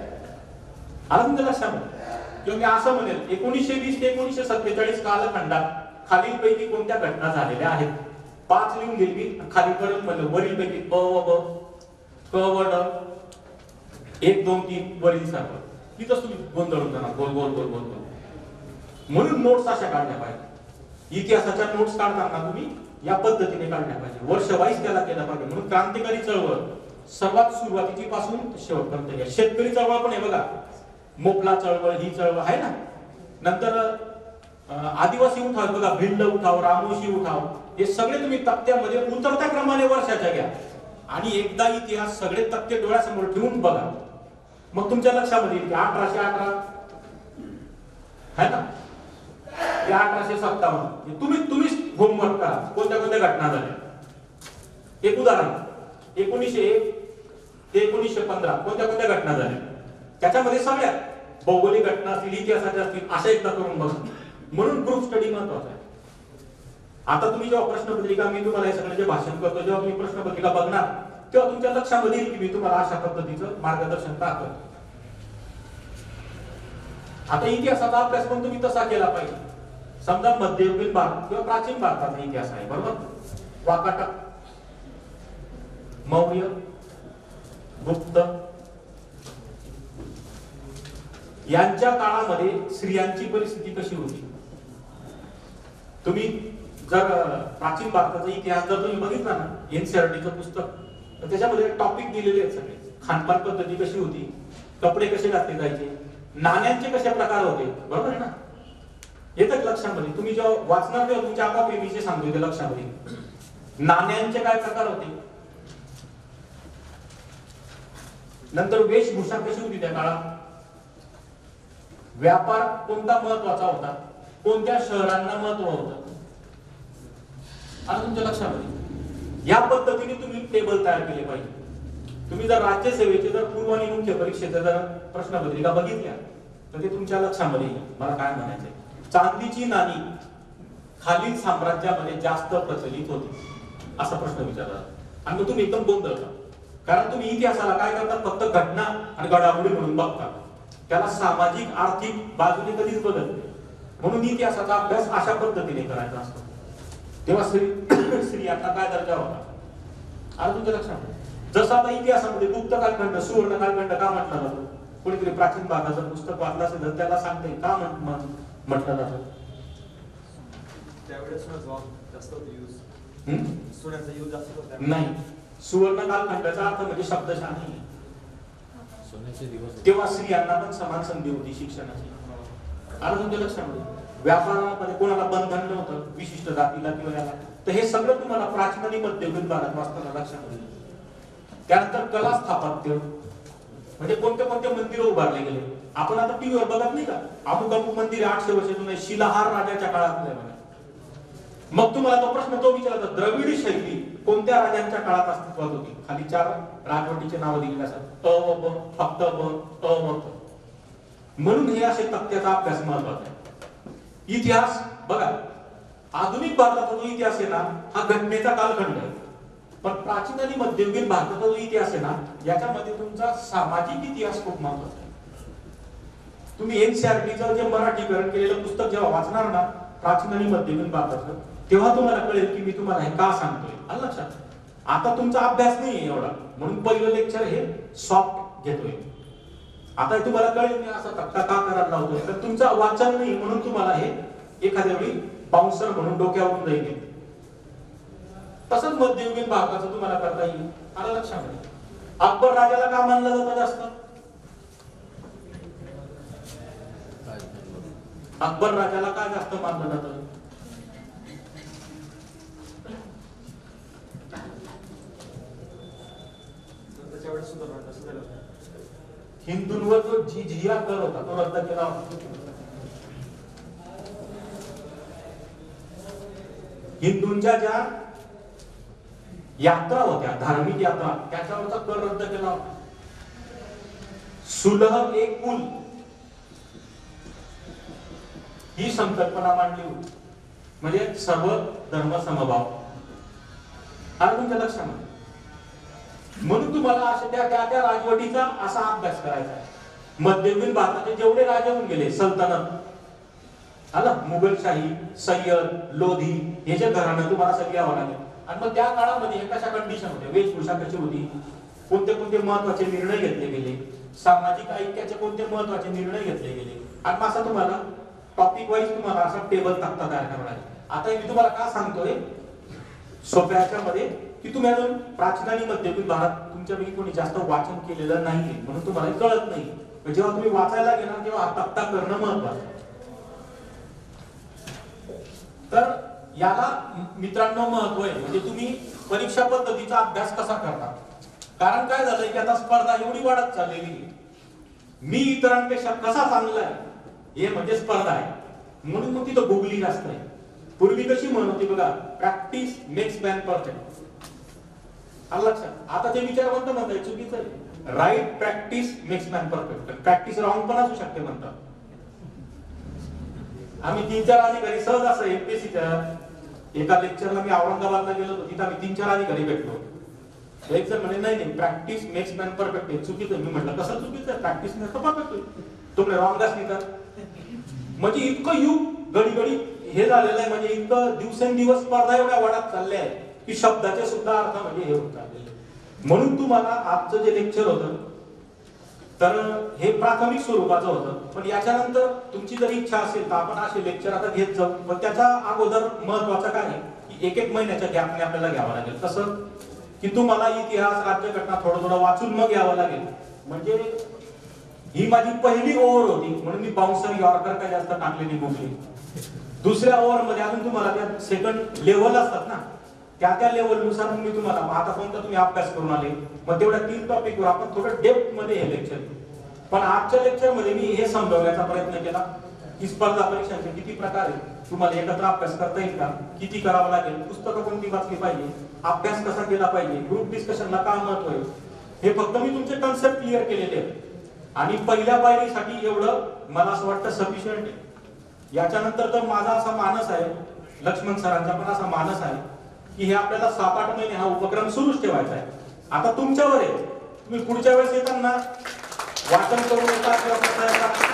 आला तुमच्या लक्षामध्ये? किंवा मी असं म्हणेल 1920 ते 1947 कालखंडात खालीलपैकी कोणत्या घटना झालेल्या आहेत? 5 लिहून घेईल मी, खाली परत म्हणलं वरीलपैकी ब व ब, क व ड, 1 2 3 वरील सर्व. तिथंच तुम्ही गोंधळून जाणार, गोल गोल गोल गोल गोल. म्हणून नोट्स अशा काढल्या पाहिजे. इतिहासाच्या नोट्स काढताना तुम्ही या पद्धतीने काढल्या पाहिजे, वर्ष वाईज त्याला केलं पाहिजे. म्हणून क्रांतिकारी चळवळ सर्वात सुरुवातीची पासून शेवटपर्यंत घ्या. शेतकरी चळवळ पण आहे बघा, मोपला चळवळ, ही चळवळ आहे ना. नंतर आदिवासी उठाव बघा, भिल्ल उठाव, रामोशी उठाव, हे सगळे तुम्ही तक्त्यामध्ये उतरत्या क्रमाने वर्षाच्या घ्या आणि एकदा इतिहास सगळे तक्ते डोळ्यासमोर ठेवून बघा. मग तुमच्या लक्षामध्ये येईल की 1818 है ना, 1857 तुम्हीच होमवर्क करा, कोणत्या कोणत्या घटना झाल्या. एक उदाहरण, 1901 ते 1915 कोणत्या कोणत्या घटना झाल्या, त्याच्यामध्ये सगळ्या भौगोलिक घटना असतील, इतिहासाच्या असतील, अशा एकदा करून बघा. म्हणून ग्रुप स्टडी महत्वाचा आहे. आता तुम्ही जेव्हा प्रश्नपत्रिका, मी तुम्हाला हे सगळं जे भाषण करतो, जेव्हा तुम्ही प्रश्नपत्रिका बघणार तेव्हा तुमच्या लक्षामध्ये येईल की मी तुम्हाला अशा पद्धतीचं मार्गदर्शन का करतो. आता इतिहासाचा अभ्यास पण तुम्ही तसा केला पाहिजे. समजा मध्ययुगीन भारत किंवा प्राचीन भारताचा इतिहास आहे, बरोबर. वाकाटक, मौर्य, गुप्त यांच्या काळामध्ये स्त्रियांची परिस्थिती कशी होती. तुम्ही जर प्राचीन भारताचा इतिहास जर तुम्ही बघितला ना, एनसीईआरटीचं पुस्तक, तर त्याच्यामध्ये टॉपिक दिलेले आहेत सगळे. खानपान पद्धती कशी होती, कपडे कसे घातले जायचे, नाण्यांचे कशा प्रकार होते, बरोबर आहे ना. येतं लक्षामध्ये, तुम्ही जेव्हा वाचणार तेव्हा तुमच्या आपाप विषय सांगतो इथे लक्षामध्ये. नाण्यांचे काय प्रकार होते, नंतर वेशभूषा कशी होती त्या काळात, व्यापार कोणता महत्वाचा होता, कोणत्या शहरांना महत्व होतं, आता तुमच्या लक्षामध्ये. या पद्धतीने तुम्ही टेबल तयार केले पाहिजे. तुम्ही जर राज्यसेवेचे जर पूर्व आणि मुख्य परीक्षेचे जर प्रश्नपत्रिका बघितल्या तर ते तुमच्या लक्षामध्ये येईल. मला काय म्हणायचंय, चांदीची नाणी खालील साम्राज्यामध्ये जास्त प्रचलित होती असा प्रश्न विचारला आणि मग तुम्ही एकदम गोंधळ का, कारण तुम्ही इतिहासाला काय करता, फक्त घटना आणि घडामोडी म्हणून बघता, त्याला सामाजिक आर्थिक बाजूने कधीच बघत नाही. म्हणून इतिहासाचा अभ्यास अशा पद्धतीने करायचा असतो. तेव्हा स्त्रियांना काय दर्जा होता, आता तुमच्या लक्षात. जसं आता इतिहासामध्ये गुप्त कालखंड, सुवर्ण कालखंड का म्हटलं जातं, कोणीतरी प्राचीन भागाचं पुस्तक वाचलं असेल तर त्याला सांगते का म्हटलं जातं. त्यावेळेस जास्त यूज, सोन्याचा यूज जास्त होता नाही. सुवर्ण कालखंडाचा अर्थ म्हणजे शब्दशः नाही. तेव्हा स्त्रियांना पण समान संधी होती शिक्षणाची. आता तुमच्या लक्षामध्ये, व्यापारामध्ये कोणाला बंधन नव्हतं, विशिष्ट जातीला किंवा याला. तर हे सगळं तुम्हाला प्राचीन आणि मध्ययुगीन भारत वाचताना लक्षामध्ये. त्यानंतर कला स्थापत्य, म्हणजे कोणते कोणते मंदिर उभारले गेले. आपण आता टीव्हीवर बघत नाही का, अमुक अमुक मंदिर 800 वर्ष जुने, शिलाहार राजाच्या काळातले. मग तुम्हाला तो प्रश्न तो विचारला, द्रविडी शैली कोणत्या राजांच्या काळात अस्तित्वात होती. खाली 4 राजवटीचे नाव दिलेले असतात, अ व ब, फक्त ब, अ व क. म्हणून हे असे तक्त्याचा अभ्यास महत्वाचा आहे. इतिहास बघा, आधुनिक भारताचा जो इतिहास आहे ना, हा घटनेचा कालखंड आहे. पण प्राचीन आणि मध्ययुगीन भारताचा जो इतिहास आहे ना, याच्यामध्ये तुमचा सामाजिक इतिहास खूप महत्वाचा आहे. तुम्ही एनसीईआरटीचं जे मराठीकरण केलेलं पुस्तक जेव्हा वाचणार ना, प्राचीन आणि मध्ययुगीन भारताचं, तेव्हा तुम्हाला कळेल की मी तुम्हाला हे का सांगतोय. आलं लक्षात. आता तुमचा अभ्यास नाहीये एवढा, म्हणून पहिलं लेक्चर हे सॉफ्ट घेतोय. आता तुम्हाला कळेल मी असा तक्ता का करायला लावतोय, तर तुमचं वाचन नाही म्हणून तुम्हाला हे एखाद्या वेळी बाउन्सर म्हणून डोक्यावरून जाईल. तसंच मध्ययुगीन भारताचं तुम्हाला करता येईल. आलं लक्षामध्ये. अकबर राजाला का मानलं जातं जास्त, अकबर राजाला काय जास्त मानलं जातं, हिंदूंवर जो जिझिया कर होता तो रद्द केला होता. हिंदूंच्या ज्या यात्रा होत्या, धार्मिक यात्रा, त्याच्यावरचा कर रद्द केला होता. सुलह एक कुल ही संकल्पना मांडली होती, म्हणजे सर्व धर्म समभाव. हा तुमच्या लक्षामध्ये. म्हणून तुम्हाला अशा त्या राजवटीचा असा अभ्यास करायचा आहे. मध्ययुगीन भारताचे जेवढे राजे होऊन गेले, सल्तनत आला, मुघलशाही, सय्यद, लोधी, हे जे घराणं तुम्हाला सगळी यावं लागेल. आणि मग त्या काळामध्ये हे कशा कंडिशन होत्या, वेशभूषा कशी होती, कोणते कोणते महत्वाचे निर्णय घेतले गेले, सामाजिक ऐक्याचे कोणते महत्वाचे निर्णय घेतले गेले. आणि मग असं तुम्हाला टॉपिक वाईज तुम्हाला असा टेबल तक्ता तयार करावा लागेल. आता मी तुम्हाला का सांगतोय सोप्या याच्यामध्ये, की तुम्ही अजून प्राचीन आणि मध्ययुगीन भारत तुमच्यापैकी कोणी जास्त वाचन केलेलं नाहीये, म्हणून तुम्हाला कळत नाही. जेव्हा तुम्ही वाचायला गेला तेव्हा हा तक्ता करणं महत्वाचं. तर याला मित्रांनो महत्व आहे. म्हणजे तुम्ही परीक्षा पद्धतीचा अभ्यास कसा करता. कारण काय झालंय की आता स्पर्धा एवढी वाढत चाललेली आहे, मी इतरांपेक्षा कसा चांगला आहे हे म्हणजे स्पर्धा आहे. म्हणून मग तिथं गुगली जास्त आहे. पूर्वी कशी म्हण होती बघा, प्रॅक्टिस मेक्स मॅन परफेक्ट. आलं लक्षात. आता ते विचारवंत म्हणताय चुकीचं आहे. Right practice makes man perfect. Practice wrong पण असू शकते म्हणतात. आम्ही 3-4 अधिकारी सहज असं एमपीएससीच्या एका लेक्चरला मी औरंगाबादला गेलो होतो, तिथं आम्ही 3-4 अधिकारी भेटलो. एक जण म्हणे नाही प्रॅक्टिस मेक्स मॅन परफेक्ट आहे. चुकीचं. मी म्हटलं कसं चुकीचं, प्रॅक्टिस मेक्स परफेक्ट. तुम्ही रॉंग असली तर म्हणजे इतकं युग घडी हे झालेलं आहे, म्हणजे इतकं दिवसेंदिवस स्पर्धा एवढ्या वाढत चालल्या आहेत की शब्दाचे सुद्धा अर्थ म्हणजे हे होत चाललेले. म्हणून तुम्हाला आजचं जे लेक्चर होतं तर हे प्राथमिक स्वरूपाचं होतं. पण याच्यानंतर तुमची जर इच्छा असेल तर आपण असे लेक्चर आता घेत जाऊ. पण त्याच्या अगोदर महत्वाचं काय आहे की 1-1 महिन्याच्या गॅपने आपल्याला घ्यावं लागेल. कसं की तुम्हाला इतिहास, राज्यघटना थोडं वाचून मग यावं लागेल. म्हणजे ही माझी पहिली ओव्हर होती, म्हणून मी बाउन्सर यॉर्कर काय जास्त टाकलेली गुगली. दुसऱ्या ओव्हर मध्ये अजून तुम्हाला त्या सेकंड लेव्हल असतात ना, त्या लेव्हलनुसार मी तुम्हाला आता कोणता तुम्ही अभ्यास करून आले, मग तेवढ्या 3 टॉपिकवर आपण थोडं डेप्थ मध्ये हे लेक्चर. पण आजच्या लेक्चर मध्ये मी हे समजवण्याचा प्रयत्न केला की स्पर्धा परीक्षांचे किती प्रकार आहेत, तुम्हाला एकत्र अभ्यास करता येईल का, किती करावं लागेल, पुस्तकं कोणती वाचली पाहिजे, अभ्यास कसा केला पाहिजे, ग्रुप डिस्कशनला काय महत्व आहे, हे फक्त मी तुमचे कन्सेप्ट क्लिअर केलेले आहेत. आणि पहिल्या पायरीसाठी एवढं मला असं वाटतं सफिशियंट आहे. याच्यानंतर तर माझा असा मानस आहे, लक्ष्मण सरांचा पण असा मानस आहे की हे आपल्याला 7-8 महिने हा उपक्रम सुरूच ठेवायचा आहे. आता तुमच्यावर आहे, तुम्ही पुढच्या वेळेस येताना वाचन करून येतात किंवा कसं येतात,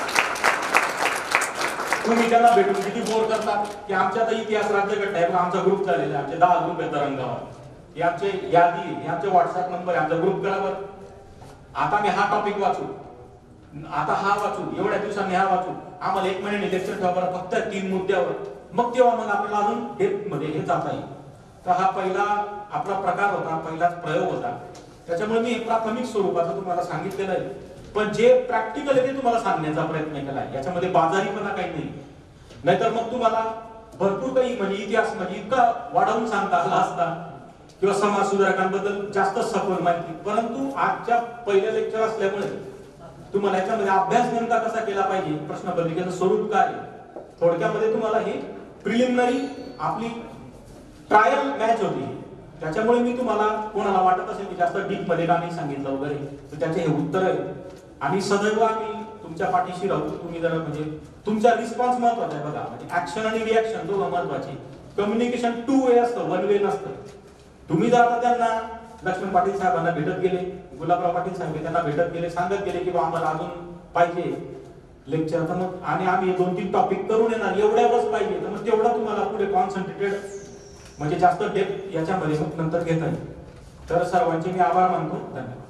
तुम्ही त्यांना भेटून किती बोर करतात की आमच्या आता इतिहास राज्यघटना आहे, आमचा ग्रुप झालेला आहे, आमचे 10 ग्रुप आहेत तरंगावर, हे आमचे यादी, हे आमचे व्हॉट्सअप नंबर आहे, आमचा ग्रुप करा बरं. आता मी हा टॉपिक वाचू, आता हा वाचू, एवढ्या दिवसांनी हा वाचू, आम्हाला 1 महिन्याने लेक्चर ठेवा बरं फक्त 3 मुद्द्यावर. मग तेव्हा मग आपल्याला अजून डेप्थ मध्ये हे जाता येईल. तर हा पहिला आपला प्रकार होता, पहिलाच प्रयोग होता. त्याच्यामुळे मी प्राथमिक स्वरूपाचं तुम्हाला सांगितलेलं आहे. पण जे प्रॅक्टिकल आहे ते तुम्हाला सांगण्याचा प्रयत्न केला आहे. याच्यामध्ये बाजारीपणा काही नाही. नाहीतर मग तुम्हाला भरपूर काही म्हणजे इतिहास म्हणजे इतका वाढवून सांगता आला असता किंवा समाज सुधारकांबद्दल जास्त सखोल माहिती. परंतु आजच्या पहिल्या लेक्चर असल्यामुळे तुम्हाला याच्यामध्ये अभ्यास नेमका कसा केला पाहिजे, प्रश्नपत्रिकेचं स्वरूप काय, थोडक्यामध्ये तुम्हाला हे प्रिलिमिनरी आपली ट्रायल मॅच होती. त्याच्यामुळे मी तुम्हाला कोणाला वाटत असेल की जास्त डीप मध्ये का नाही सांगितलं वगैरे तर त्याचे हे उत्तर आहे. आणि सदैव आम्ही तुमच्या पाठीशी राहू. तुम्ही जरा म्हणजे तुमचा रिस्पॉन्स महत्वाचा आहे बघा. म्हणजे ऍक्शन आणि रिॲक्शन दोघं महत्वाचे. कम्युनिकेशन 2 वे असतं, 1 वे नसतं. तुम्ही जर आता त्यांना लक्ष्मण पाटील साहेबांना भेटत गेले, गुलाबराव पाटील साहेब त्यांना भेटत गेले, सांगत गेले की आम्हाला अजून पाहिजे लेक्चर, तर मग आणि आम्ही 2-3 टॉपिक करून येणार एवढ्यावरच पाहिजे, तर मग तेवढा तुम्हाला पुढे कॉन्सन्ट्रेटेड म्हणजे जास्त डेप्थ याच्यामध्ये मग नंतर घेता येईल. तर सर्वांचे मी आभार मानतो. धन्यवाद.